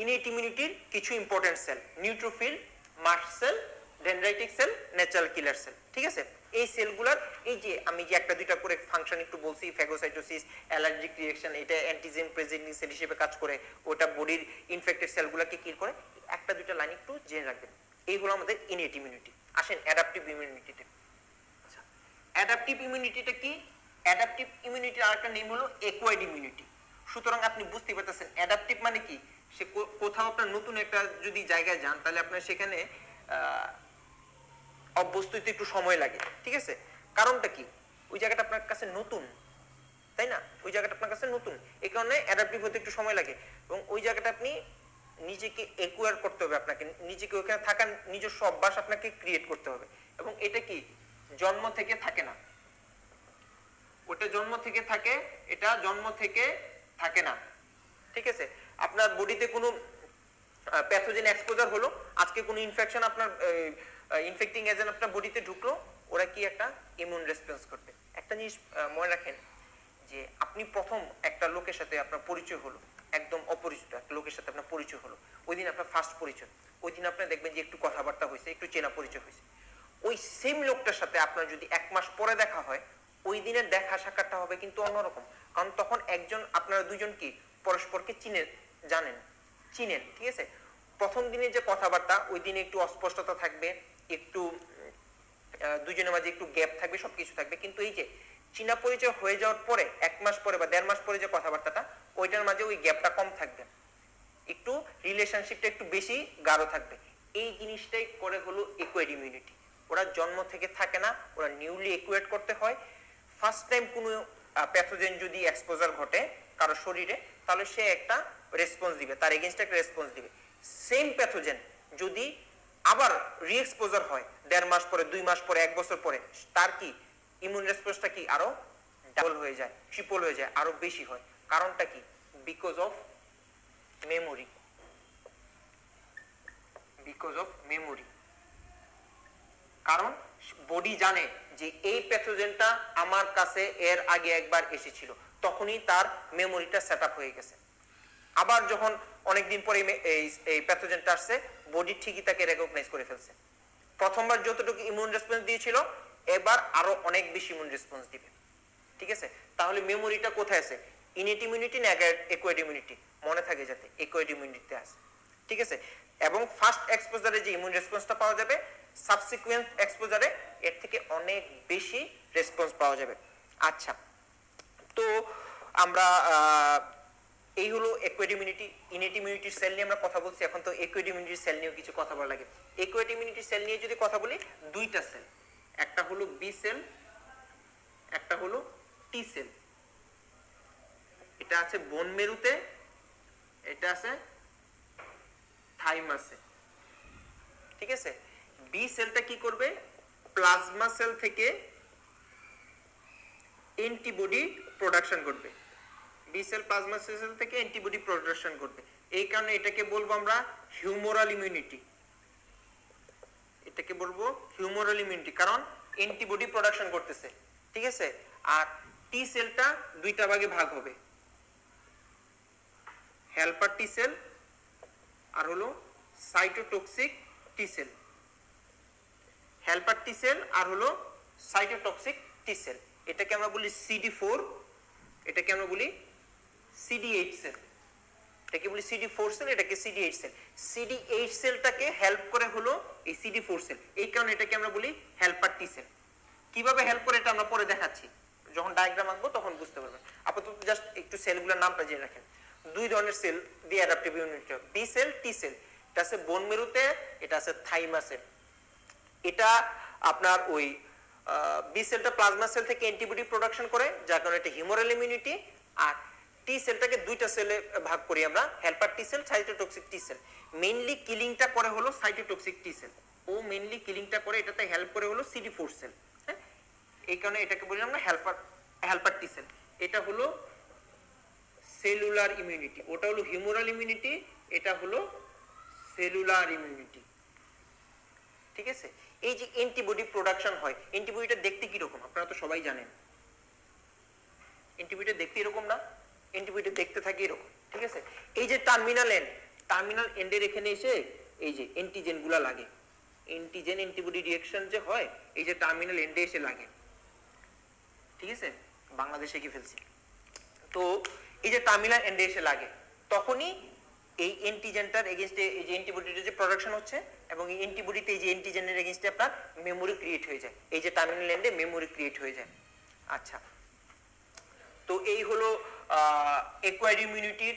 ইনেট ইমিউনিটির কিছু important cell, neutrophil, mast cell, dendritic cell, natural killer cell. ঠিক আছে, এই সেলগুলোর এই যে আমি যে একটা দুইটা করে ফাংশন একটু বলছি, ফ্যাগোসাইটোসিস, অ্যালার্জিক রিঅ্যাকশন, এটা অ্যান্টিজেন প্রেজেন্টিং সেল হিসেবে কাজ করে, ওটা বডির ইনফেক্টেড সেলগুলোকে কিল করে। একটা দুইটা লাইন একটু জেনে রাখবেন। এইগুলো আমাদের ইনেট ইমিউনিটি। আসেন অ্যাডাপটিভ ইমিউনিটিতে। আচ্ছা, অ্যাডাপটিভ ইমিউনিটিটা কি? অ্যাডাপটিভ ইমিউনিটির আরেকটা নেম হলো অ্যাকোয়ার্ড ইমিউনিটি। সুতরাং আপনি বুঝতে পারতেছেন অ্যাডাপটিভ মানে কি, সে কোথাও আপনার নতুন একটা যদি জায়গায় যান তাহলে আপনার সেখানে অভ্যস্ত হতে একটু সময় লাগে। ঠিক আছে, কারণটা কি? ওই জায়গাটা আপনার কাছে নতুন, তাই না? ওই জায়গাটা আপনার কাছে নতুন, এই কারণে অ্যাডাপটিভ হতে একটু সময় লাগে। এবং ওই জায়গাটা আপনি নিজেকে অ্যাকোয়ার করতে হবে, আপনাকে নিজেকে ওখানে থাকার নিজস্ব অভ্যাস আপনাকে ক্রিয়েট করতে হবে। এবং এটা কি জন্ম থেকে থাকে না, ওটা জন্ম থেকে থাকে, এটা জন্ম থেকে থাকে না। ঠিক আছে, আপনার বডিতে কোনো প্যাথোজেন এক্সপোজার হলো, আজকে কোনো ইনফেকশন আপনার ইনফেক্টিং এজেন্ট আপনার বডিতে ঢুকলো, ওরা কি একটা ইমিউন রেসপন্স করবে। একটা জিনিস মনে রাখেন যে আপনি প্রথম একটা লোকের সাথে আপনার পরিচয় হলো, একদম অপরিচিত একটা লোকের সাথে আপনার পরিচয় হলো, ওই দিন আপনার ফার্স্ট পরিচয়, ওই দিন আপনার দেখবেন যে একটু কথাবার্তা হয়েছে, একটু চেনা পরিচয় হয়েছে। ওই সেম লোকটার সাথে আপনার যদি 1 মাস পরে দেখা হয়, ওই দিনের দেখা সাক্ষাৎটা হবে কিন্তু অন্যরকম। কারণ তখন একজন আপনারা দুজন কি পরস্পরকে জানেন, চিনেন। ঠিক আছে, প্রথম দিনের যে কথাবার্তা ওই দিনে একটু অস্পষ্টতা থাকবে, একটু দুজনের মাঝে একটু গ্যাপ থাকবে, সবকিছু থাকবে। কিন্তু এই যে চীনা পরিচয় হয়ে যাওয়ার পরে 1 মাস পরে বা 1.5 মাস পরে যে কথাবার্তাটা, ওইটার মাঝে ওই গ্যাপটা কম থাকবে, একটু রিলেশনশিপটা একটু বেশি গাঢ় থাকবে। এই জিনিসটাই করে হলো অ্যাকোয়ার্ড ইমিউনিটি। ওরা জন্ম থেকে থাকে না, ওরা নিউলি অ্যাকোয়ার্ড করতে হয়। ফার্স্ট টাইম কোনো প্যাথোজেন যদি এক্সপোজার ঘটে কারো শরীরে, তাহলে সে একটা রেসপন্স দিবে, তার এগেইনস্টে একটা রেসপন্স দিবে। সেম প্যাথোজেন যদি আবার রিএক্সপোজার হয় 1.5 মাস পরে, 2 মাস পরে, 1 বছর পরে, তার কি ইমিউন রেসপন্সটা কি আরো ডাবল হয়ে যায়, ট্রিপল হয়ে যায়, আরো বেশি হয়। কারণটা কি? Because of memory. Because of memory, কারণ বডি জানে যে এই প্যাথোজেনটা আমার কাছে এর আগে একবার এসেছিল, তখনই তার মেমোরিটা সেট আপ হয়ে গেছে। আবার যখন অনেকদিন পরে এই প্যাথোজেনটা আসছে, বডি ঠিকই তাকে রেকগনাইজ করে ফেলছে। প্রথমবার যতটুকু ইমিউন রেসপন্স দিয়েছিল, এবার আরো অনেক বেশি ইমিউন রেসপন্স দিবে। ঠিক আছে, তাহলে মেমোরিটা কোথায় আছে? ইনেট ইমিউনিটি না অ্যাকোয়ার্ড ইমিউনিটি? মনে থাকে যাতে অ্যাকোয়ার্ড ইমিউনিটিতে আছে। ঠিক আছে, এবং ফার্স্ট এক্সপোজারে যে ইমিউন রেসপন্সটা পাওয়া যাবে, সাবসিকুয়েন্ট এক্সপোজারে এর থেকে অনেক বেশি রেসপন্স পাওয়া যাবে। আচ্ছা, তো আমরা এই হলো অ্যাকোয়ার্ড ইমিউনিটি। ইনেট ইমিউনিটির সেল নিয়ে আমরা কথা বলছি, এখন তো অ্যাকোয়ার্ড ইমিউনিটির সেল নিয়েও কিছু কথা বলা লাগে। অ্যাকোয়ার্ড ইমিউনিটির সেল নিয়ে যদি কথা বলি, দুইটা সেল, একটা হলো বি সেল, একটা হলো টি সেল। এটা আছে বোন মেরুতে, এটা আছে থাইমাসে। ঠিক আছে, বি সেলটা কি করবে? প্লাজমা সেল থেকে অ্যান্টিবডি প্রোডাকশন করবে। বি সেল প্লাজমা সেল থেকে অ্যান্টিবডি প্রোডাকশন করবে। এই কারণে এটাকে বলবো আমরা হিউমোরাল ইমিউনিটি। এটাকে বলবো হিউমোরাল ইমিউনিটি, কারণ অ্যান্টিবডি প্রোডাকশন করতেছে, ঠিক আছে। আর টি সেলটা দুইটা ভাগে ভাগ হবে, হেল্পার টি সেল আর হলো cytotoxic T cell. Helper T cell আর হলো সাইটোটক্সিক টি সেল, এটাকে আমরা বলি CD4, এটাকে আমরা বলি CD8 সেল। এটাকে বলি CD4 সেল, এটাকে CD8 সেল। CD8 সেলটাকে হেল্প করে হলো এই CD4 সেল, এই কারণে এটাকে আমরা বলি হেল্পার টি সেল। কিভাবে হেল্প করে এটা আমরা পরে দেখাচ্ছি, যখন ডায়াগ্রাম আঁকবো তখন বুঝতে পারবেন। আপাতত জাস্ট একটু সেলগুলোর নামটা জেনে রাখেন। দুই ধরনের সেল দিয়ে adaptive immunity, B cell, T cell. এটা আছে বোন মেরুতে, এটা আছে থাইমাসে। এটা আপনার ওই বি সেলটা প্লাজমা সেল থেকে অ্যান্টিবডি প্রোডাকশন করে, যার কারণে এটা হিউমারাল ইমিউনিটি। আর টি সেলটাকে দুইটা সেলে ভাগ করি আমরা, helper T cell, cytotoxic T cell. Mainly কিলিংটা করে হলো সাইটোটক্সিক টি সেল, ও মেইনলি কিলিংটা করে, এটাতে হেল্প করে হলো CD4 সেল। হ্যাঁ, এই কারণে এটাকে বলি আমরা হেল্পার টি সেল। এটা হলো সেলুলার ইমিউনিটি, ওটা হলো হিউমারাল ইমিউনিটি, এটা হলো সেলুলার ইমিউনিটি, ঠিক আছে। এই যে অ্যান্টিবডি প্রোডাকশন হয়, অ্যান্টিবডিটা দেখতে কি রকম আপনারা তো সবাই জানেন। অ্যান্টিবডিটা দেখতে এরকম না, অ্যান্টিবডিটা দেখতে থাকে এরকম, ঠিক আছে। এই যে টার্মিনাল এন্ডের এখানে এসে এই যে অ্যান্টিজেন গুলা লাগে, অ্যান্টিজেন অ্যান্টিবডি রিঅ্যাকশন যে হয়, এই যে টার্মিনাল এন্ডে এসে লাগে, ঠিক আছে। বাংলাদেশে কি ফেলছি তো, এই যে টার্মিনাল এন্ডে এসে লাগে, তখনই এই অ্যান্টিজেনটার এগেইনস্টে এই যে অ্যান্টিবডিটা যে প্রোডাকশন হচ্ছে, এবং এই অ্যান্টিবডিতে এই যে অ্যান্টিজেনের এগেইনস্টে আপনার মেমোরি ক্রিয়েট হয়ে যায়, এই যে টার্মিনাল এন্ডে মেমোরি ক্রিয়েট হয়ে যায়। আচ্ছা, তো এই হলো অ্যাকোয়ার্ড ইমিউনিটির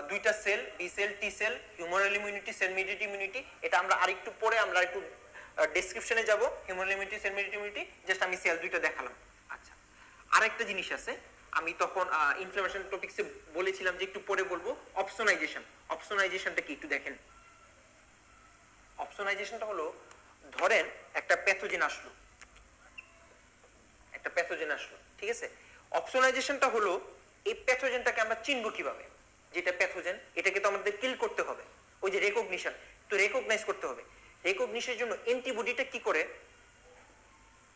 দুইটা cell, B cell, T cell, humoral immunity, cell mediated immunity. এটা আমরা আরেকটু পরে আমরা একটু ডেসক্রিপশনে যাব, humoral immunity, cell mediated immunity. Just আমি সেল দুইটা দেখালাম। আচ্ছা, আরেকটা জিনিস আছে, আমি তখন ইনফ্লামেশন টপিকসে বলেছিলাম যে একটু পরে বলবো, অপসোনাইজেশন। অপসোনাইজেশনটা কি একটু দেখেন। অপসোনাইজেশনটা হলো, ধরেন একটা প্যাথোজেন আসলো, ঠিক আছে। অপসোনাইজেশনটা হলো এই প্যাথোজেনটাকে আমরা চিনব কিভাবে, যেটা প্যাথোজেন, এটাকে তো আমাদের কিল করতে হবে, ওই যে রেকগনিশন, তো রেকগনাইজ করতে হবে। রেকগনিশনের জন্য অ্যান্টিবডিটা কি করে,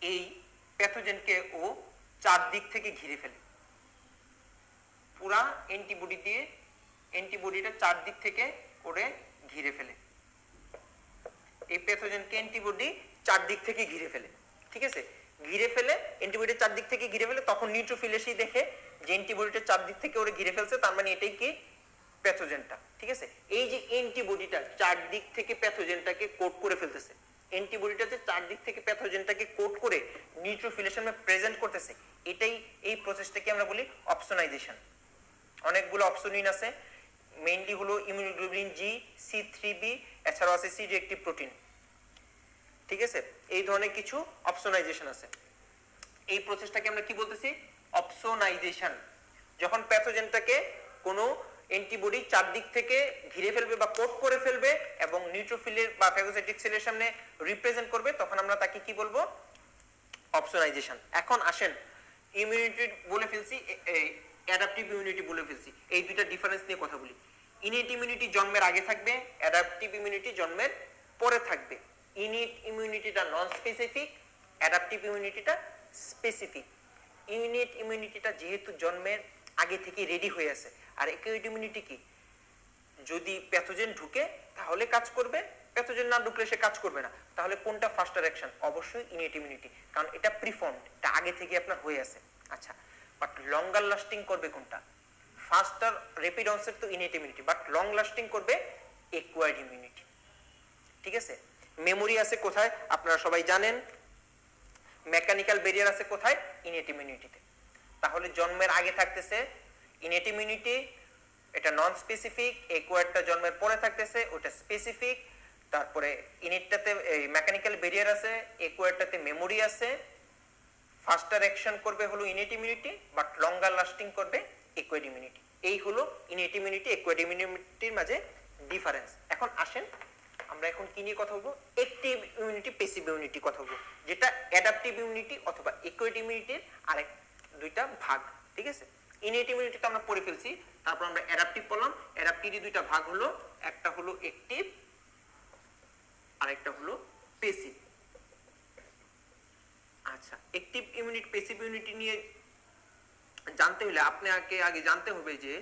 এই প্যাথোজেনকে ও চারদিক থেকে ঘিরে ফেলে, পুরা অ্যান্টিবডি দিয়ে অ্যান্টিবডিটা চারদিক থেকে করে ঘিরে ফেলে। এই প্যাথোজেনকে অ্যান্টিবডি চারদিক থেকে ঘিরে ফেলে, ঠিক আছে। ঘিরে ফেলে, অ্যান্টিবডির চারদিক থেকে ঘিরে ফেলে, তখন নিউট্রোফিল এসে দেখে যে অ্যান্টিবডিটা চারদিক থেকে ওরে ঘিরে ফেলছে, তার মানে এটাই কি প্যাথোজেনটা, ঠিক আছে। এই যে অ্যান্টিবডিটা চারদিক থেকে প্যাথোজেনটাকে কোট করে ফেলতেছে, অ্যান্টিবডিটাতে চারদিক থেকে প্যাথোজেনটাকে কোট করে নিউট্রোফিলের সামনে প্রেজেন্ট করতেছে, এটাই, এই প্রসেসটাকে আমরা বলি অপসোনাইজেশন। অনেকগুলো অপসোনিন আছে, মেইনলি হলো ইমিউনোগ্লোবিন জি, C3b, এছাড়াও আছে সি রিঅ্যাক্টিভ প্রোটিন, ঠিক আছে। এই ধরনের কিছু অপসোনাইজেশন আছে। এই প্রসেসটাকে আমরা কি বলতেছি, অপসোনাইজেশন। যখন প্যাথোজেনটাকে কোনো অ্যান্টিবডি চারদিক থেকে ঘিরে ফেলবে বা কোট করে ফেলবে এবং নিউট্রোফিলের বা ফ্যাগোসাইটিক সেলের সামনে রিপ্রেজেন্ট করবে, তখন আমরা তাকে কি বলবো, অপসোনাইজেশন। এখন আসেন, ইমিউনিটি বলে ফেলছি, অ্যাডাপটিভ ইমিউনিটি বলে ফেলছি, এই দুইটা ডিফারেন্স নিয়ে কথা বলি। ইনেট ইমিউনিটি জন্মের আগে থাকবে, অ্যাডাপটিভ ইমিউনিটি জন্মের পরে থাকবে। ইনেট ইমিউনিটিটা নন স্পেসিফিক, অ্যাডাপটিভ ইমিউনিটিটা স্পেসিফিক। ইনেট ইমিউনিটিটা যেহেতু জন্মের আগে থেকে রেডি হয়ে আছে, আর অ্যাকিউট ইমিউনিটি কি, যদি প্যাথোজেন ঢুকে তাহলে কাজ করবে, প্যাথোজেন না ঢুকলে সে কাজ করবে না। তাহলে কোনটা ফাস্টার অ্যাকশন, অবশ্যই ইনেট ইমিউনিটি, কারণ এটা প্রিফর্মড, এটা আগে থেকে আপনার হয়ে আছে। আচ্ছা, বাট লঙ্গার লাস্টিং করবে কোনটা, ফাস্টার র্যাপিড অনসেট তো innate immunity, but long lasting করবে অ্যাকোয়ার্ড ইমিউনিটি, ঠিক আছে। মেমোরি আছে কোথায় আপনারা সবাই জানেন, মেকানিক্যাল ব্যারিয়ার আছে কোথায়, ইনেট ইমিউনিটিতে। তাহলে জন্মের আগে থাকতেছে ইনেট ইমিউনিটি, এটা নন স্পেসিফিক, অ্যাকোয়ার্ডটা জন্মের পরে থাকতেছে, ওটা স্পেসিফিক। তারপরে ইনেটটাতে মেকানিক্যাল ব্যারিয়ার আছে, অ্যাকোয়ার্ডটাতে মেমোরি আছে। ফাস্টার অ্যাকশন করবে হলো innate immunity, but longer lasting করবে অ্যাকোয়ার্ড ইমিউনিটি। এই হলো ইনেট ইমিউনিটি অ্যাকোয়ার্ড ইমিউনিটির মাঝে ডিফারেন্স। এখন আসেন আমরা এখন কি নিয়ে কথা বলবো, অ্যাক্টিভ ইমিউনিটি, প্যাসিভ ইমিউনিটি কথা বলবো, যেটা অ্যাডাপটিভ ইমিউনিটি অথবা অ্যাকোয়ার্ড ইমিউনিটির আরেক দুইটা ভাগ, ঠিক আছে। ইনেট ইমিউনিটি তো আমরা পড়ে ফেলছি, তারপর আমরা অ্যাডাপটিভ বললাম। অ্যাডাপটিভের দুইটা ভাগ হলো, একটা হলো অ্যাক্টিভ আর একটা হলো প্যাসিভ। আচ্ছা, অ্যাক্টিভ ইমিউনিটি প্যাসিভ ইমিউনিটি নিয়ে জানতে হলে আপনাকে আগে জানতে হবে যে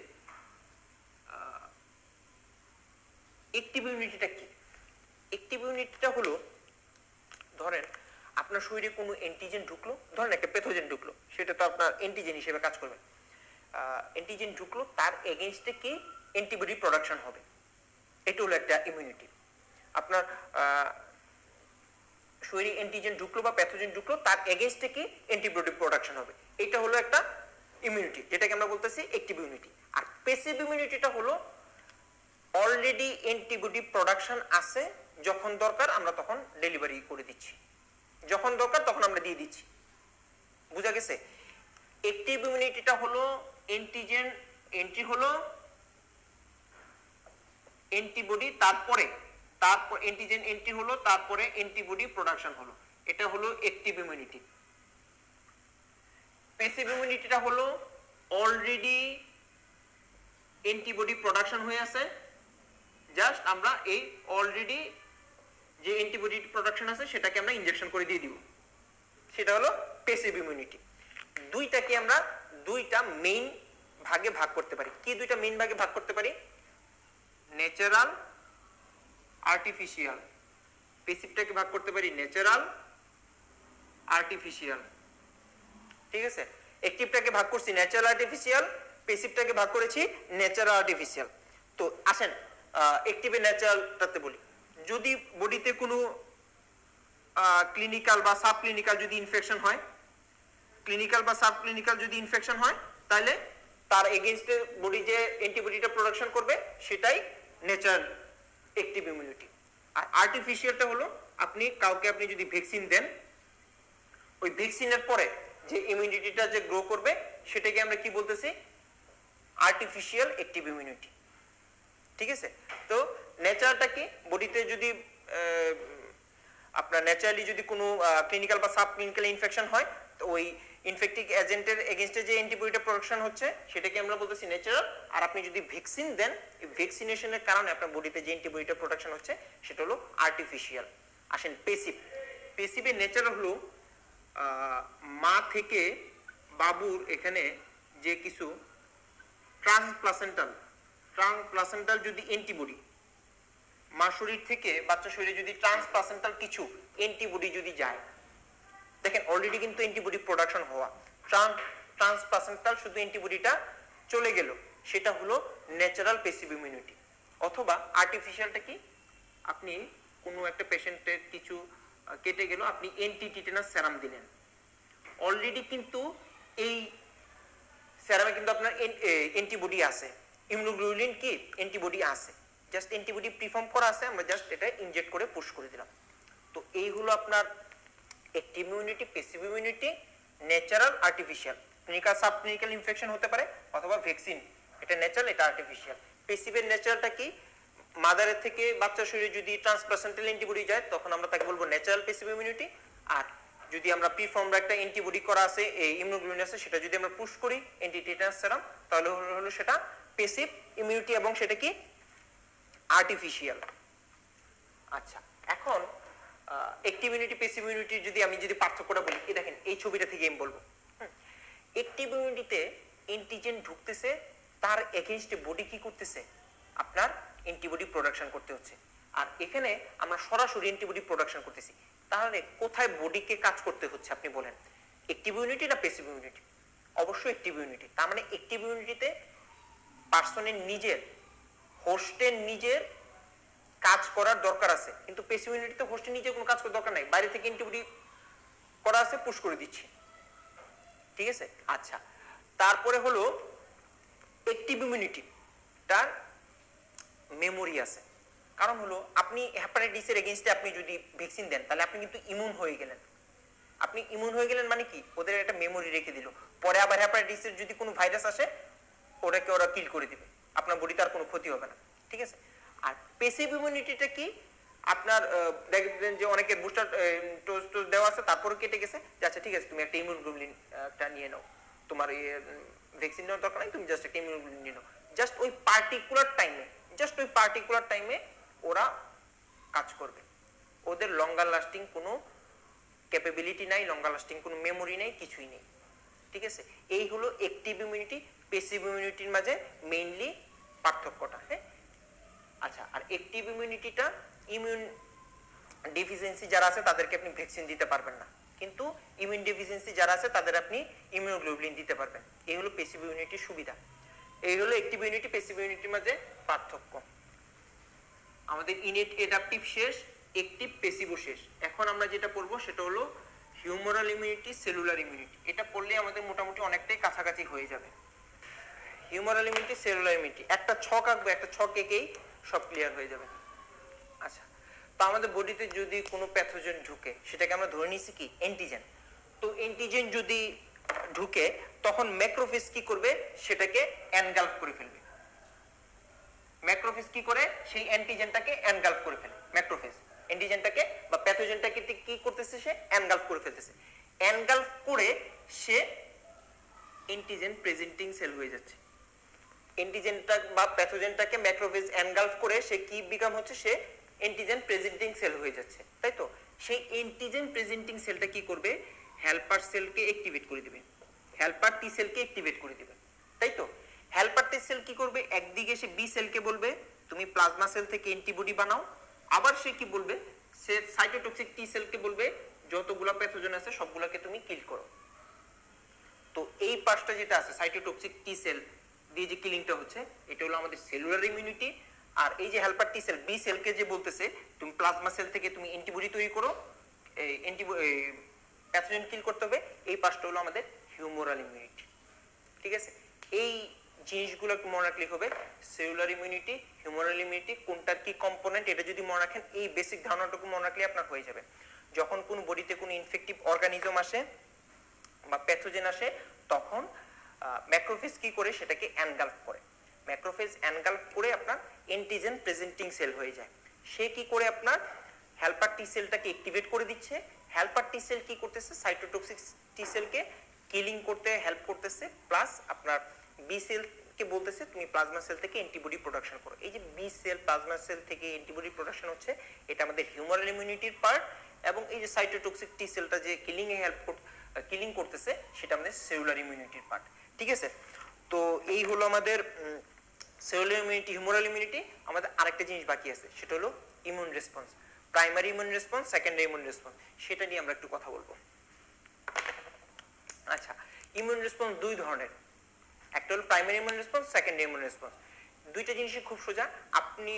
অ্যাক্টিভ ইমিউনিটিটা কি। অ্যাক্টিভ ইমিউনিটিটা হলো, ধরেন আপনার শরীরে কোনো অ্যান্টিজেন ঢুকলো, ধরেন একটা প্যাথোজেন ঢুকলো, সেটা তো আপনার অ্যান্টিজেন হিসেবে কাজ করবে। অ্যান্টিজেন ঢুকলো, তার এগেইনস্টে কি অ্যান্টিবডি প্রোডাকশন হবে, এটা হলো একটা ইমিউনিটি। আপনার শরীরে অ্যান্টিজেন ঢুকলো বা প্যাথোজেন ঢুকলো, তার এগেইনস্টে কি অ্যান্টিবডি প্রোডাকশন হবে, এটা হলো একটা ইমিউনিটি, যেটাকে আমরা বলতেছি অ্যাক্টিভ ইমিউনিটি। আর প্যাসিভ ইমিউনিটিটা হলো অলরেডি অ্যান্টিবডি প্রোডাকশন আছে, যখন দরকার আমরা তখন ডেলিভারি করে দিচ্ছি, যখন দরকার তখন আমরা দিয়ে দিচ্ছি। বুঝা গেছে? অ্যাক্টিভ ইমিউনিটিটা হলো অ্যান্টিজেন এন্ট্রি হলো অ্যান্টিবডি, তারপর অ্যান্টিজেন এন্ট্রি হলো, তারপরে অ্যান্টিবডি প্রোডাকশন হলো, এটা হলো অ্যাক্টিভ ইমিউনিটি। প্যাসিভ ইমিউনিটিটা হলো অলরেডি অ্যান্টিবডি প্রোডাকশন হয়ে আছে, জাস্ট আমরা এই অলরেডি যে অ্যান্টিবডি প্রোডাকশন আছে সেটাকে আমরা ইনজেকশন করে দিয়ে দিব, সেটা হলো প্যাসিভ ইমিউনিটি। দুইটাকে আমরা দুইটা মেইন ভাগে ভাগ করতে পারি। কি দুইটা মেইন ভাগে ভাগ করতে পারি? Natural, artificial. প্যাসিভটাকে ভাগ করতে পারি ন্যাচারাল, আর্টিফিশিয়াল। ঠিক আছে, অ্যাক্টিভটাকে ভাগ করছি ন্যাচারাল, আর্টিফিশিয়াল, প্যাসিভটাকে ভাগ করেছি ন্যাচারাল, আর্টিফিশিয়াল। তো আসেন অ্যাক্টিভ এর ন্যাচারালটাতে বলি। যদি বডিতে কোনো ক্লিনিক্যাল বা সাব ক্লিনিক্যাল যদি ইনফেকশন হয়, ক্লিনিক্যাল বা সাব ক্লিনিক্যাল যদি ইনফেকশন হয়, তাহলে তার এগেইনস্টে বডি যে অ্যান্টিবডিটা প্রোডাকশন করবে সেটাই ন্যাচারাল অ্যাক্টিভ ইমিউনিটি। আর আর্টিফিশিয়ালটা হলো আপনি যদি ভ্যাকসিন দেন, ওই ভ্যাকসিনের পরে যে ইমিউনিটিটা যে গ্রো করবে সেটাকে আমরা কি বলতেছি? Artificial active immunity. ঠিক আছে, তো ন্যাচারালটা কি? বডিতে যদি আপনার ন্যাচারালি যদি কোনো ক্লিনিক্যাল বা সাব ক্লিনিক্যাল ইনফেকশন হয়, তো ওই ইনফেক্টিভ এজেন্টের এগেইনস্টে যে অ্যান্টিবডিটা প্রোডাকশন হচ্ছে সেটাকে আমরা বলতেছি ন্যাচারাল। আর আপনি যদি ভ্যাকসিন দেন, এই ভ্যাকসিনেশনের কারণে আপনার বডিতে যে অ্যান্টিবডিটা প্রোডাকশন হচ্ছে সেটা হলো আর্টিফিশিয়াল। আসেন প্যাসিভ। প্যাসিভের ন্যাচারাল হলো মা থেকে বাবুর এখানে যে কিছু ট্রান্সপ্লাসেন্টাল যদি অ্যান্টিবডি, মা শরীর থেকে বাচ্চা শরীরে যদি ট্রান্সপ্লাসেন্টাল কিছু অ্যান্টিবডি যদি যায়, দেখেন অলরেডি কিন্তু অ্যান্টিবডি প্রোডাকশন হওয়া, ট্রান্সপ্লাসেন্টাল শুধু অ্যান্টিবডিটা চলে গেল, সেটা হলো ন্যাচারাল প্যাসিভ ইমিউনিটি। অথবা আর্টিফিশিয়ালটা কি? আপনি কোনো একটা পেশেন্টের কিছু কেটে গেল, আপনি অ্যান্টি-টিটেনাস সেরাম দিলেন, অলরেডি কিন্তু এই সেরামে কিন্তু আপনার অ্যান্টিবডি আছে, ইমিউনোগ্লোবুলিন কি অ্যান্টিবডি আছে, জাস্ট অ্যান্টিবডি প্রিফর্ম করা আছে, আমরা জাস্ট এটা ইনজেক্ট করে পুশ করে দিলাম। তো এই হলো আপনার active immunity, passive immunity, natural, artificial. Clinical sub clinical infection হতে পারে অথবা ভ্যাকসিন, এটা ন্যাচারাল, এটা আর্টিফিশিয়াল। প্যাসিভের ন্যাচারালটা কি? মাদারের থেকে বাচ্চা শরীরে যদি ট্রান্সপ্লাসেন্টাল অ্যান্টিবডি যায় তখন আমরা তাকে বলবো ন্যাচারাল প্যাসিভ ইমিউনিটি। আর যদি আমরা প্রিফর্মড একটা অ্যান্টিবডি করা আছে, এই ইমিউনোগ্লোবুলিন আছে, সেটা যদি আমরা পুশ করি অ্যান্টি-টিটেনাস সেরাম, তাহলে হলো সেটা প্যাসিভ ইমিউনিটি এবং সেটা কি আর্টিফিশিয়াল। আচ্ছা, এখন অ্যাক্টিভ ইমিউনিটি প্যাসিভ ইমিউনিটি আমি যদি পার্থক্যটা বলি, এই দেখেন এই ছবিটা থেকে আমি বলবো। অ্যাক্টিভ ইমিউনিটিতে অ্যান্টিজেন ঢুকতেছে, তার এগেইনস্টে বডি কি করতেছে? আপনার অ্যান্টিবডি প্রোডাকশন করতে হচ্ছে। আর এখানে আমরা সরাসরি অ্যান্টিবডি প্রোডাকশন করতেছি, তাহলে কোথায় বডিকে কাজ করতে হচ্ছে আপনি বলেন? অ্যাক্টিভ ইমিউনিটি না প্যাসিভ ইমিউনিটি? অবশ্যই অ্যাক্টিভ ইমিউনিটি। তার মানে অ্যাক্টিভ ইমিউনিটিতে পার্সনের নিজের, হোস্টের নিজের কাজ করার দরকার আছে, কিন্তু প্যাসিভ ইমিউনিটিতে হোস্টের নিজের কোনো কাজ করার দরকার নাই, বাইরে থেকে অ্যান্টিবডি করা আছে, পুশ করে দিচ্ছি। ঠিক আছে, আচ্ছা, তারপরে হলো অ্যাক্টিভ ইমিউনিটি, তার মেমোরি আছে। কারণ হলো আপনি হেপাটাইটিসের এগেইনস্টে আপনি যদি ভ্যাকসিন দেন, তাহলে আপনি কিন্তু ইমিউন হয়ে গেলেন। আপনি ইমিউন হয়ে গেলেন মানে কি? ওদের একটা মেমোরি রেখে দিল, পরে আবার হেপাটাইটিসের যদি কোনো ভাইরাস আসে ওটাকে ওরা কিল করে দিবে, আপনার বডিতে আর কোনো ক্ষতি হবে না। ঠিক আছে, আর প্যাসিভ ইমিউনিটিটা কি? আপনার দেখবেন যে অনেকের বুস্টার ডোজ দেওয়া আছে, তারপরে কেটে গেছে, আচ্ছা ঠিক আছে তুমি একটা ইমিউনোগ্লোবুলিনটা নিয়ে নাও, তোমার ভ্যাকসিন নেওয়ার দরকার নাই, তুমি জাস্ট একটা ইমিউনোগ্লোবুলিন নিয়ে নাও। জাস্ট ওই পার্টিকুলার টাইমে ওরা কাজ করবে, ওদের লঙ্গার লাস্টিং কোনো ক্যাপাবিলিটি নাই, লঙ্গার লাস্টিং কোনো মেমোরি নেই, কিছুই নেই। ঠিক আছে, এই হলো অ্যাক্টিভ ইমিউনিটি প্যাসিভ ইমিউনিটির মাঝে মেইনলি পার্থক্যটা। হ্যাঁ, আচ্ছা, আর অ্যাক্টিভ ইমিউনিটিটা ইমিউন ডেফিসিয়েন্সি যারা আছে তাদেরকে আপনি ভ্যাকসিন দিতে পারবেন না, কিন্তু ইমিউন ডেফিসিয়েন্সি যারা আছে তাদের আপনি ইমিউনোগ্লোবুলিন দিতে পারবেন। এই হলো প্যাসিভ ইমিউনিটির সুবিধা। এই হলো অ্যাক্টিভ ইমিউনিটি প্যাসিভ ইমিউনিটির মাঝে পার্থক্য। আমাদের ইনেট অ্যাডাপটিভ শেষ, অ্যাক্টিভ প্যাসিভও শেষ। এখন আমরা যেটা পড়বো সেটা হলো হিউমারাল ইমিউনিটি, সেলুলার ইমিউনিটি। এটা পড়লে আমাদের মোটামুটি অনেকটাই কাছাকাছি হয়ে যাবে। হিউমারাল ইমিউনিটি, সেলুলার ইমিউনিটি, একটা ছক আঁকবো, একটা ছক এঁকেই সব ক্লিয়ার হয়ে যাবে। আচ্ছা, তো আমাদের বডিতে যদি কোনো প্যাথোজেন ঢুকে সেটাকে আমরা ধরে নিছি কি অ্যান্টিজেন। তো অ্যান্টিজেন যদি ঢুকে তখন ম্যাক্রোফেজ কি করবে, সেটাকে এনগালফ করে ফেলবে। ম্যাক্রোফেজ কি করে, সেই অ্যান্টিজেনটাকে এনগালফ করে ফেলে। ম্যাক্রোফেজ অ্যান্টিজেনটাকে বা প্যাথোজেনটাকে কি করতেছে, সে এনগালফ করে ফেলতেছে। এনগালফ করে সে অ্যান্টিজেন প্রেজেন্টিং সেল হয়ে যাচ্ছে। অ্যান্টিজেনটা বা প্যাথোজেনটাকে ম্যাক্রোফেজ এনগালফ করে সে কি বিকাম হচ্ছে, সে অ্যান্টিজেন প্রেজেন্টিং সেল হয়ে যাচ্ছে, তাই তো? সেই অ্যান্টিজেন প্রেজেন্টিং সেলটা কি করবে, হেল্পার সেলকে অ্যাক্টিভেট করে দিবে, হেল্পার টি সেলকে অ্যাক্টিভেট করে দিবে, তাই তো? হেল্পার টি সেল কি করবে, একদিকে সে বি সেলকে বলবে তুমি প্লাজমা সেল থেকে অ্যান্টিবডি বানাও, আবার সে কি বলবে, সে সাইটোটক্সিক টি সেলকে বলবে যতগুলো প্যাথোজেন আছে সবগুলোকে তুমি কিল করো। তো এই পাঁচটা যেটা আছে সাইটোটক্সিক টি সেল দিয়ে যে কিলিংটা হচ্ছে, এটা হলো আমাদের সেলুলার ইমিউনিটি। আর এই যে হেল্পার টি সেল বি সেলকে যে বলতেছে তুমি প্লাজমা সেল থেকে তুমি অ্যান্টিবডি তৈরি করো, এই প্যাথোজেন কিল করতে হবে, এই পাঁচটা হলো আমাদের হিউমারাল ইমিউনিটি। ঠিক আছে, এই জিনিসগুলো একটু মনে রাখলে হবে, সেলুলার ইমিউনিটি, হিউমারাল ইমিউনিটি, কোনটার কি কম্পোনেন্ট, এটা যদি মনে রাখেন, এই বেসিক ধারণাটুকু মনে রাখলে আপনার হয়ে যাবে। যখন কোন বডিতে কোনো ইনফেক্টিভ অর্গানিজম আসে বা প্যাথোজেন আসে, তখন ম্যাক্রোফেজ কি করে, সেটাকে এনগালফ করে। ম্যাক্রোফেজ এনগালফ করে আপনার অ্যান্টিজেন প্রেজেন্টিং সেল হয়ে যায়। সে কি করে, আপনার হেল্পার টি সেলটাকে অ্যাক্টিভেট করে দিচ্ছে। হেল্পার টি সেল কি করতেছে, সাইটোটক্সিক টি সেলকে কিলিং করতে হেল্প করতেছে, প্লাস আপনার বি সেলকে বলতেছে তুমি প্লাজমা সেল থেকে অ্যান্টিবডি প্রোডাকশন করো। এই যে বি সেল প্লাজমা সেল থেকে অ্যান্টিবডি প্রোডাকশন হচ্ছে, এটা আমাদের হিউমারাল ইমিউনিটির পার্ট। এবং এই যে সাইটোটক্সিক টি সেলটা যে কিলিং এ হেল্প কিলিং করতেছে, সেটা আমাদের সেলুলার ইমিউনিটির পার্ট। ঠিক আছে, তো এই হলো আমাদের সেলুলার ইমিউনিটি, হিউমারাল ইমিউনিটি। আমাদের আরেকটা জিনিস বাকি আছে, সেটা হলো immune response. Primary immune response, secondary immune response, সেটা নিয়ে আমরা একটু কথা বলবো। আচ্ছা, ইমিউন রেসপন্স দুই ধরনের, একটা হলো primary immune response, secondary immune response. দুইটা জিনিসই খুব সোজা। আপনি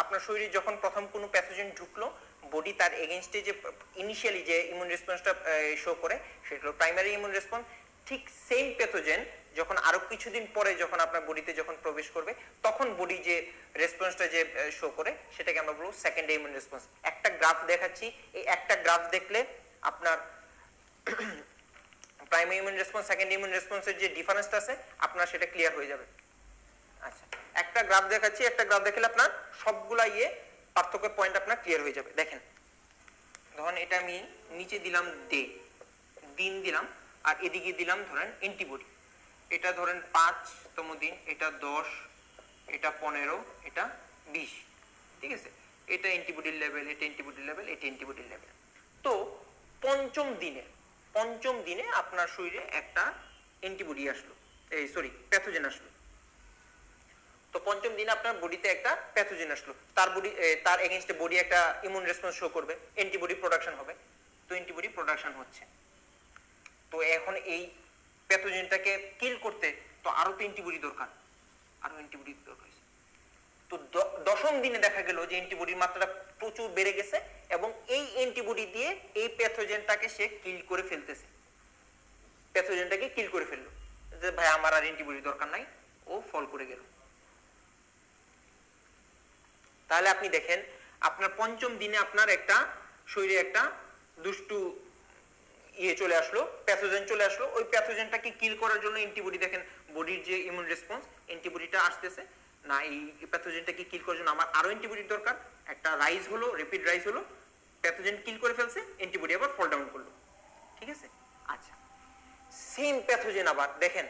আপনার শরীরে যখন প্রথম কোনো প্যাথোজেন ঢুকলো, বডি তার এগেইনস্টে যে ইনিশিয়ালি যে ইমিউন রেসপন্সটা শো করে, সেটা হলো প্রাইমারি ইমিউন রেসপন্স। ঠিক সেম প্যাথোজেন যখন আরো কিছুদিন পরে যখন আপনার বডিতে যখন প্রবেশ করবে, তখন বডি যে রেসপন্সটা যে শো করে, সেটাকে আমরা বলবো সেকেন্ডারি ইমিউন রেসপন্স। একটা গ্রাফ দেখাচ্ছি, এই একটা গ্রাফ দেখলে আপনার primary immune response, secondary immune রেসপন্সের যে ডিফারেন্সটা আছে, আপনার সেটা ক্লিয়ার হয়ে যাবে। আচ্ছা, একটা গ্রাফ দেখাচ্ছি, একটা গ্রাফ দেখলে আপনার সবগুলা পার্থক্যের পয়েন্ট আপনার ক্লিয়ার হয়ে যাবে। দেখেন, ধরেন এটা আমি নিচে দিলাম ডে, দিন দিলাম, আর এদিকে দিলাম ধরেন অ্যান্টিবডি। এটা ধরেন 5তম দিন, এটা 10, এটা 15, এটা 20। ঠিক আছে, এটা অ্যান্টিবডির লেভেল, এটা অ্যান্টিবডির লেভেল, এটা অ্যান্টিবডির লেভেল। তো পঞ্চম দিনে আপনার শরীরে একটা অ্যান্টিবডি আসলো, এই সরি প্যাথোজেন আসলো। তো পঞ্চম দিনে আপনার বডিতে একটা প্যাথোজেন আসলো, তার এগেইনস্টে বডি একটা ইমিউন রেসপন্স শো করবে, অ্যান্টিবডি প্রোডাকশন হবে। তো অ্যান্টিবডি প্রোডাকশন হচ্ছে, তো এখন এই প্যাথোজেনটাকে কিল করতে তো আরো তো অ্যান্টিবডি দরকার, আরো অ্যান্টিবডি দরকার। তো 10ম দিনে দেখা গেল যে অ্যান্টিবডির মাত্রাটা প্রচুর বেড়ে গেছে, এবং এই অ্যান্টিবডি দিয়ে এই প্যাথোজেনটাকে সে কিল করে ফেলতেছে। প্যাথোজেনটাকে কিল করে ফেললো, যে ভাই আমার আর অ্যান্টিবডি দরকার নাই, ও ফল করে গেল। তাহলে আপনি দেখেন, আপনার পঞ্চম দিনে আপনার একটা শরীরে একটা দুষ্টু চলে আসলো, প্যাথোজেন চলে আসলো। ওই প্যাথোজেনটাকে কিল করার জন্য অ্যান্টিবডি, দেখেন বডির যে ইমিউন রেসপন্স, অ্যান্টিবডিটা আসতেছে না, এই প্যাথোজেনটাকে কিল করার জন্য আমার আরো অ্যান্টিবডির দরকার। একটা রাইজ হলো, রেপিড রাইজ হলো, প্যাথোজেন কিল করে ফেলছে, অ্যান্টিবডি আবার ফল ডাউন করলো। ঠিক আছে, আচ্ছা, সেম প্যাথোজেন আবার দেখেন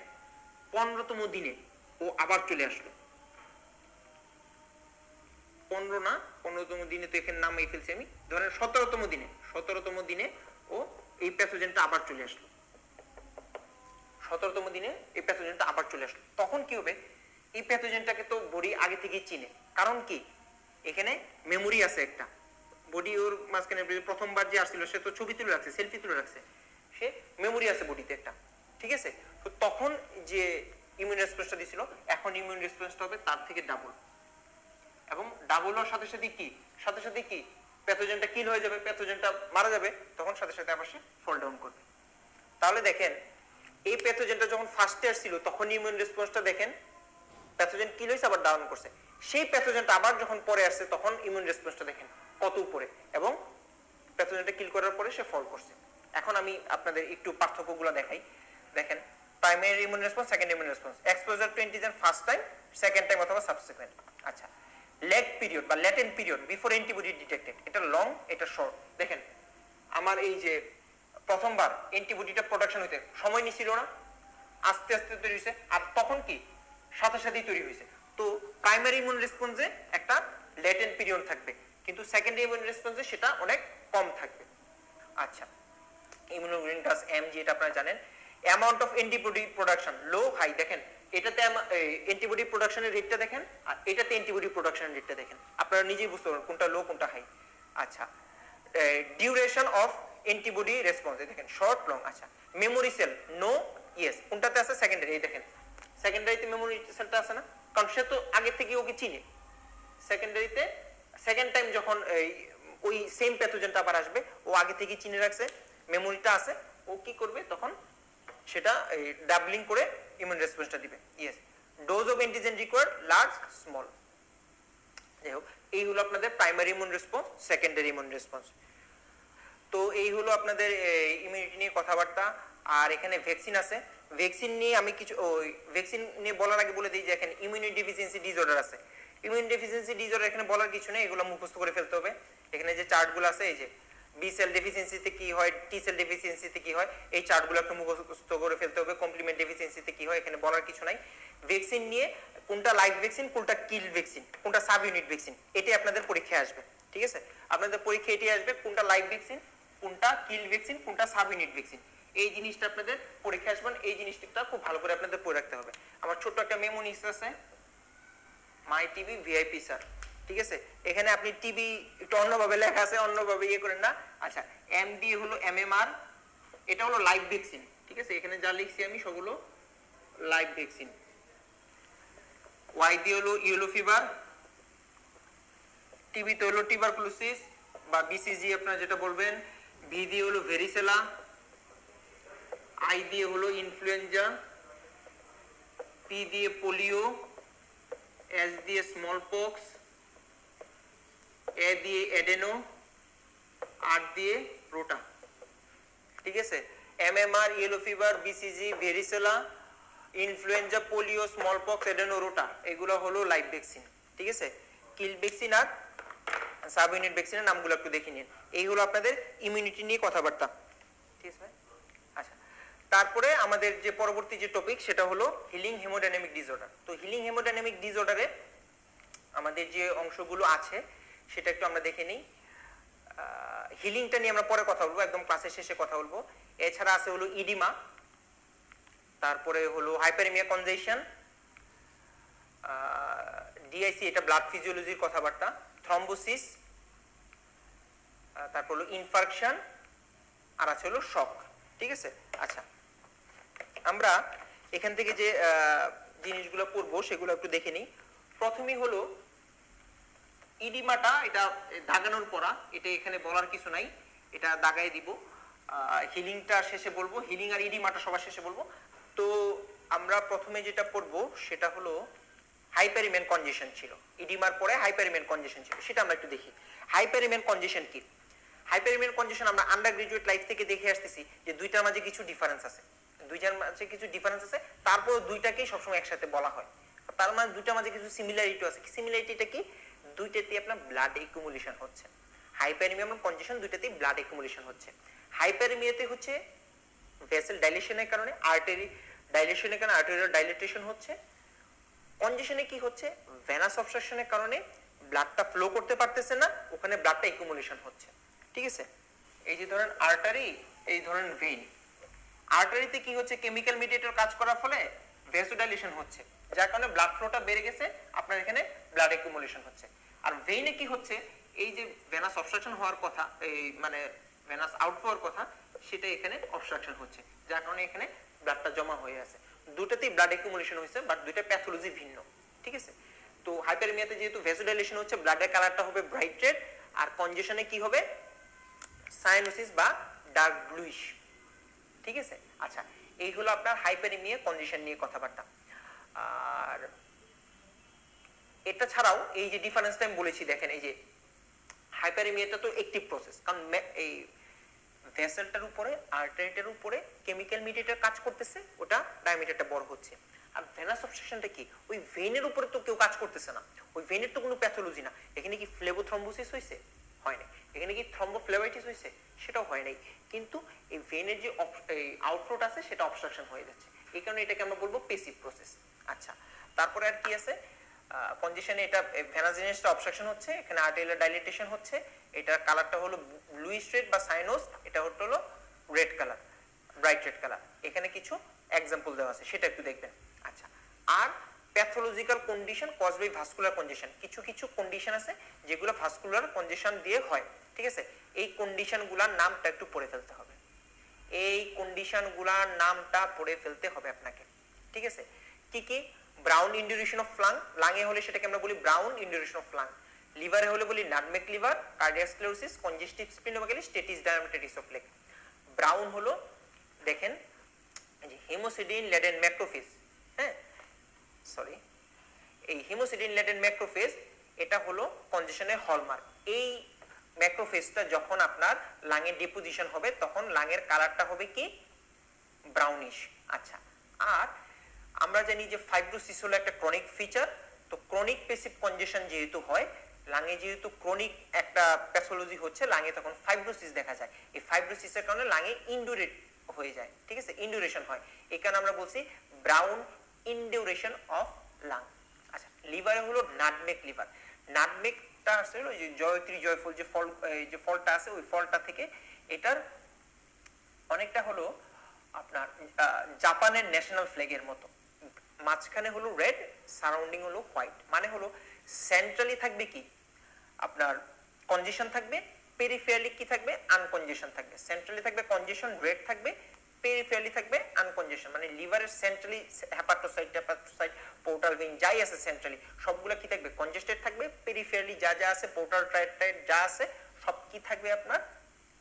15তম দিনে ও আবার চলে আসলো। 15 না, 15তম দিনে তো এখানে নামাই ফেলছি আমি, ধরেন 17তম দিনে ও এই প্যাথোজেনটা আবার চলে আসলো, 17তম দিনে এই প্যাথোজেনটা আবার চলে আসলো। তখন কি হবে, এই প্যাথোজেনটাকে তো বডি আগে থেকেই চিনে, কারণ কি এখানে মেমোরি আছে একটা, বডি ওর মাঝখানে প্রথমবার যে আসছিল সে তো ছবি তুলে রাখছে, সেলফি তুলে রাখছে, সে মেমোরি আছে বডিতে একটা, ঠিক আছে। তো তখন যে ইমিউন রেসপন্সটা দিছিল, এখন ইমিউন রেসপন্সটা হবে তার থেকে ডাবল, এবং ডাবল হওয়ার সাথে সাথে কি প্যাথোজেনটা কিল হয়ে যাবে, প্যাথোজেনটা মারা যাবে, তখন সাথে সাথে আবার সে ফল ডাউন করবে। তাহলে দেখেন এই প্যাথোজেনটা যখন ফার্স্ট ইয়ার ছিল তখন ইমিউন রেসপন্সটা দেখেন প্যাথোজেন কিল হয়েছে আবার ডাউন করছে, সেই প্যাথোজেনটা আবার যখন পরে আসছে তখন ইমিউন রেসপন্সটা দেখেন কত উপরে, এবং প্যাথোজেনটা কিল করার পরে সে ফল করছে। এখন আমি আপনাদের একটু পার্থক্যগুলো দেখাই। দেখেন primary immune response, second immune response, exposure two antigen first time, second time অথবা সাবসিকুয়েন্ট। আচ্ছা, ল্যাগ পিরিয়ড বা latent period before antibody detected, এটা লং, এটা শর্ট। দেখেন আমার এই যে প্রথমবার অ্যান্টিবডিটা প্রোডাকশন হইতে সময় নিছিল না, আস্তে আস্তে তৈরি হয়েছে, আর তখন কি সাথে সাথেই তৈরি হয়েছে। তো প্রাইমারি ইমিউন রেসপন্সে একটা ল্যাটেন্ট পিরিয়ড থাকবে, কিন্তু সেকেন্ডারি ইমিউন রেসপন্সে সেটা অনেক কম থাকবে। আচ্ছা, ইমিউনোগ্লোবিন গাছ এমজি, এটা আপনারা জানেন। Amount of antibody production low high, দেখেন এটাতে অ্যান্টিবডি প্রোডাকশনের রেটটা দেখেন, আর এটাতে অ্যান্টিবডি প্রোডাকশনের রেটটা দেখেন, আপনারা নিজেই বুঝতে পারবেন কোনটা লো কোনটা হাই। আচ্ছা, ডিউরেশন অফ অ্যান্টিবডি রেসপন্স দেখেন শর্ট লং। আচ্ছা, মেমোরি সেল নো ইয়েস, কোনটাতে আছে সেকেন্ডারি, এই দেখেন সেকেন্ডারিতে মেমোরি সেলটা আছে না, কারণ সে তো আগে থেকে ওকে চিনে। সেকেন্ডারিতে সেকেন্ড টাইম যখন ওই সেম প্যাথোজেনটা আবার আসবে, ও আগে থেকে চিনে রাখছে, মেমোরিটা আছে, ও কি করবে তখন সেটা ডাবলিং করে ইমিউন রেসপন্সটা দিবে। Yes, dose of antigen required large small. যাই হোক, এই হলো আপনাদের primary immune response, secondary immune response. তো এই হলো আপনাদের ইমিউনিটি নিয়ে কথাবার্তা। আর এখানে ভ্যাকসিন আছে, ভ্যাকসিন নিয়ে আমি কিছু ভ্যাকসিন নিয়ে বলার আগে বলে দিই যে এখানে ইমিউনি ডেফিসিয়েন্সি ডিসঅর্ডার আছে। ইমিউন ডেফিসিয়েন্সি ডিসঅর্ডার এখানে বলার কিছু নেই, এগুলো মুখস্থ করে ফেলতে হবে। এখানে যে চার্টগুলো আছে, এই যে বি সেল ডেফিসিয়েন্সিতে কি হয়, টি সেল ডেফিসিয়েন্সিতে কি হয়, এই চার্টগুলো একটু মুখস্থ করে ফেলতে হবে। কমপ্লিমেন্ট ডেফিসিয়েন্সিতে কি হয় এখানে বলার কিছু নাই। ভ্যাকসিন নিয়ে কোনটা লাইভ ভ্যাকসিন, কোনটা কিল ভ্যাকসিন, কোনটা সাব ইউনিট ভ্যাকসিন, এটাই আপনাদের পরীক্ষায় আসবে। ঠিক আছে, আপনাদের পরীক্ষায় এটাই আসবে, কোনটা লাইভ ভ্যাকসিন, কোনটা কিল ভ্যাকসিন, কোনটা সাব ইউনিট ভ্যাকসিন, এই জিনিসটা আপনাদের পরীক্ষা আসবেন। এই জিনিসটা খুব ভালো করে আপনাদের পড়ে রাখতে হবে। আমার ছোট্ট একটা মেমো নিস আছে, মাই টিভি ভিআইপি স্যার। ঠিক আছে, এখানে আপনি টিভি একটু অন্যভাবে লেখা আছে, অন্যভাবে ইয়ে করেন না। আচ্ছা, এম দিয়ে হলো এমএমআর, এটা হলো লাইভ ভ্যাকসিন। ঠিক আছে, এখানে যা লিখছি আমি সবগুলো লাইভ ভ্যাকসিন। ওয়াই দিয়ে হলো ইয়েলো ফিভার, টিবিতে হলো টিউবারকুলোসিস বা বিসিজি আপনারা যেটা বলবেন, ভি দিয়ে হলো ভেরিসেলা, আই দিয়ে হলো ইনফ্লুয়েঞ্জা, পি দিয়ে পোলিও, এস দিয়ে স্মল পক্স, এ দিয়ে এডেনো, আর দিয়ে রোটা। ঠিক আছে, MMR, yellow fever, BCG, ভেরিসেলা, influenza, polio, small pox, adeno, rota, এগুলো হলো লাইভ ভ্যাকসিন। ঠিক আছে, কিল ভ্যাকসিন আর সাব ইউনিট ভ্যাকসিনের নামগুলো একটু দেখে নিন। এই হলো আপনাদের ইমিউনিটি নিয়ে কথাবার্তা। ঠিক আছে, আচ্ছা, তারপরে আমাদের যে পরবর্তী যে টপিক সেটা হলো হিলিং হেমোডাইনামিক ডিসঅর্ডার। তো হিলিং হেমোডাইনামিক ডিসঅর্ডারে আমাদের যে অংশগুলো আছে সেটা একটু আমরা দেখে নিই। হিলিংটা নিয়ে আমরা পরে কথা বলবো, একদম ক্লাসের শেষে কথা বলবো। এছাড়া আছে হলো ইডিমা, তারপরে হলো হাইপারএমিয়া কনজেশন, ডিআইসি এটা ব্লাড ফিজিওলজির কথাবার্তা, থ্রম্বোসিস, তারপর হলো ইনফার্কশন, আর আছে হলো শক। ঠিক আছে, আচ্ছা, আমরা এখান থেকে যে জিনিসগুলো পড়বো সেগুলো একটু দেখে নিই। প্রথমেই হলো ইডিমাটা, এটা দাগানোর পড়া, এটা এখানে বলার কিছু নাই, এটা দাগাই দিব। হিলিংটা শেষে বলবো, হিলিং আর ইডিমাটা সবার শেষে বলবো। তো আমরা প্রথমে যেটা পড়বো সেটা হলো হাইপারিমেন কনজেশন ছিল, ইডিমার পরে হাইপারিমেন কনজেশন ছিল, সেটা আমরা একটু দেখি। হাইপারিমেন কনজেশন কি? হাইপারিমেন কনজেশন আমরা আন্ডার গ্রাজুয়েট লাইফ থেকে দেখে আসতেছি যে দুইটার মাঝে কিছু ডিফারেন্স আছে, তারপর দুইটাকেই সবসময় একসাথে বলা হয়। তার মানে দুইটার মাঝে কিছু সিমিলারিটি আছে। সিমিলারিটিটা কি? দুইটাতেই আপনার ব্লাড একুমুলেশন হচ্ছে। হাইপারএমিয়া এবং কনজেশন দুইটাতেই ব্লাড একুমুলেশন হচ্ছে। হাইপারএমিয়াতে হচ্ছে ভেসেল ডাইলেশনের কারণে, আর্টারি ডাইলেশনের কারণে আর্টেরিয়াল ডাইলেটেশন হচ্ছে। কনজেশনে কি হচ্ছে? ভেনাস অবস্ট্রাকশনের কারণে ব্লাডটা ফ্লো করতে পারতেছে না, ওখানে ব্লাডটা একুমুলেশন হচ্ছে। ঠিক আছে, এই যে ধরেন আর্টারি, এই ধরেন ভেইন। আর্টারিতে কি হচ্ছে, কেমিক্যাল মিডিয়েটর কাজ করার ফলে ভ্যাসোডাইলেশন হচ্ছে, যার কারণে ব্লাড ফ্লোটা বেড়ে গেছে, আপনার এখানে ব্লাড অ্যাকুমুলেশন হচ্ছে। আর ভেইনে কি হচ্ছে, এই যে ভেনাস অবস্ট্রাকশন হওয়ার কথা, এই মানে ভেনাস আউটফ্লো হওয়ার কথা, সেটা এখানে অবস্ট্রাকশন হচ্ছে, যার কারণে এখানে ব্লাডটা জমা হয়ে আছে। দুটাতেই ব্লাড অ্যাকুমুলেশন হয়েছে, বাট দুইটা প্যাথোলজি ভিন্ন, ঠিক আছে। তো হাইপারএমিয়াতে যেহেতু ভ্যাসোডাইলেশন হচ্ছে, ব্লাডের কালারটা হবে ব্রাইট রেড, আর কনজেশনে কি হবে, সায়ানোসিস বা ডার্ক ব্লুইশ, ঠিক আছে। আচ্ছা, এই হলো আপনার হাইপারএমিয়া কন্ডিশন নিয়ে কথাবার্তা। আর এটা ছাড়াও এই যে ডিফারেন্সটা আমি বলেছি, দেখেন এই যে হাইপারএমিয়াটা তো অ্যাক্টিভ প্রসেস, কারণ এই ভেসেলটার উপরে, আর্টারিটার উপরে কেমিক্যাল মিডিয়েটর কাজ করতেছে, ওটা ডায়ামিটারটা বড় হচ্ছে। আর ভেনাস অবস্ট্রাকশনটা কি, ওই ভেনের উপরে তো কেউ কাজ করতেছে না, ওই ভেনের তো কোনো প্যাথোলজি না। এখানে কি ফ্লেবোথ্রম্বোসিস হয়েছে? হয় নাই। এখানে কি থ্রম্বোফ্লেবাইটিস হয়েছে? সেটাও হয় নাই। কিন্তু এই ভেনের যে আউটফ্লোট আছে সেটা অবস্ট্রাকশন হয়ে যাচ্ছে, এই কারণে এটাকে আমরা বলবো পেসিভ প্রসেস। আচ্ছা, তারপরে আর কি আছে, কন্ডিশনে এটা ভেনাজিনেসটা অবস্ট্রাকশন হচ্ছে, এখানে আর্টেরিয়াল ডাইলেটেশন হচ্ছে, এটার কালারটা হলো ব্লুইশ রেড বা সাইনোস, এটা হলো red colour, bright red colour. এখানে কিছু এক্সাম্পল দেওয়া আছে, সেটা একটু দেখবেন। আচ্ছা, আর pathological condition caused by vascular congestion, কিছু কিছু কন্ডিশন আছে যেগুলো ভাস্কুলার কনজেশন দিয়ে হয়, ঠিক আছে। এই কন্ডিশনগুলোর নামটা একটু পড়ে ফেলতে হবে, এই কন্ডিশনগুলোর নামটা পড়ে ফেলতে হবে আপনাকে, ঠিক আছে। কি কি, ব্রাউন ইন্ডিউরেশন অফ লাং, লাংয়ে হলে সেটাকে আমরা বলি ব্রাউন ইন্ডিউরেশন অফ লাং, লিভারে হলে বলি nutmeg liver, cardiac sclerosis, congestive splenomegaly, stasis diabetes of leg. Brown হলো, দেখেন এই যে হেমোসিডিন লেডেন ম্যাক্রোফেজ, হ্যাঁ সরি, এই হেমোসিডিন লেডেন ম্যাক্রোফেজ এটা হলো কনজেশনের হলমার্ক। এই ম্যাক্রোফেজটা যখন আপনার লাঙে ডিপোজিশন হবে, তখন লাঙের কালারটা হবে কি, ব্রাউনিশ। আচ্ছা, আর আমরা জানি যে ফাইব্রোসিস হলো একটা ক্রনিক ফিচার, তো ক্রনিক পেসিভ কনজেশন যেহেতু হয়, লাঙে যেহেতু ক্রনিক একটা প্যাথোলজি হচ্ছে, লাঙে তখন ফাইব্রোসিস দেখা যায়। এই ফাইব্রোসিসের কারণে লাঙে ইনডিউরেট হয়ে যায়, ঠিক আছে, ইনডিউরেশন হয়, এই কারণে আমরা বলছি ব্রাউন ইনডিউরেশন অফ লাং। আচ্ছা, লিভারে হলো নাটমেগ লিভার, নাটমেগটা আছে হলো যে জয়ত্রী জয়ফল যে ফল, এই যে ফলটা আছে, ওই ফলটা থেকে এটার অনেকটা হলো আপনার জাপানের ন্যাশনাল ফ্ল্যাগের মতো, মাঝখানে হলো রেড, সারাউন্ডিং হলো হোয়াইট, মানে হলো সেন্ট্রালি থাকবে কি আপনার কনজেশন থাকবে, পেরিফেরালি কি থাকবে, আনকনজেশন থাকবে। সেন্ট্রালি থাকবে কনজেশন, রেড থাকবে, পেরিফেরালি থাকবে আনকনজেশন, মানে লিভারের centrally hepatocyte, hepatocyte, portal vein যাই আছে সেন্ট্রালি সবগুলো কি থাকবে, কনজেস্টেড থাকবে। পেরিফেরালি যা যা আছে, পোর্টাল ট্রাইট যা আছে, সব কি থাকবে আপনার,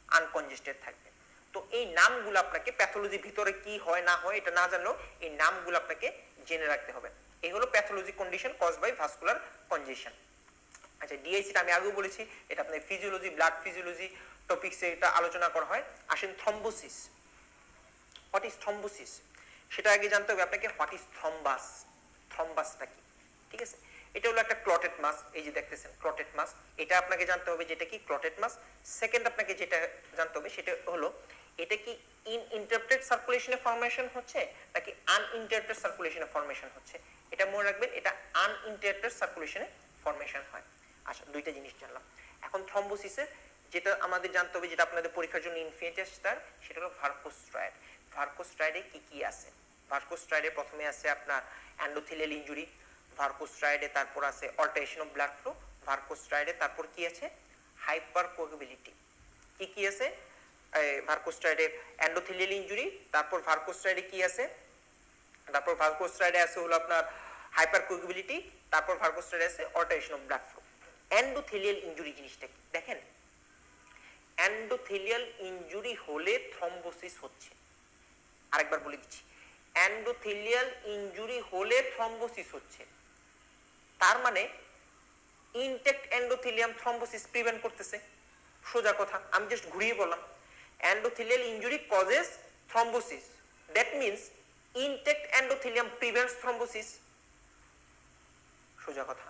আনকনজেস্টেড থাকবে। তো এই নামগুলো আপনাকে প্যাথোলজি ভিতরে কি হয় না হয় এটা না জানলেও এই নামগুলো আপনাকে জেনে রাখতে হবে। এই হলো pathology condition caused by vascular congestion. আচ্ছা, ডিআইসিটা আমি আগেও বলেছি, এটা আপনার ফিজিওলজি, ব্লাড ফিজিওলজি টপিকসে এটা আলোচনা করা হয়। আসেন থ্রম্বোসিস, হোয়াট ইজ থ্রম্বোসিস, সেটা আগে জানতে হবে আপনাকে। হোয়াট ইজ থ্রম্বাস, থ্রম্বাসটা কি, ঠিক আছে। এটা হলো একটা ক্লটেড মাস, এই যে দেখতেছেন ক্লটেড মাস, এটা আপনাকে জানতে হবে যেটা কি ক্লটেড মাস। সেকেন্ড আপনাকে যেটা জানতে হবে সেটা হলো এটা কি ইনইন্টারাপ্টেড সার্কুলেশনে ফর্মেশন হচ্ছে নাকি আনইন্টারাপ্টেড সার্কুলেশনে ফর্মেশন হচ্ছে। এটা মনে রাখবেন, এটা আনইন্টারাপ্টেড সার্কুলেশনে ফর্মেশন হয়। আচ্ছা, দুইটা জিনিস জানলাম। এখন থ্রম্বোসিসের যেটা আমাদের জানতে হবে, যেটা আপনাদের পরীক্ষার জন্য ইনফিনিটাস স্টার, সেটা হলো ভার্কোস্ট্রায়েড। ভার্কোস্ট্রায়েডে কি কি আছে, ভার্কোস্ট্রায়েডে প্রথমে আছে আপনার এন্ডোথেলিয়াল ইনজুরি, ভার্কোস্ট্রায়েডে তারপর আছে অল্টারেশন অফ ব্লাড ফ্লো, ভার্কোস্ট্রায়েডে তারপর কি আছে, হাইপার কোয়াগুবিলিটি। কি কি আছে ভার্কোস্ট্রায়েডে, এন্ডোথেলিয়াল ইনজুরি, তারপর ভার্কোস্ট্রায়েডে কি আছে, তারপর ভার্কোস্ট্রায়েডে আছে হলো আপনার হাইপার কোয়াগুবিলিটি, তারপর ভার্কোস্ট্রায়েডে আছে alteration of blood flow. Endothelial injury জিনিসটা কি দেখেন, এন্ডোথেলিয়াল ইনজুরি হলে থ্রম্বোসিস হচ্ছে। আরেকবার বলে দিচ্ছি, এন্ডোথেলিয়াল ইনজুরি হলে থ্রম্বোসিস হচ্ছে, তার মানে ইনটেক্ট এন্ডোথেলিয়াম থ্রম্বোসিস প্রিভেন্ট করতেছে। সোজা কথা, আমি জাস্ট ঘুরিয়ে বললাম, endothelial injury causes thrombosis, that means intact endothelium prevents thrombosis. সোজা কথা।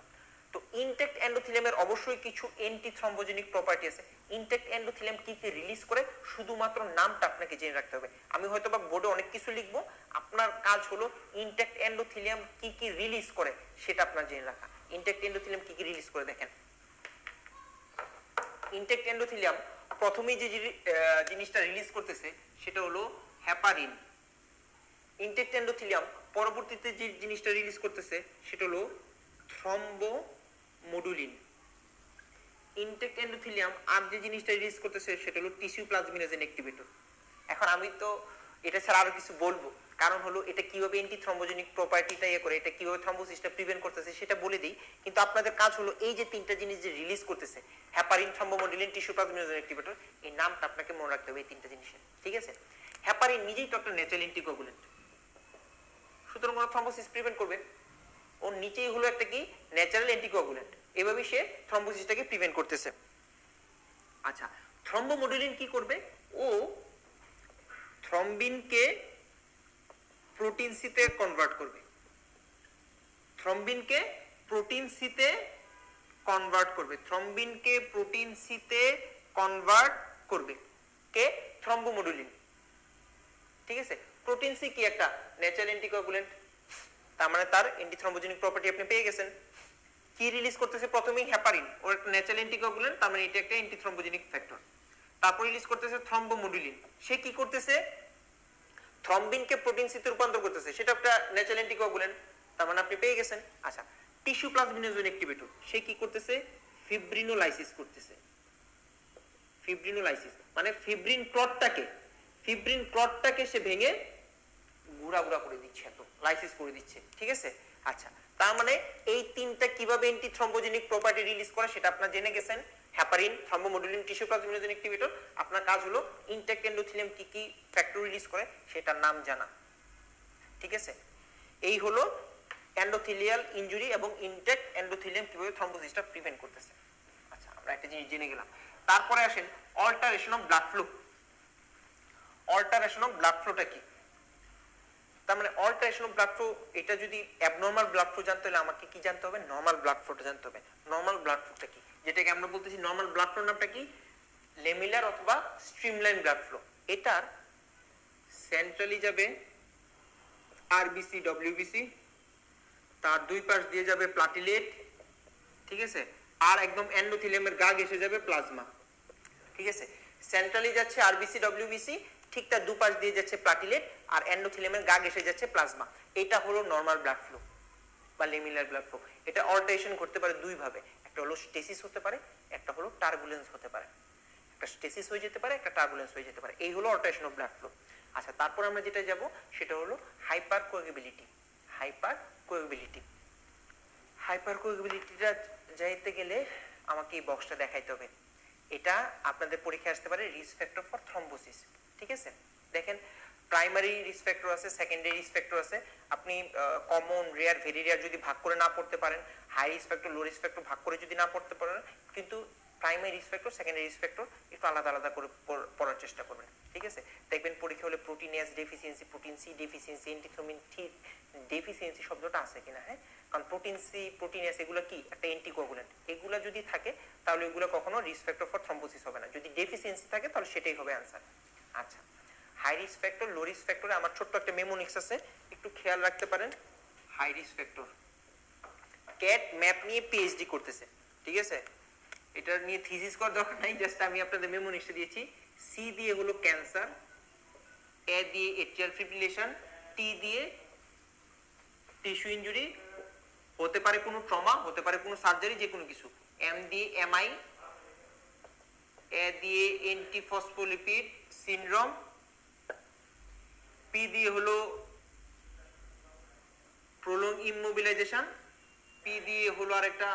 তো ইনটেক্ট এন্ডোথেলিয়ামের অবশ্যই কিছু অ্যান্টি থ্রম্বোজেনিক প্রপার্টি আছে। ইনটেক্ট এন্ডোথেলিয়াম কি কি রিলিজ করে, শুধুমাত্র নামটা আপনাকে জেনে রাখতে হবে। আমি হয়তো বা বোর্ডে অনেক কিছু লিখবো, আপনার কাজ হলো ইনটেক্ট এন্ডোথেলিয়াম কি কি রিলিজ করে সেটা আপনার জেনে রাখা। ইনটেক্ট এন্ডোথেলিয়াম কি কি রিলিজ করে দেখেন, ইনটেক্ট এন্ডোথেলিয়াম প্রথমেই যে জিনিসটা রিলিজ করতেছে সেটা হলো হেপারিন। ইনটেক্ট এন্ডোথেলিয়াম পরবর্তীতে যে জিনিসটা রিলিজ করতেছে সেটা হলো থ্রম্বোমোডুলিন। ইনটেক্ট এন্ডোথেলিয়াম আর যে জিনিসটা রিলিজ করতেছে সেটা হলো টিস্যু প্লাজমিনোজেন অ্যাক্টিভেটর। এখন আমি তো এটা ছাড়া আরো কিছু বলবো, কারণ হলো এটা কিভাবে অ্যান্টি থ্রম্বোজেনিক প্রপার্টিটা ইয়ে করে, এটা কিভাবে থ্রম্বোসিসটা প্রিভেন্ট করতেছে সেটা বলে দিই। কিন্তু আপনাদের কাজ হলো এই যে তিনটা জিনিস যে রিলিজ করতেছে, heparin, thrombomodulin, tissue plasminogen activator, এই নামটা আপনাকে মনে রাখতে হবে এই তিনটা জিনিসের, ঠিক আছে? হেপারিন নিজেই তো একটা ন্যাচারাল অ্যান্টিকোয়াগুলেন্ট, সুতরাং ওরা থ্রম্বোসিস প্রিভেন্ট করবে। ওর নিচেই হলো একটা কি ন্যাচারাল অ্যান্টিকোয়াগুলেন্ট, এভাবে সে থ্রম্বোসিসটাকে প্রিভেন্ট করতেছে। আচ্ছা, থ্রম্বোমোডুলিন কি করবে? ও থ্রম্বিনকে প্রোটিন সিতে কনভার্ট করবে। থ্রম্বিনকে প্রোটিন সিতে কনভার্ট করবে। থ্রম্বিনকে প্রোটিন সিতে কনভার্ট করবে কে? থ্রম্বোমোডুলিন, ঠিক আছে? প্রোটিন সি কি একটা ন্যাচারাল অ্যান্টিকোয়াগুলেন্ট, তার মানে তার অ্যান্টিথ্রম্বোজেনিক প্রপার্টি আপনি পেয়ে গেছেন। কি রিলিজ করতেছে? প্রথমেই হেপারিন, ওর একটা ন্যাচারাল অ্যান্টিকোয়াগুলেন্ট, তার মানে এটা একটা অ্যান্টিথ্রম্বোজেনিক ফ্যাক্টর। তারপর রিলিজ করতেছে থ্রম্বোমোডুলিন, সে কি করতেছে? থ্রম্বিনকে প্রোটিন সিতে রূপান্তর করতেছে, সেটা একটা ন্যাচারাল অ্যান্টিকোয়াগুলেন্ট, তার মানে আপনি পেয়ে গেছেন। আচ্ছা, টিস্যু প্লাজমিনোজেন অ্যাক্টিভেটর, সে কি করতেছে? ফিব্রিনোলাইসিস করতেছে। ফিব্রিনোলাইসিস মানে ফিব্রিন ক্লটটাকে সে ভেঙে গুঁড়া গুঁড়া করে দিচ্ছে, একদম লাইসিস করে দিচ্ছে, ঠিক আছে? আচ্ছা, তার মানে এই তিনটা কিভাবে অ্যান্টি থ্রম্বোজেনিক প্রপার্টি রিলিজ করে সেটা আপনারা জেনে গেছেন। Heparin, thrombomodulin, tissue plasminogen activator. আপনার কাজ হলো ইনটেক্ট এন্ডোথেলিয়াম কি কি ফ্যাক্টর রিলিজ করে সেটার নাম জানা, ঠিক আছে? এই হলো এন্ডোথেলিয়াল ইনজুরি এবং ইনটেক্ট এন্ডোথেলিয়াম কিভাবে থ্রম্বোসিসটা প্রিভেন্ট করতেছে। আচ্ছা, আমরা একটা জিনিস জেনে গেলাম। তারপরে আসেন alteration of blood flow. Alteration of blood ফ্লোটা কি? তার মানে অল্টারেশন অফ ব্লাড ফ্লো, এটা যদি অ্যাবনরমাল ব্লাড ফ্লো জানতে হলে আমাকে কি জানতে হবে? নরমাল ব্লাড ফ্লোটা জানতে হবে। নরমাল ব্লাড ফ্লোটা কি, যেটাকে আমরা বলতেছি নরমাল ব্লাড ফ্লো, নামটা কি? লেমিলার অথবা স্ট্রিমলাইন ব্লাড ফ্লো। এটার সেন্ট্রালি যাবে আরবিসি, ডব্লিউবিসি, তার দুই পাশ দিয়ে যাবে প্লাটিলেট, ঠিক আছে? আর একদম এন্ডোথেলিয়ামের গা ঘেঁষে যাবে প্লাজমা, ঠিক আছে? সেন্ট্রালি যাচ্ছে আরবিসি, ডব্লিউবিসি, ঠিক তার দুপাশ দিয়ে যাচ্ছে প্লাটিলেট, আর এন্ডোথেলিয়ামের গা ঘেঁষে যাচ্ছে প্লাজমা। এটা হলো নরমাল ব্লাড ফ্লো বা লেমিলার ব্লাড ফ্লো। এটা অল্টারেশন করতে পারে দুই ভাবে, একটা হলো স্টেসিস হতে পারে, একটা হলো টার্বুলেন্স হতে পারে। একটা স্টেসিস হয়ে যেতে পারে, একটা টার্বুলেন্স হয়ে যেতে পারে। এই হলো অল্টারেশন অফ ব্লাড ফ্লো। আচ্ছা, তারপর আমরা যেটা যাব সেটা হলো হাইপার কোয়াগুবিলিটি। হাইপার কোয়াগুবিলিটি, হাইপার কোয়াগুবিলিটিটা যাইতে গেলে আমাকে এই বক্সটা দেখাইতে হবে। এটা আপনাদের পরীক্ষায় আসতে পারে রিস্ক ফ্যাক্টর ফর থ্রম্বোসিস, ঠিক আছে? দেখেন, প্রাইমারি রিস্ক ফ্যাক্টর আছে, সেকেন্ডারি রিস্ক ফ্যাক্টর আছে। আপনি কমন, রেয়ার, ভেরি রেয়ার যদি ভাগ করে না পড়তে পারেন, high risk factor, low risk factor ভাগ করে যদি না পড়তে পারেন, কিন্তু primary risk factor, secondary risk factor একটু আলাদা আলাদা করে পড়ার চেষ্টা করবেন, ঠিক আছে? দেখবেন পরীক্ষা হলে protein S deficiency, protein C deficiency, antithrombin T deficiency শব্দটা আছে কিনা, হ্যাঁ? কারণ প্রোটিন সি, প্রোটিন এস এগুলো কি একটা অ্যান্টিকোয়াগুলেন্ট, এগুলো যদি থাকে তাহলে এগুলো কখনো রিস্ক ফ্যাক্টর ফর থ্রম্বোসিস হবে না। যদি ডেফিসিয়েন্সি থাকে তাহলে সেটাই হবে आंसर। আচ্ছা, high risk factor, low risk ফ্যাক্টরে আমার ছোট্ট একটা মেমোনিক্স আছে, একটু খেয়াল রাখতে পারেন। High risk factor, cat map নিয়ে পিএইচডি করতেছে, ঠিক আছে? এটা নিয়ে থিসিস করার দরকার নাই, জাস্ট আমি আপনাদের মেমোনিক্সে দিয়েছি। সি দিয়ে হলো ক্যান্সার, এ দিয়ে এট্রিয়াল ফিব্রিলেশন, টি দিয়ে টিস্যু ইনজুরি, হতে পারে কোনো ট্রমা, হতে পারে কোনো সার্জারি, যে কোনো কিছু। এম দিয়ে এমআই, এ দিয়ে অ্যান্টিফসফোলিপিড সিনড্রোম, পি দিয়ে হলো প্রলং ইমোবিলাইজেশন, পি দিয়ে হলো আরেকটা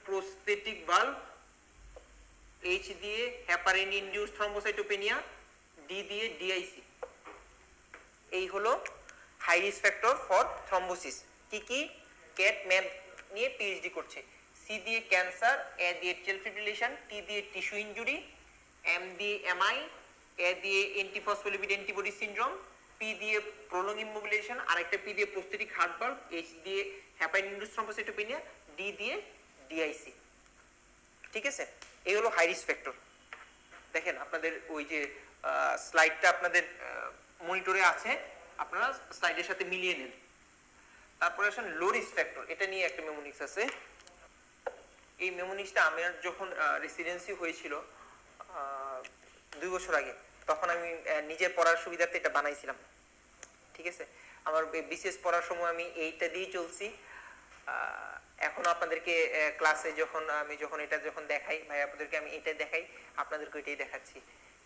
প্রোস্থেটিক ভালভ, এইচ দিয়ে হেপারিন ইনডিউসড থ্রম্বোসাইটোপেনিয়া, ডি দিয়ে ডিআইসি। এই হলো high risk factor for thrombosis. কি কি? ক্যাট ম্যাপ নিয়ে পিএইচডি করছে। সি দিয়ে ক্যান্সার, এ দিয়ে এট্রিয়াল ফিব্রিলেশন, টি দিয়ে টিস্যু ইনজুরি, এম দিয়ে এমআই, এ দিয়ে অ্যান্টিফসফোলিপিড অ্যান্টিবডি সিনড্রোম, পি দিয়ে প্রলং ইমোবিলাইজেশন, আরেকটা পি দিয়ে প্রোস্থেটিক হার্ট ভালভ, এইচ দিয়ে হেপারিন ইনডিউসড থ্রম্বোসাইটোপেনিয়া, ডি দিয়ে ডিআইসি, ঠিক আছে? এই হলো হাই রিস্ক ফ্যাক্টর। দেখেন আপনাদের ওই যে স্লাইডটা আপনাদের মনিটরে আছে, আপনারা স্লাইডের সাথে মিলিয়ে নেন। তারপরে আসেন লো রিস্ক ফ্যাক্টর, এটা নিয়ে একটা মেমোনিক্স আছে। এই মেমোনিক্সটা আমার যখন রেসিডেন্সি হয়েছিল 2 বছর আগে, তখন আমি নিজের পড়ার সুবিধার্থে এটা বানাইছিলাম। ঠিক আছে, আমার বিসিএস পড়ার সময় আমি এইটা দিয়ে চলছি। এখন আপনাদেরকে ক্লাসে যখন এটা দেখাই ভাই, আপনাদেরকে আমি এটা দেখাই, আপনাদেরকে এটাই দেখাচ্ছি।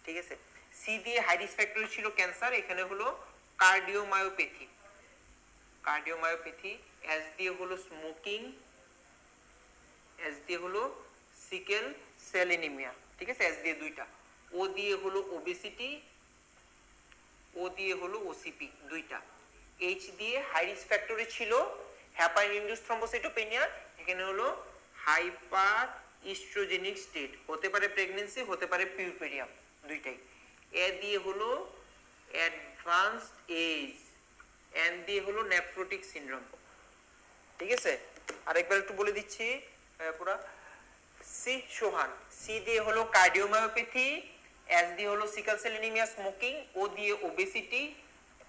ঠিক আছে, সি দিয়ে হাই রিস্ক ফ্যাক্টর ছিল ক্যান্সার, এখানে হলো কার্ডিওমায়োপ্যাথি, এস দিয়ে হলো স্মোকিং, এস দিয়ে হলো সিকেল সেল অ্যানিমিয়া। ঠিক আছে, এস দিয়ে দুইটা, ও দিয়ে হলো ওবেসিটি, ও দিয়ে হলো ওসিপি দুইটা। এইচ দিয়ে হাই রিস্ক ফ্যাক্টরে ছিল হেপাইন ইনডিউস থ্রম্বোসাইটোপেনিয়া, এখানে হলো হাইপার ইস্ট্রোজেনিক স্টেট, হতে পারে প্রেগন্যান্সি, হতে পারে পিউরপেরিয়াম, দুইটাই। এ দিয়ে হলো অ্যাডভান্সড এজ, এন দিয়ে হলো নেফ্রোটিক সিনড্রোম। ঠিক আছে, আরেকবার একটু বলে দিচ্ছি পুরা। সি সোহান, সি দিয়ে হলো কার্ডিওমায়োপ্যাথি, এস দিয়ে হলো সিকেল সেল অ্যানিমিয়া স্মোকিং, ও দিয়ে obesity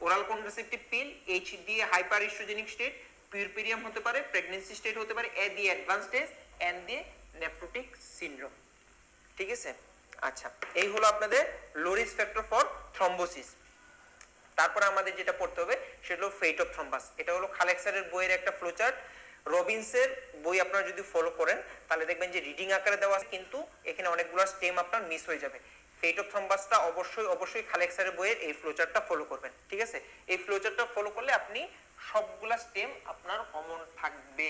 oral contraceptive pill, H দিয়ে হাইপার ইস্ট্রোজেনিক স্টেট পিউরপেরিয়াম হতে পারে, প্রেগন্যান্সি স্টেট হতে পারে, এ দিয়ে অ্যাডভান্সড এজ, এন দিয়ে নেফ্রোটিক সিনড্রোম। ঠিক আছে, আচ্ছা এই হলো আপনাদের লো রিস্ক ফ্যাক্টর ফর থ্রম্বোসিস। তারপরে আমাদের যেটা পড়তে হবে সেটা হলো ফেট অফ থ্রম্বাস। এটা হলো খালেক স্যারের বইয়ের একটা ফ্লোচার্ট, রবিনসের বই আপনারা যদি ফলো করেন তাহলে দেখবেন যে রিডিং আকারে দেওয়া আছে, কিন্তু এখানে অনেকগুলো স্টেম আপনার মিস হয়ে যাবে। ফেট অফ থ্রম্বাসটা অবশ্যই খালেক স্যারের বইয়ের এই ফ্লোচার্টটা ফলো করবেন। ঠিক আছে, এই ফ্লোচার্টটা ফলো করলে আপনি সবগুলা স্টেম আপনার কমন থাকবে,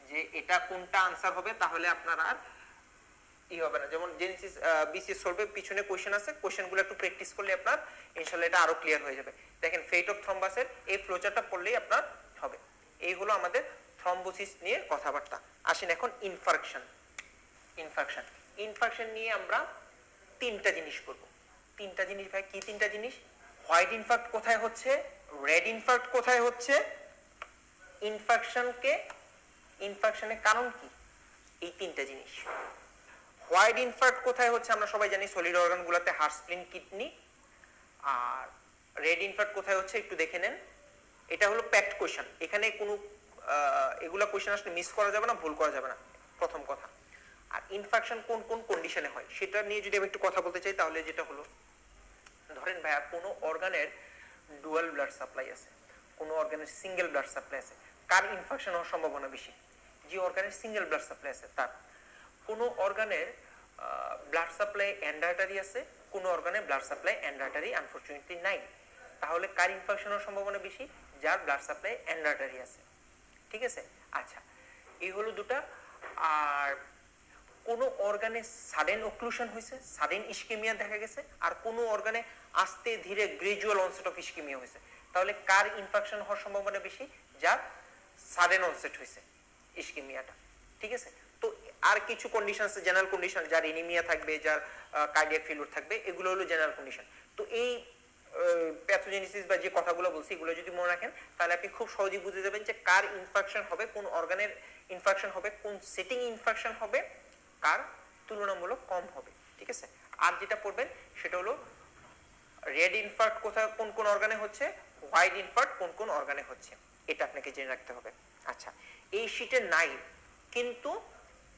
যে এটা কোনটা আনসার হবে, তাহলে আপনার আর হবে না। যেমন জেনেসিস বিসিএস সলভে পিছনে কোশ্চেন আছে, কোশ্চেনগুলো একটু প্র্যাকটিস করলে আপনার ইনশাআল্লাহ এটা আরো ক্লিয়ার হয়ে যাবে। দেখেন ফেট অফ থ্রম্বাসের এই ফ্লোচার্টটা পড়লেই আপনার হবে। এই হলো আমাদের থ্রম্বোসিস নিয়ে কথাবার্তা। আসেন এখন ইনফার্কশন নিয়ে আমরা তিনটা জিনিস করব। তিনটা জিনিস ভাই, কি তিনটা জিনিস? হোয়াইট ইনফার্ক্ট কোথায় হচ্ছে, রেড ইনফার্ক্ট কোথায় হচ্ছে, ইনফার্কশনের কারণ কি, এই তিনটা জিনিস। হোয়াইট ইনফার্ক্ট কোথায় হচ্ছে আমরা সবাই জানি, সলিড অর্গান গুলাতে, হার্ট, স্প্লিন, কিডনি। আর রেড ইনফার্ক্ট কোথায় হচ্ছে একটু দেখে নেন। এটা হলো প্যাক্ট কোশ্চেন, এখানে কোনো এগুলা কোশ্চেন আসলে মিস করা যাবে না, ভুল করা যাবে না, প্রথম কথা। আর ইনফেকশন কোন কোন কন্ডিশনে হয় সেটা নিয়ে যদি আমি একটু কথা বলতে চাই, তাহলে যেটা হলো, ধরেন ভাইয়া কোনো অর্গানের ডুয়াল ব্লাড সাপ্লাই আছে, কোনো অর্গানের সিঙ্গেল ব্লাড সাপ্লাই আছে, কার ইনফেকশন হওয়ার সম্ভাবনা বেশি? যে অর্গানের সিঙ্গেল ব্লাড সাপ্লাই আছে তার। কোনো অর্গানের ব্লাড সাপ্লাই এন্ডার্টারি আছে, কোনো অর্গানের ব্লাড সাপ্লাই এন্ডার্টারি আনফরচুনেটলি নাই, তাহলে কার ইনফেকশন হওয়ার সম্ভাবনা বেশি? যার ব্লাড সাপ্লাই এন্ডার্টারি আছে। ঠিক আছে, আচ্ছা এই হলো দুটা। আর কোনো অর্গানে সাডেন অক্লুশন হয়েছে, সাডেন ইস্কেমিয়া দেখা গেছে, আর কোনো অর্গানে আস্তে ধীরে গ্রাজুয়াল অনসেট অফ ইস্কেমিয়া হয়েছে, তাহলে কার ইনফেকশন হওয়ার সম্ভাবনা বেশি? যার সাডেন অনসেট হয়েছে ইস্কেমিয়াটা। ঠিক আছে, তো আর কিছু কন্ডিশন আছে, জেনারেল কন্ডিশন, যার এনিমিয়া থাকবে, যার কার্ডিয়াক ফেলিউর থাকবে, এগুলো হলো জেনারেল কন্ডিশন। তো এই প্যাথোজেনেসিস বা যে কথাগুলো বলছি এগুলো যদি মনে রাখেন, তাহলে আপনি খুব সহজেই বুঝে যাবেন যে কার ইনফেকশন হবে, কোন অর্গানের ইনফেকশন হবে, কোন সেটিং ইনফেকশন হবে, কার তুলনামূলক কম হবে। ঠিক আছে, আর যেটা পড়বেন সেটা হলো রেড ইনফার্ক্ট কোথায় কোন কোন অর্গানে হচ্ছে, হোয়াইট ইনফার্ক্ট কোন কোন অর্গানে হচ্ছে, এটা আপনাকে জেনে রাখতে হবে। আচ্ছা এই শীটে নাই, কিন্তু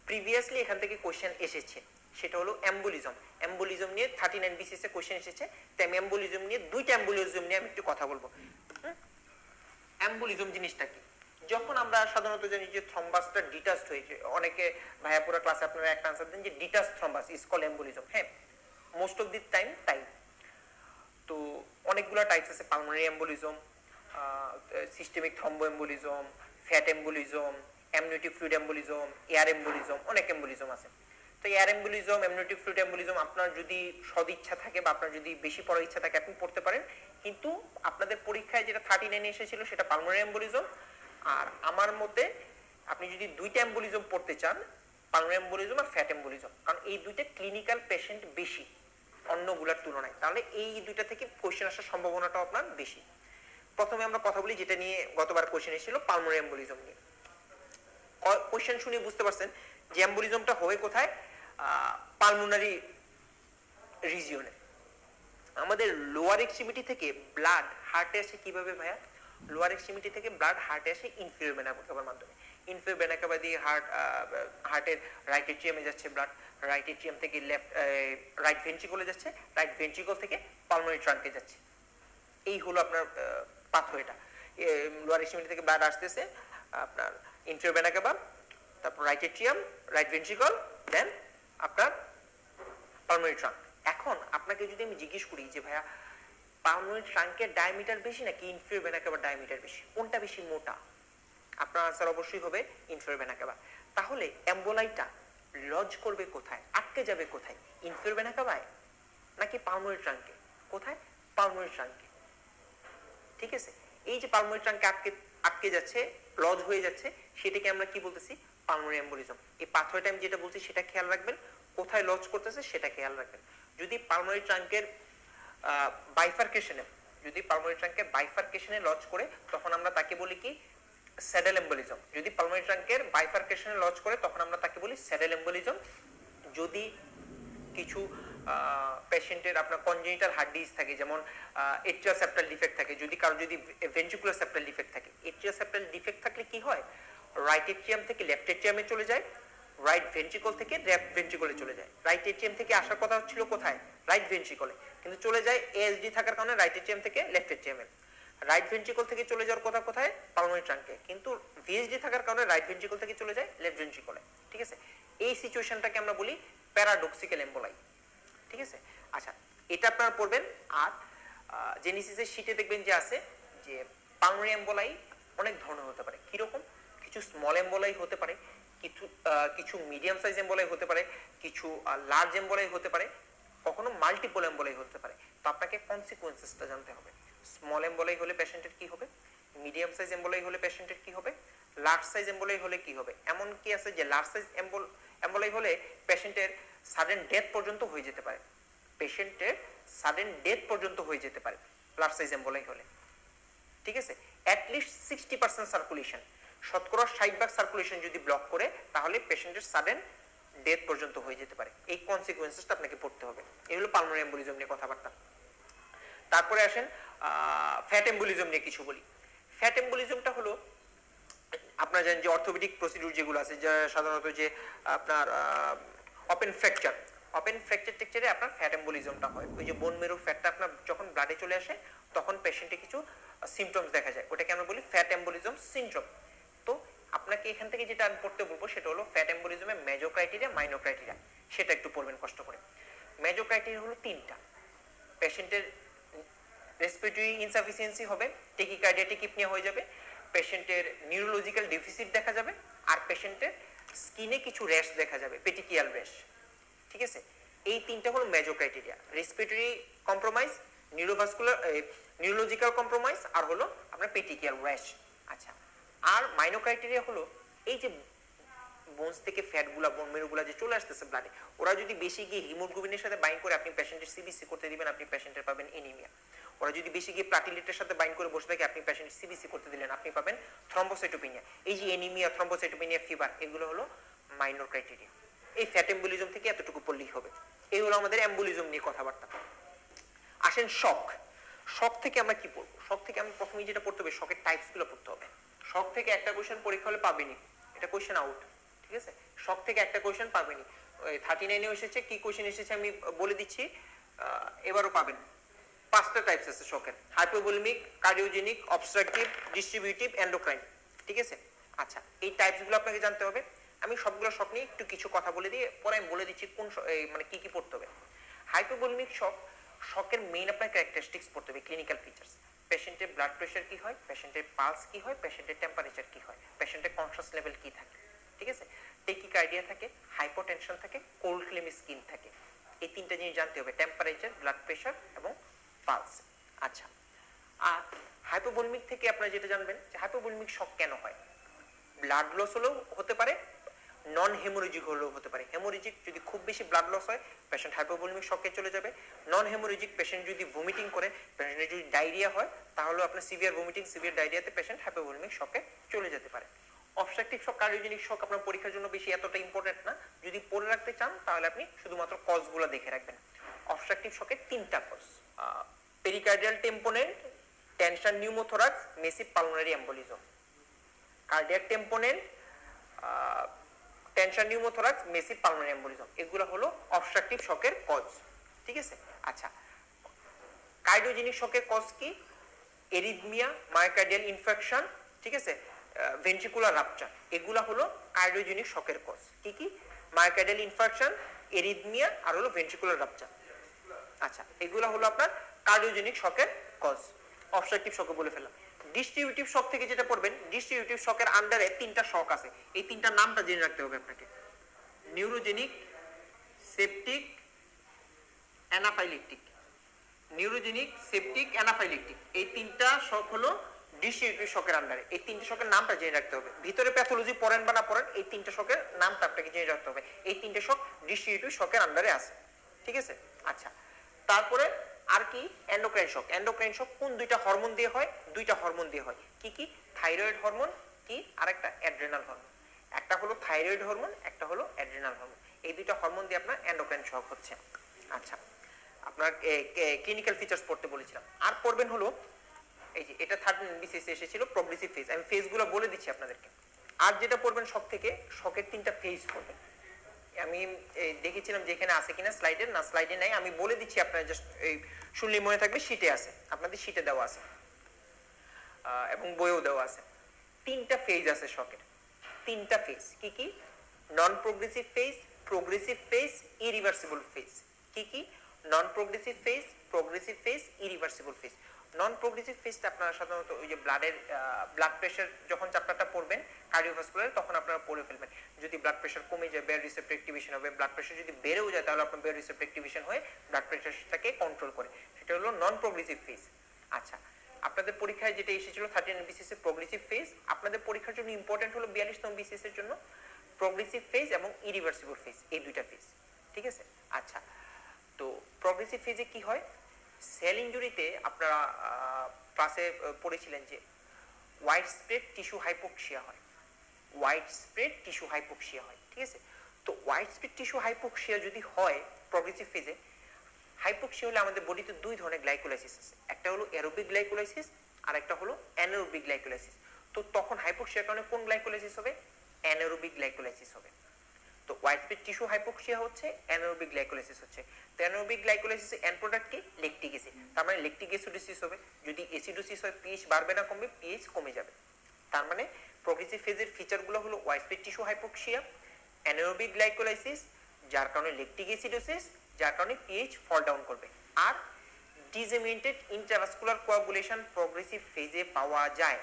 প্রিভিয়াসলি এখান থেকে কোশ্চেন এসেছে, সেটা হলো এম্বোলিজম। এম্বোলিজম নিয়ে 39 বিসিএস এ কোশ্চেন এসেছে, তাই আমি এম্বোলিজম নিয়ে দুইটা এম্বোলিজম নিয়ে আমি একটু কথা বলবো। এম্বোলিজম জিনিসটা কি? যখন আমরা সাধারণত জানি যে থ্রম্বাসটা ডিটাচড হয়েছে, অনেকে ভাইয়া পুরো ক্লাসে আপনারা একটা আনসার দেন যে detach thrombus is called embolism. হ্যাঁ, মোস্ট অফ দি টাইম তাই। তো অনেকগুলা টাইপস আছে, pulmonary embolism, systemic thromboembolism, fat embolism, amniotic fluid embolism, air embolism, অনেক এম্বোলিজম আছে। তো air embolism, amniotic fluid embolism আপনার যদি সদিচ্ছা থাকে বা আপনার যদি বেশি পড়ার ইচ্ছা থাকে আপনি পড়তে পারেন, কিন্তু আপনাদের পরীক্ষায় যেটা 39 এসেছিল সেটা পালমোনারি এম্বোলিজম। আর আমার মতে আপনি যদি দুইটা এম্বোলিজম পড়তে চান, পালমোনারি এম্বোলিজম আর ফ্যাট এম্বোলিজম, কারণ এই দুইটা ক্লিনিক্যাল পেশেন্ট বেশি অন্যগুলোর তুলনায়, তাহলে এই দুইটা থেকে কোশ্চেন আসার সম্ভাবনাটা আপনার বেশি। প্রথমে আমরা কথা বলি যেটা নিয়ে গতবার কোশ্চেন এসেছিল, পালমোনারি এম্বোলিজম নিয়ে। কোশ্চেন শুনে বুঝতে পারছেন যে এম্বোলিজমটা হয় কোথায়? পালমোনারি রিজিয়নে। আমাদের লোয়ার এক্সট্রিমিটি থেকে ব্লাড হার্টে আসে কিভাবে ভাইয়া? লোয়ার এক্সট্রিমিটি থেকে ব্লাড হার্টে আসে ইনফিরিয়র ভেনা কাভার মাধ্যমে। ইনফেরিয়র ভেনা কাভা দিয়ে হার্টের রাইট এট্রিয়ামে যাচ্ছে ব্লাড, রাইট এট্রিয়াম থেকে রাইট ভেন্ট্রিকলে যাচ্ছে, রাইট ভেন্ট্রিকল থেকে পালমোনারি ট্রাঙ্কে যাচ্ছে। এই হলো আপনার পাথওয়েটা। লোয়ার এক্সট্রিমিটি থেকে ব্লাড আসতেছে আপনার ইনফেরিয়র ভেনা কাভা, তারপর রাইট এট্রিয়াম, রাইট ভেন্ট্রিকল, দেন আপনার পালমোনারি ট্রাঙ্ক। এখন আপনাকে যদি আমি জিজ্ঞেস করি যে ভাইয়া পালমোনারি ট্রাঙ্কের ডায়ামিটার বেশি নাকি ইনফেরিয়র ভেনা কাভার ডায়ামিটার বেশি, কোনটা বেশি মোটা, আপনার আনসার অবশ্যই হবে ইনফেরিয়র ভেনা কাভা। তাহলে এম্বোলাইটা লজ করবে কোথায়, আটকে যাবে কোথায়, ইনফেরিয়র ভেনা কাভায় নাকি পালমোনারি ট্রাঙ্কে? কোথায়? পালমোনারি ট্রাঙ্কে। ঠিক আছে, এই যে পালমোনারি ট্রাঙ্কে আটকে যাচ্ছে, লজ হয়ে যাচ্ছে, সেটাকে আমরা কি বলতেছি? Pulmonary embolism. এই পাথওয়েটা আমি যেটা বলছি সেটা খেয়াল রাখবেন, কোথায় লজ করতেছে সেটা খেয়াল রাখবেন। যদি পালমোনারি ট্রাঙ্কের বাইফার্কেশনে, যদি পালমোনারি ট্রাঙ্কের বাইফার্কেশনে লজ করে, তখন আমরা তাকে বলি কি? Saddle embolism. যদি পালমোনারি ট্রাঙ্কের বাইফার্কেশনে লজ করে, তখন আমরা তাকে বলি স্যাডেল এম্বোলিজম। যদি কিছু পেশেন্টের আপনার কনজেনিটাল হার্ট ডিজিজ থাকে, যেমন এট্রিওসেপ্টাল ডিফেক্ট থাকে, যদি কারো যদি ভেন্ট্রিকুলার সেপ্টাল ডিফেক্ট থাকে, এট্রিওসেপ্টাল ডিফেক্ট থাকলে কি হয়? রাইট এট্রিয়াম থেকে লেফট এট্রিয়ামে চলে যায়, রাইট ভেন্ট্রিকল থেকে লেফট ভেন্ট্রিকলে চলে যায়। রাইট এট্রিয়াম থেকে আসার কথা ছিল কোথায়? রাইট ভেন্ট্রিকলে, কিন্তু চলে যায় এএসডি থাকার কারণে রাইট এট্রিয়াম থেকে লেফট এট্রিয়ামে। রাইট ভেন্ট্রিকল থেকে চলে যাওয়ার কথা কোথায়? পালমোনারি ট্রাঙ্কে, কিন্তু ভিএসডি থাকার কারণে রাইট ভেন্ট্রিকল থেকে চলে যায় লেফট ভেন্ট্রিকলে। ঠিক আছে, এই সিচুয়েশনটাকে আমরা বলি প্যারাডক্সিক্যাল এম্বোলাই। ঠিক আছে, আচ্ছা এটা আপনারা পড়বেন। আর জেনেসিসের শীটে দেখবেন যে আছে যে পালমোনারি এম্বোলাই অনেক ধরনের হতে পারে। কিরকম? কিছু স্মল এম্বোলাই হতে পারে, কিছু মিডিয়াম সাইজ এম্বোলাই হতে পারে, কিছু লার্জ এম্বোলাই হতে পারে, কখনো মাল্টিপল এম্বোলাই হতে পারে। তো আপনাকে কনসিকুয়েন্সেসটা জানতে হবে। স্মল এম্বোলাই হলে পেশেন্টের কি হবে, মিডিয়াম সাইজ এম্বোলাই হলে পেশেন্টের কি হবে, লার্জ সাইজ এম্বোলাই হলে কি হবে। এমন কি আছে যে লার্জ সাইজ এম্বোলাই হলে পেশেন্টের সাডেন ডেথ পর্যন্ত হয়ে যেতে পারে, পেশেন্টের সাডেন ডেথ পর্যন্ত হয়ে যেতে পারে লার্জ সাইজ এম্বোলাই হলে। ঠিক আছে, অ্যাটলিস্ট 60% সার্কুলেশন, শতকরা 60% সার্কুলেশন যদি ব্লক করে, তাহলে পেশেন্টের সাডেন ডেথ পর্যন্ত হয়ে যেতে পারে। এই কনসিকুয়েন্সেসটা আপনাকে পড়তে হবে। এই হলো পালমোনারি এম্বোলিজম নিয়ে কথাবার্তা। তারপরে আসেন ফ্যাট এম্বোলিজম নিয়ে কিছু বলি। ফ্যাট এম্বোলিজমটা হলো আপনারা জানেন যে অর্থোপেডিক প্রসিডিউর যেগুলো আছে, যা সাধারণত যে আপনার ওপেন ফ্র্যাকচার টেকচারে আপনার ফ্যাট এম্বোলিজমটা হয়। ওই যে বোন মেরু ফ্যাটটা আপনার যখন ব্লাডে চলে আসে, তখন পেশেন্টে কিছু সিমটমস দেখা যায়, ওটাকে আমরা বলি ফ্যাট এম্বোলিজম সিনড্রোম। তো আপনাকে এখান থেকে যেটা আমি পড়তে বলবো সেটা হলো ফ্যাট এম্বোলিজমের মেজর ক্রাইটেরিয়া, মাইনর ক্রাইটেরিয়া, সেটা একটু পড়বেন কষ্ট করে। মেজর ক্রাইটেরিয়া হলো 3টা। পেশেন্টের রেসপিরেটরি ইনসাফিসিয়েন্সি হবে, টেকিকার্ডিয়া টেকিপনিয়া হয়ে যাবে, পেশেন্টের নিউরোলজিক্যাল ডেফিসিট দেখা যাবে, আর পেশেন্টের স্কিনে কিছু র্যাশ দেখা যাবে, পেটিকিয়াল র্যাশ। ঠিক আছে, এই 3টা হলো major criteria. Respiratory compromise, neurological compromise, আর হলো আপনার পেটিকিয়াল র্যাশ। আচ্ছা, আর মাইনর ক্রাইটেরিয়া হলো এই যে বোনস থেকে ফ্যাটগুলা, বোন মেরুগুলা যে চলে আসতেছে ব্লাডে, ওরা যদি বেশি গিয়ে হিমোগ্লোবিনের সাথে বাইন্ড করে আপনি পেশেন্টের সিবিসি করতে দিবেন, আপনি পেশেন্টের পাবেন এনিমিয়া। ওরা যদি বেশি গিয়ে প্লাটিলেটের সাথে বাইন্ড করে বসে থাকে, আপনি পেশেন্টের সিবিসি করতে দিলেন, আপনি পাবেন থ্রম্বোসাইটোপেনিয়া। এই যে এনিমিয়া, থ্রম্বোসাইটোপেনিয়া, ফিভার, এগুলো হলো মাইনর ক্রাইটেরিয়া। এই ফ্যাট এম্বোলিজম থেকে এতটুকু পড়লেই হবে। এই হলো আমাদের এম্বোলিজম নিয়ে কথাবার্তা। আসেন শক। শক থেকে আমরা কি পড়বো? শক থেকে আমি প্রথমেই যেটা পড়তে হবে, শকের টাইপস গুলো পড়তে হবে। শক থেকে একটা কোশ্চেন পরীক্ষা হলে পাবেনি, এটা কোশ্চেন আউট। ঠিক আছে, শক থেকে একটা কোশ্চেন পাবেনি। 39 এসেছে, কি কোশ্চেন এসেছে আমি বলে দিচ্ছি, এবারও পাবেন। 5টা টাইপস আছে শকের: hypovolaemic, cardiogenic, obstructive, distributive, endocrine. ঠিক আছে, আচ্ছা এই টাইপস গুলো আপনাকে জানতে হবে। আমি সবগুলো শক নিয়ে একটু কিছু কথা বলে দিয়ে পরে আমি বলে দিচ্ছি কোন মানে কি কি পড়তে হবে। হাইপোভলিমিক শক, শকের মেইন আপনার ক্যারেক্টারিস্টিক্স পড়তে হবে, ক্লিনিক্যাল ফিচার্স। পেশেন্টের ব্লাড প্রেশার কি হয়, পেশেন্টের পালস কি হয়, পেশেন্টের টেম্পারেচার কি হয়, পেশেন্টের কনশাস লেভেল কি থাকে। ঠিক আছে, টেকিকার্ডিয়া থাকে, হাইপোটেনশন থাকে, কোল্ড ক্লেম স্কিন থাকে। এই 3টা জিনিস জানতে হবে, টেম্পারেচার, ব্লাড প্রেশার এবং পালস। আচ্ছা, আর হাইপোভলিমিক থেকে আপনারা যেটা জানবেন যে হাইপোভলিমিক শক কেন হয়। ব্লাড লস হলেও হতে পারে, নন হেমোরেজিক হলেও হতে পারে। হেমোরেজিক যদি খুব বেশি ব্লাড লস হয়, পেশেন্ট হাইপোভলিমিক শকে চলে যাবে। নন হেমোরেজিক পেশেন্ট যদি ভমিটিং করে, পেশেন্টের যদি ডায়রিয়া হয়, তাহলে আপনার সিভিয়ার ভমিটিং, সিভিয়ার ডায়রিয়াতে পেশেন্ট হাইপোভলিমিক শকে চলে যেতে পারে। অবস্ট্রাকটিভ শক, কার্ডিওজেনিক শক আপনার পরীক্ষার জন্য বেশি এতটা ইম্পর্টেন্ট না। যদি পড়ে রাখতে চান তাহলে আপনি শুধুমাত্র কজগুলো দেখে রাখবেন। অবস্ট্রাকটিভ শকের 3টা cause: pericardial tamponade, tension pneumothorax, massive pulmonary embolism. Cardiac tamponade, tension pneumothorax, massive pulmonary embolism, এগুলো হলো অবস্ট্রাকটিভ শকের কজ। ঠিক আছে, আচ্ছা কার্ডিওজেনিক শকের কজ কি? এরিথমিয়া, মায়োকার্ডিয়াল ইনফেকশন, ঠিক আছে, ভেন্ট্রিকুলার রাপচার, এগুলা হলো কার্ডিওজেনিক শকের কজ। কি কি? মায়োকার্ডিয়াল ইনফেকশন, এরিথমিয়া আর হলো ভেন্ট্রিকুলার রাপচার। আচ্ছা এগুলা হলো আপনার কার্ডিওজেনিক শকের কজ, অবস্ট্রাকটিভ শকে বলে ফেললাম। ডিস্ট্রিবিউটিভ শক থেকে যেটা পড়বেন, ডিস্ট্রিবিউটিভ শকের আন্ডারে তিনটা শক আছে, এই তিনটা নামটা জেনে রাখতে হবে আপনাকে। Neurogenic, septic, anaphylactic. Neurogenic, septic, anaphylactic, এই তিনটা শক হলো ডিস্ট্রিবিউটিভ শকের আন্ডারে। এই তিনটা শকের নামটা জেনে রাখতে হবে। ভিতরে প্যাথোলজি পড়েন বা না পড়েন, এই তিনটা শকের নামটা আপনাকে জেনে রাখতে হবে। এই তিনটা শক ডিস্ট্রিবিউটিভ শকের আন্ডারে আছে। ঠিক আছে, আচ্ছা তারপরে আর কি? এন্ডোক্রাইন শক। এন্ডোক্রাইন শক কোন দুইটা হরমোন দিয়ে হয়? দুইটা হরমোন দিয়ে হয়। কি কি? থাইরয়েড হরমোন, কি আরেকটা? Adrenal hormone. একটা হলো থাইরয়েড হরমোন, একটা হলো অ্যাড্রেনাল হরমোন। এই দুইটা হরমোন দিয়ে আপনার এন্ডোক্রাইন শক হচ্ছে। আচ্ছা আপনার ক্লিনিক্যাল ফিচার্স পড়তে বলেছিলাম। আর পড়বেন হলো এই যে এটা থার্ড বিসিএস এসেছিল প্রগ্রেসিভ ফেজ, আমি ফেজগুলো বলে দিচ্ছি আপনাদেরকে। আর যেটা পড়বেন সব থেকে, শকের তিনটা ফেজ পড়বেন। আমি দেখেছিলাম যে এখানে আছে কিনা স্লাইডে, না স্লাইডে নাই, আমি বলে দিচ্ছি আপনারা জাস্ট এই শুনলে মনে থাকবে, শীটে আছে, আপনাদের শীটে দেওয়া আছে এবং বইও দেওয়া আছে। তিনটা ফেজ আছে শকের, তিনটা ফেজ। কি কি? Non progressive phase, progressive phase, irreversible phase. কি কি? Non progressive phase, progressive phase, irreversible phase. Non progressive ফেজটা আপনারা সাধারণত ওই যে ব্লাড প্রেশার যখন চ্যাপ্টারটা পড়বেন কার্ডিওভাস্কুলার, তখন আপনারা পড়ে ফেলবেন। যদি ব্লাড প্রেশার কমে যায় বেয়ার রিসেপ্টর অ্যাক্টিভেশন হবে, ব্লাড প্রেশার যদি বেড়েও যায় তাহলে আপনার বেয়ার রিসেপ্টর অ্যাক্টিভেশন হয়ে ব্লাড প্রেশারটাকে কন্ট্রোল করে, সেটা হলো নন প্রোগ্রেসিভ ফেজ। আচ্ছা আপনাদের পরীক্ষায় যেটা এসেছিল 13 বিসিএস এর প্রোগ্রেসিভ ফেজ, আপনাদের পরীক্ষার জন্য ইম্পর্টেন্ট হলো 42তম বিসিএস এর জন্য প্রোগ্রেসিভ ফেজ এবং ইরিভার্সিবল ফেজ, এই দুইটা ফেজ। ঠিক আছে, আচ্ছা তো প্রোগ্রেসিভ ফেজে কি হয়? সেল ইনজুরিতে আপনারা ক্লাসে পড়েছিলেন যে ওয়াইড স্প্রেড টিস্যু হাইপোক্সিয়া হয়, ওয়াইড স্প্রেড টিস্যু হাইপোক্সিয়া হয়। ঠিক আছে, তো ওয়াইড স্প্রেড টিস্যু হাইপোক্সিয়া যদি হয় প্রোগ্রেসিভ ফেজে, হাইপোক্সিয়া হলে আমাদের বডিতে দুই ধরনের গ্লাইকোলাইসিস আছে, একটা হলো অ্যারোবিক গ্লাইকোলাইসিস আর একটা হলো অ্যানারোবিক গ্লাইকোলাইসিস। তো তখন হাইপোক্সিয়ার কারণে কোন গ্লাইকোলাইসিস হবে? অ্যানারোবিক গ্লাইকোলাইসিস হবে। তো ওয়াইড স্প্রেড টিস্যু হাইপোক্সিয়া হচ্ছে, অ্যানারোবিক গ্লাইকোলাইসিস হচ্ছে। তো অ্যানারোবিক গ্লাইকোলাইসিসের এন্ড প্রোডাক্ট কি? Lactic acid. তার মানে ল্যাকটিক অ্যাসিডোসিস হবে। যদি অ্যাসিডোসিস হয় পিএইচ বাড়বে না কমবে? পিএইচ কমে যাবে। তার মানে প্রোগ্রেসিভ ফেজের ফিচারগুলো হলো wide spread tissue hypoxia, anaerobic glycolysis যার কারণে ল্যাকটিক অ্যাসিডোসিস যার কারণে পিএইচ ফল ডাউন করবে, আর ডিসেমিনেটেড ইন্ট্রাভাস্কুলার কোয়াগুলেশন প্রোগ্রেসিভ ফেজে পাওয়া যায়।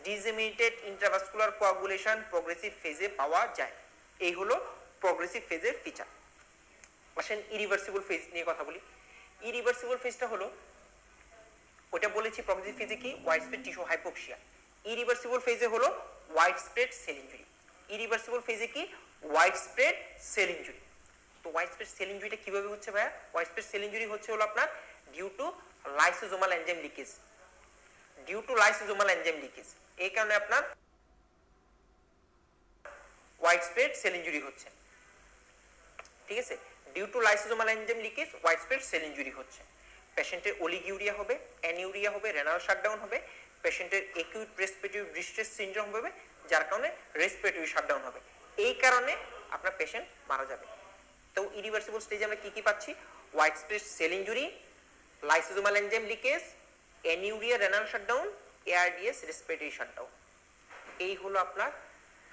ডিসেমিনেটেড ইন্ট্রাভাস্কুলার কোয়াগুলেশন প্রোগ্রেসিভ ফেজে পাওয়া যায়। এই হলো প্রোগ্রেসিভ ফেজের ফিচার। আসেন ইরিভার্সিবল ফেজ নিয়ে কথা বলি। ইরিভার্সিবল ফেজটা হলো, ওটা বলেছি প্রোগ্রেসিভ ফেজে কি? Wide spread tissue hypoxia. Irreversible ফেজে হলো wide spread cell injury. Irreversible ফেজে কি? Wide spread cell injury. তো ওয়াইড স্প্রেড সেল ইনজুরিটা কিভাবে হচ্ছে ভাইয়া? ওয়াইড স্প্রেড সেল ইনজুরি হচ্ছে হলো আপনার due to lysosomal enzyme leakage, due to lysosomal enzyme leakage, এই কারণে আপনার ওয়াইড স্প্রেড সেল ইনজুরি হচ্ছে। ঠিক আছে, due to lysosomal enzyme leakage widespread cell injury হচ্ছে। পেশেন্টের ওলিগিউরিয়া হবে, অ্যানিউরিয়া হবে, রেনাল শাটডাউন হবে, পেশেন্টের একিউট রেসপিরেটরি ডিস্ট্রেস সিনড্রোম হবে যার কারণে রেসপিরেটরি শাটডাউন হবে, এই কারণে আপনার পেশেন্ট মারা যাবে। তো ইরিভার্সিবল স্টেজে আমরা কি কি পাচ্ছি? Widespread cell injury, lysosomal enzyme leakage, anuria, renal shutdown, ARDS respiratory shutdown. এই হলো আপনার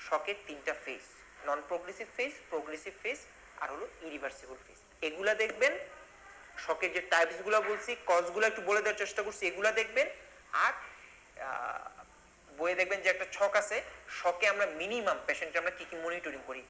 শকের তিনটা phase, non progressive phase, progressive phase আর হলো ইরিভার্সিবল ফেজ। এগুলা দেখবেন, শকের যে টাইপস গুলো বলছি, কজগুলো একটু বলে দেওয়ার চেষ্টা করছি, এগুলা দেখবেন। আর বইয়ে দেখবেন যে একটা ছক আছে, শকে আমরা মিনিমাম পেশেন্টকে আমরা কি কি মনিটরিং করি।